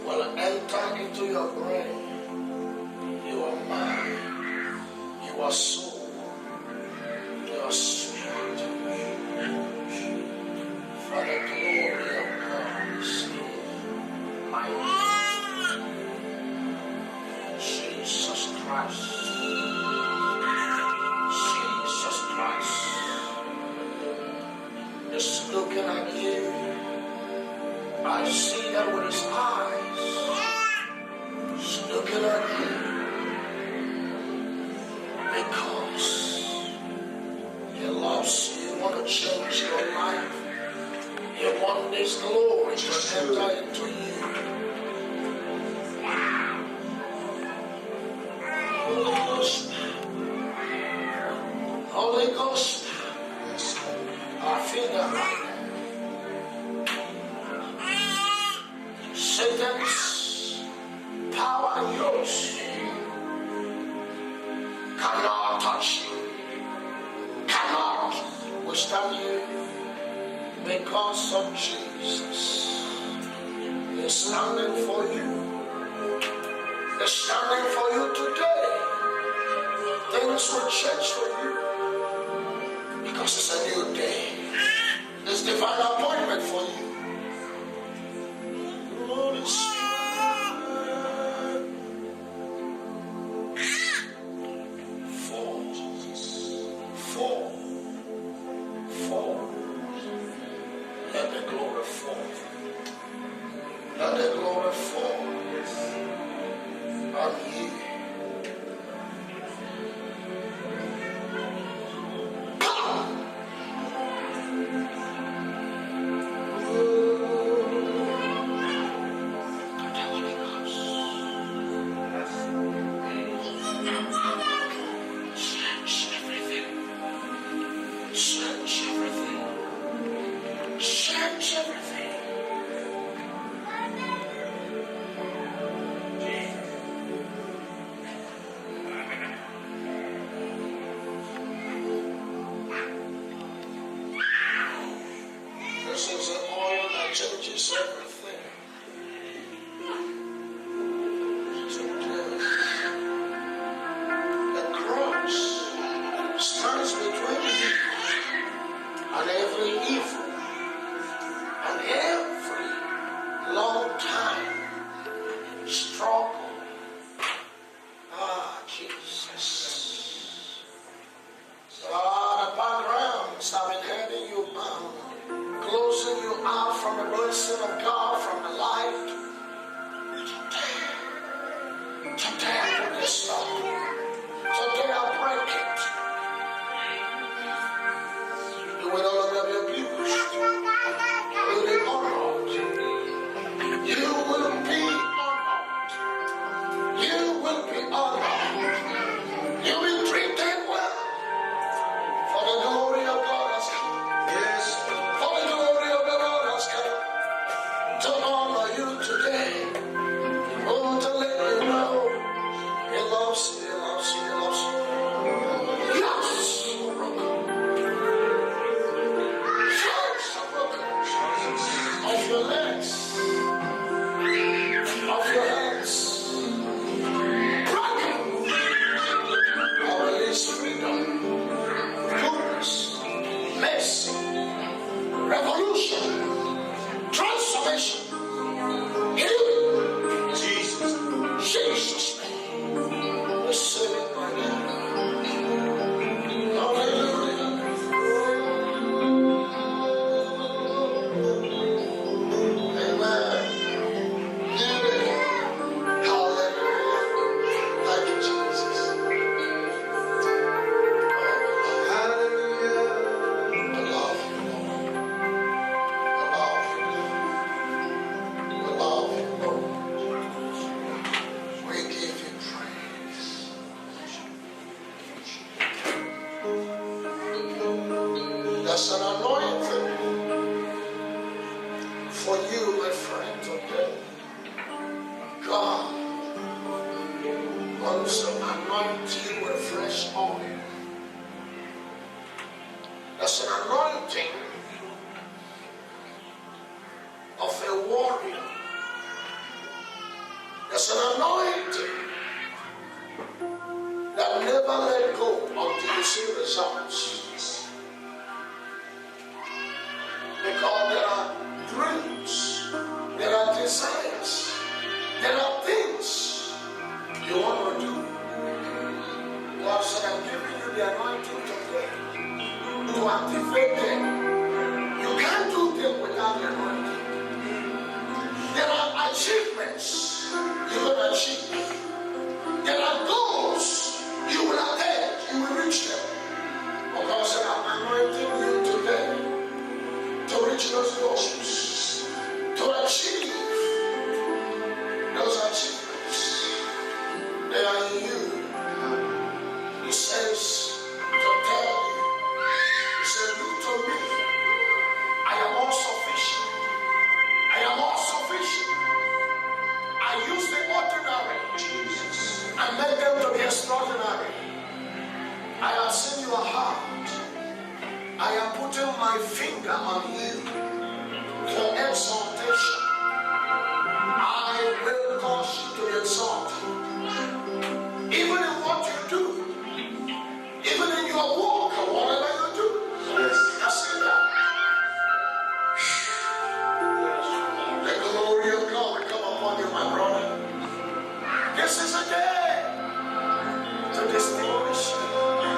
will enter into your brain, your mind, your soul, your spirit. For the glory of God is my Jesus Christ. Jesus Christ is looking at you. I see that with His eyes. He's looking at you because He loves you. He wants to change your life. He wants His glory to enter into you. Holy Ghost, Holy Ghost, I feel that right now. Satan's power and yours cannot touch you, cannot withstand you because of Jesus. He's standing for you. He's standing for you today. Things will change for you because it's a new day. There's divine appointment for you. Holy Spirit, fall. Let the glory fall. Let the glory fall on you. stands between you and every evil and every long time struggle. Ah, Jesus. So the backgrounds have been heading you bound, closing you out from the blessing of God, from the light. Today I put this stop. Today I break it. You will no longer be abused. You will be honored. You will be honored. You will be honored. You will be treated well. For the glory of God has come. Yes. For the glory of the Lord has come to honor you today. Oh, to let you know He loves you, He loves you, He loves you. Yes, of your legs, of your hands, broken. I release freedom, goodness, mercy, revolution, transformation, healing. Jesus' name. Receive it right now. Hallelujah. Amen. Hallelujah. Thank you, Jesus. Hallelujah. I love you, Lord. I love you, Lord. I love you, Lord. We give you praise. There's an anointing for you, my friend, today. God wants to anoint you with fresh oil. There's an anointing of a warrior. There's an anointing that never let go until you see results. Because there are dreams, there are desires, there are things you want to do. God said, I'm giving you the anointing today to activate them. You can't do them without the anointing. There are achievements you will achieve. There are goals you will attain, you will reach them. Because I'm anointing you today to reach those goals, to achieve those achievements. They are in you. He says to tell you, He said, look to me. I am all sufficient. I am all sufficient. I use the ordinary and make them to be extraordinary. I have seen your heart. I am putting my finger on you for exaltation. I will cause you to exalt. Even in what you do, even in your walk or whatever you do. Yes. I see that. The glory of God will come upon you, my brother. This is a day to distinguish you.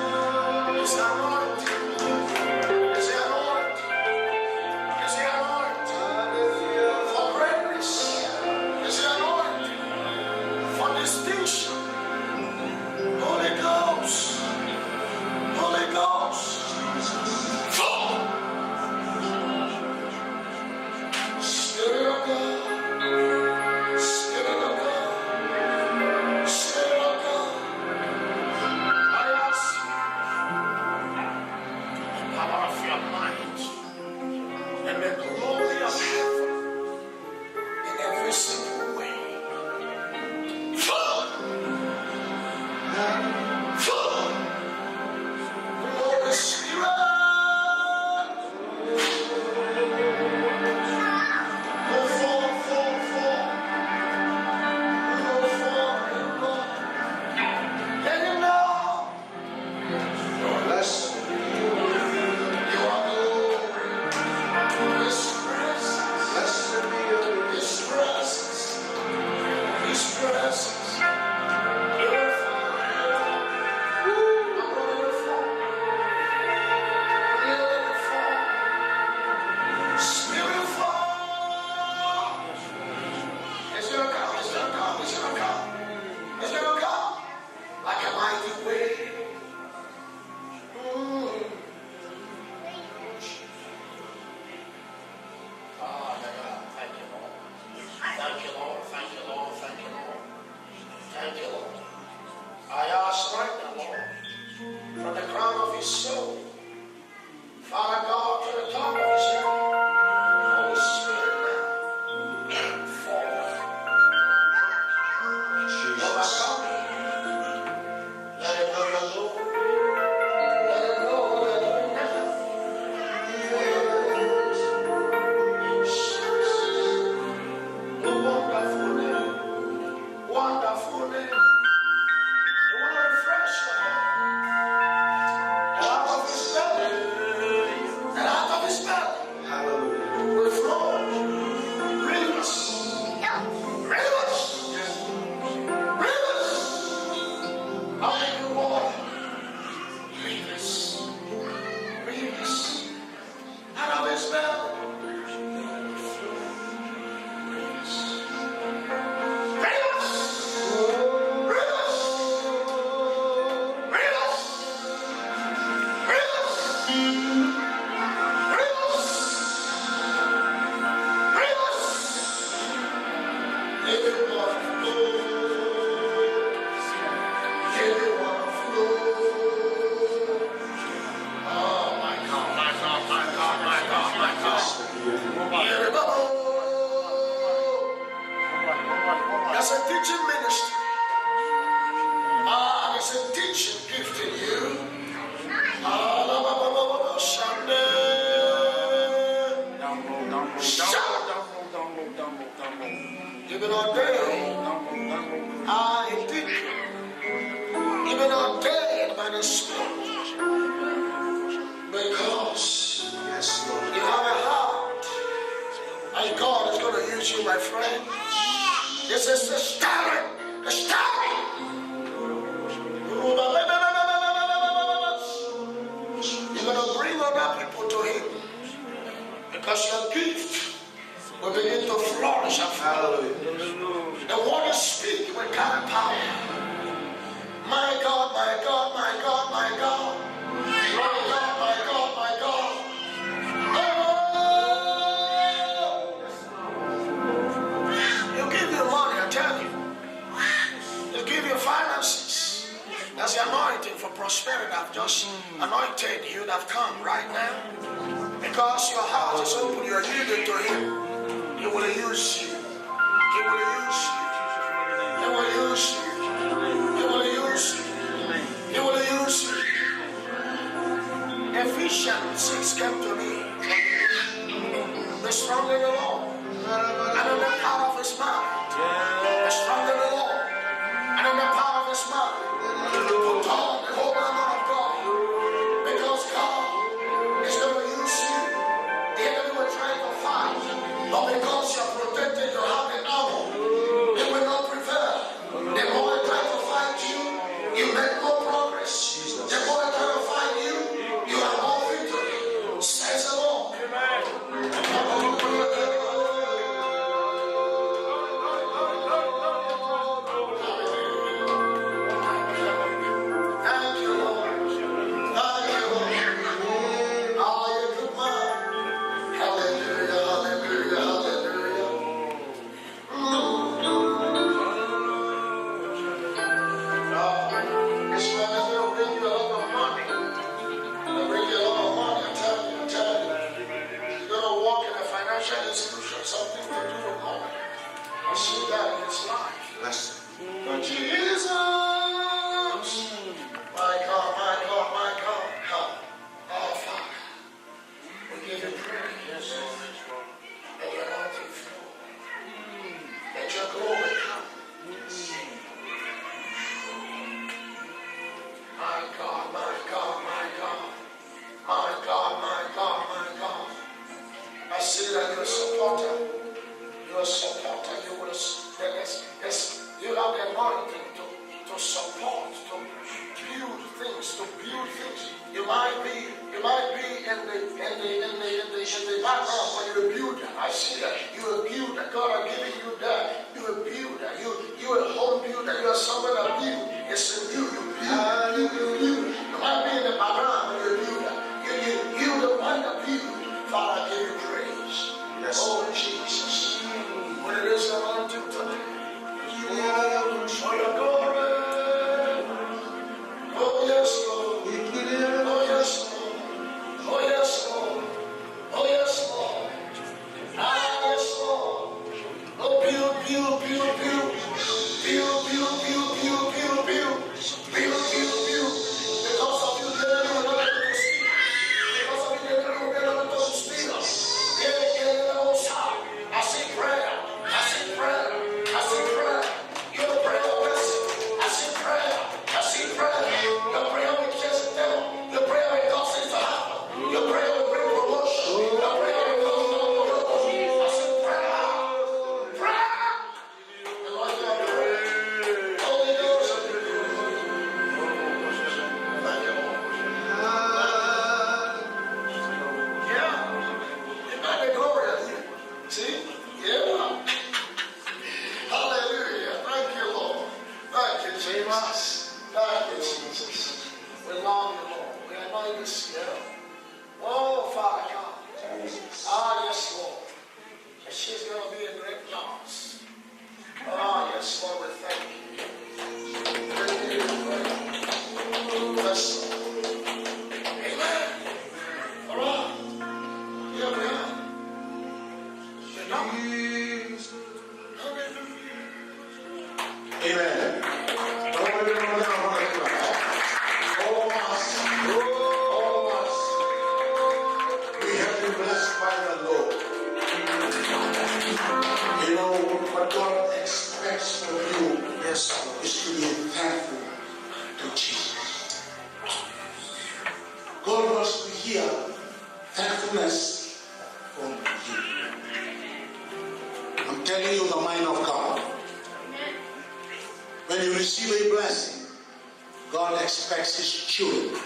It's the anointing. It's the anointing. It's the anointing for greatness. It's the anointing for distinction. Holy Ghost. Holy Ghost. Flow. Spirit of God. Spirit of God. Spirit of God. I salvation gift in you. You've been ordained. I did. You've been ordained by the Spirit. Because you have a heart. And God is going to use you, my friend. This is the story. The story. You're going to bring other people to Him. Because your gift will begin to flourish and flow. The word you speak will carry power. My God, my God, my God, my God. My God, my God, my God. Oh! You give you money, I tell you. You give you finances. That's the anointing for prosperity. I've just anointed you that have come right now. Because your heart is open, you are yielded to Him. He will use you. He will use you. He will use you. He will use you. He will use you. Ephesians 6 came to me. Be strong in the Lord and in the power of His mind. Be strong in the Lord and in the power of His mind. Put on the whole armor of God. Because God is going to use you. The enemy will try to fight. But because you're protected, you have the armor. It will not prevail. The more I try to fight you, you make no progress. The more I try to fight you, you have no victory. Says the Lord. Thank you, Lord. Thank you, Lord. Ah, you good man. Hallelujah, hallelujah, hallelujah. This man is going to bring you a lot of money. They'll bring you a lot of money, I tell you, I tell you. You're going to walk in a financial institution, something to do with money. I see that in his life. But Jesus, my God, my God, my God, come. Our Father, we give you praise. Let your anointing flow. Let your glory come. My God, my God, my God. My God, my God, my God. I see that you're a supporter. You're a supporter. You will, yes, you have the anointing to support, to build things, You might be in the background, but you're a builder. I see that. You're a builder. God are giving you that. You're a builder. You're a home builder. You're someone that build. It's a build. You build. You might be in the background, but you're a builder. You're the one that build. Father, I give you praise. Yes. Oh, Jesus. When it is the anointing today, for your glory. Oh, yes, Lord. Oh, yes, Lord. Oh, yes, Lord. Oh, yes, Lord. Ah, yes, Lord. Oh, build. Because of you, the enemy will not be able to speak. Because of you, the enemy will not be able to speak. I see prayer. I see prayer. I see prayer. You're a prayer person. I see prayer. I see prayer. Your prayer will chase the devil. Your prayer will cause things to happen. Your prayer will bring promotion. Your prayer will cause I see prayer. Prayer. The Lord is going to pray. Holy Ghost. Thank you, Lord. Yeah. It might be glorious. See? Yeah. Hallelujah. Thank you, Lord. Thank you, Jesus. Thank you, Jesus. We love you, Lord. We anoint this girl. Oh, Father God. Ah, yes, Lord. And she's going to be a great loss. Ah, yes, Lord, we thank you. Thank you. Bless you. Amen. All right. Here we are. You're not. Hallelujah. Amen. Don't let everyone down on the clap. God wants to hear thankfulness from you. I'm telling you the mind of God. When you receive a blessing, God expects His children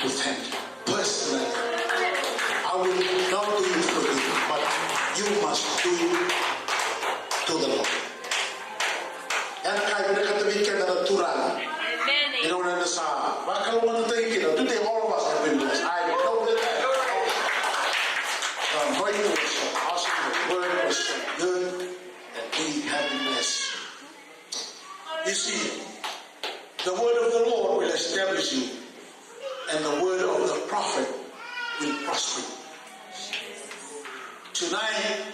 to thank you personally. I will not do it for you, but you must do it to the Lord. And I will not be natural. You know, when sa bakal mo today, today all of us have been blessed. I know that. The word was so awesome. The word was so good that we have been blessed. You see, the word of the Lord will establish you, and the word of the prophet will prosper you. Tonight,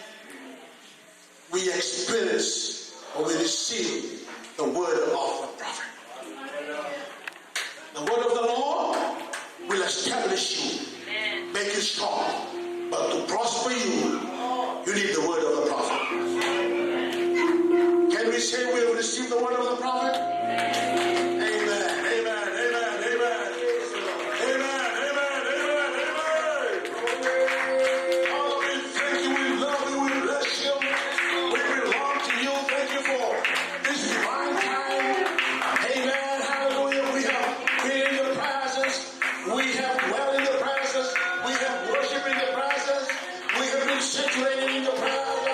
we experience or we receive the word of the prophet. The word of the Lord will establish you, make you strong. But to prosper you, you need the word of the prophet. Can we say we have received the word of the prophet? Amen, amen, amen, amen. Amen, amen, amen, amen. Father, we thank you, we love you, we bless you. We belong to you. Thank you for this divine time. Amen, hallelujah. We have been in the presence. We have dwelt in the presence. We have worshiped in the presence. We have been situated in the presence.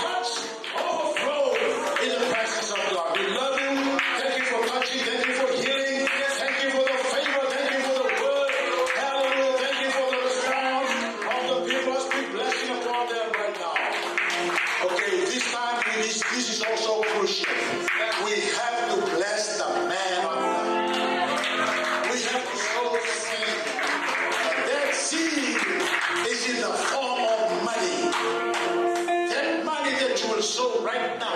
Touch, overflow in the presence of God. We love you. Thank you for touching. Thank you for healing. Thank you for the favor. Thank you for the word. Hallelujah. Thank you for the response of the people. Speak blessing upon them right now. Okay, this time this is also crucial. We have to bless the man of God. We have to sow seed. That seed is in the form of money. That money that you will sow right now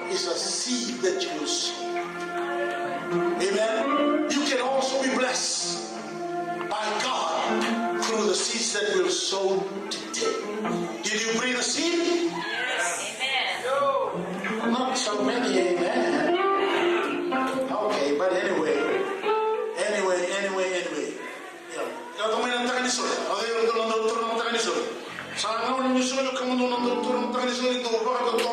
is a seed that you will sow. Amen. You can also be blessed by God through the seeds that will sow today. Did you bring a seed? Not so many, amen. Okay, but anyway. Kamu yang tak ni sulit. Ada yang turun tak ni sulit. Sangat orang ni sulit kamu turun tak ni sulit tu, bagai tu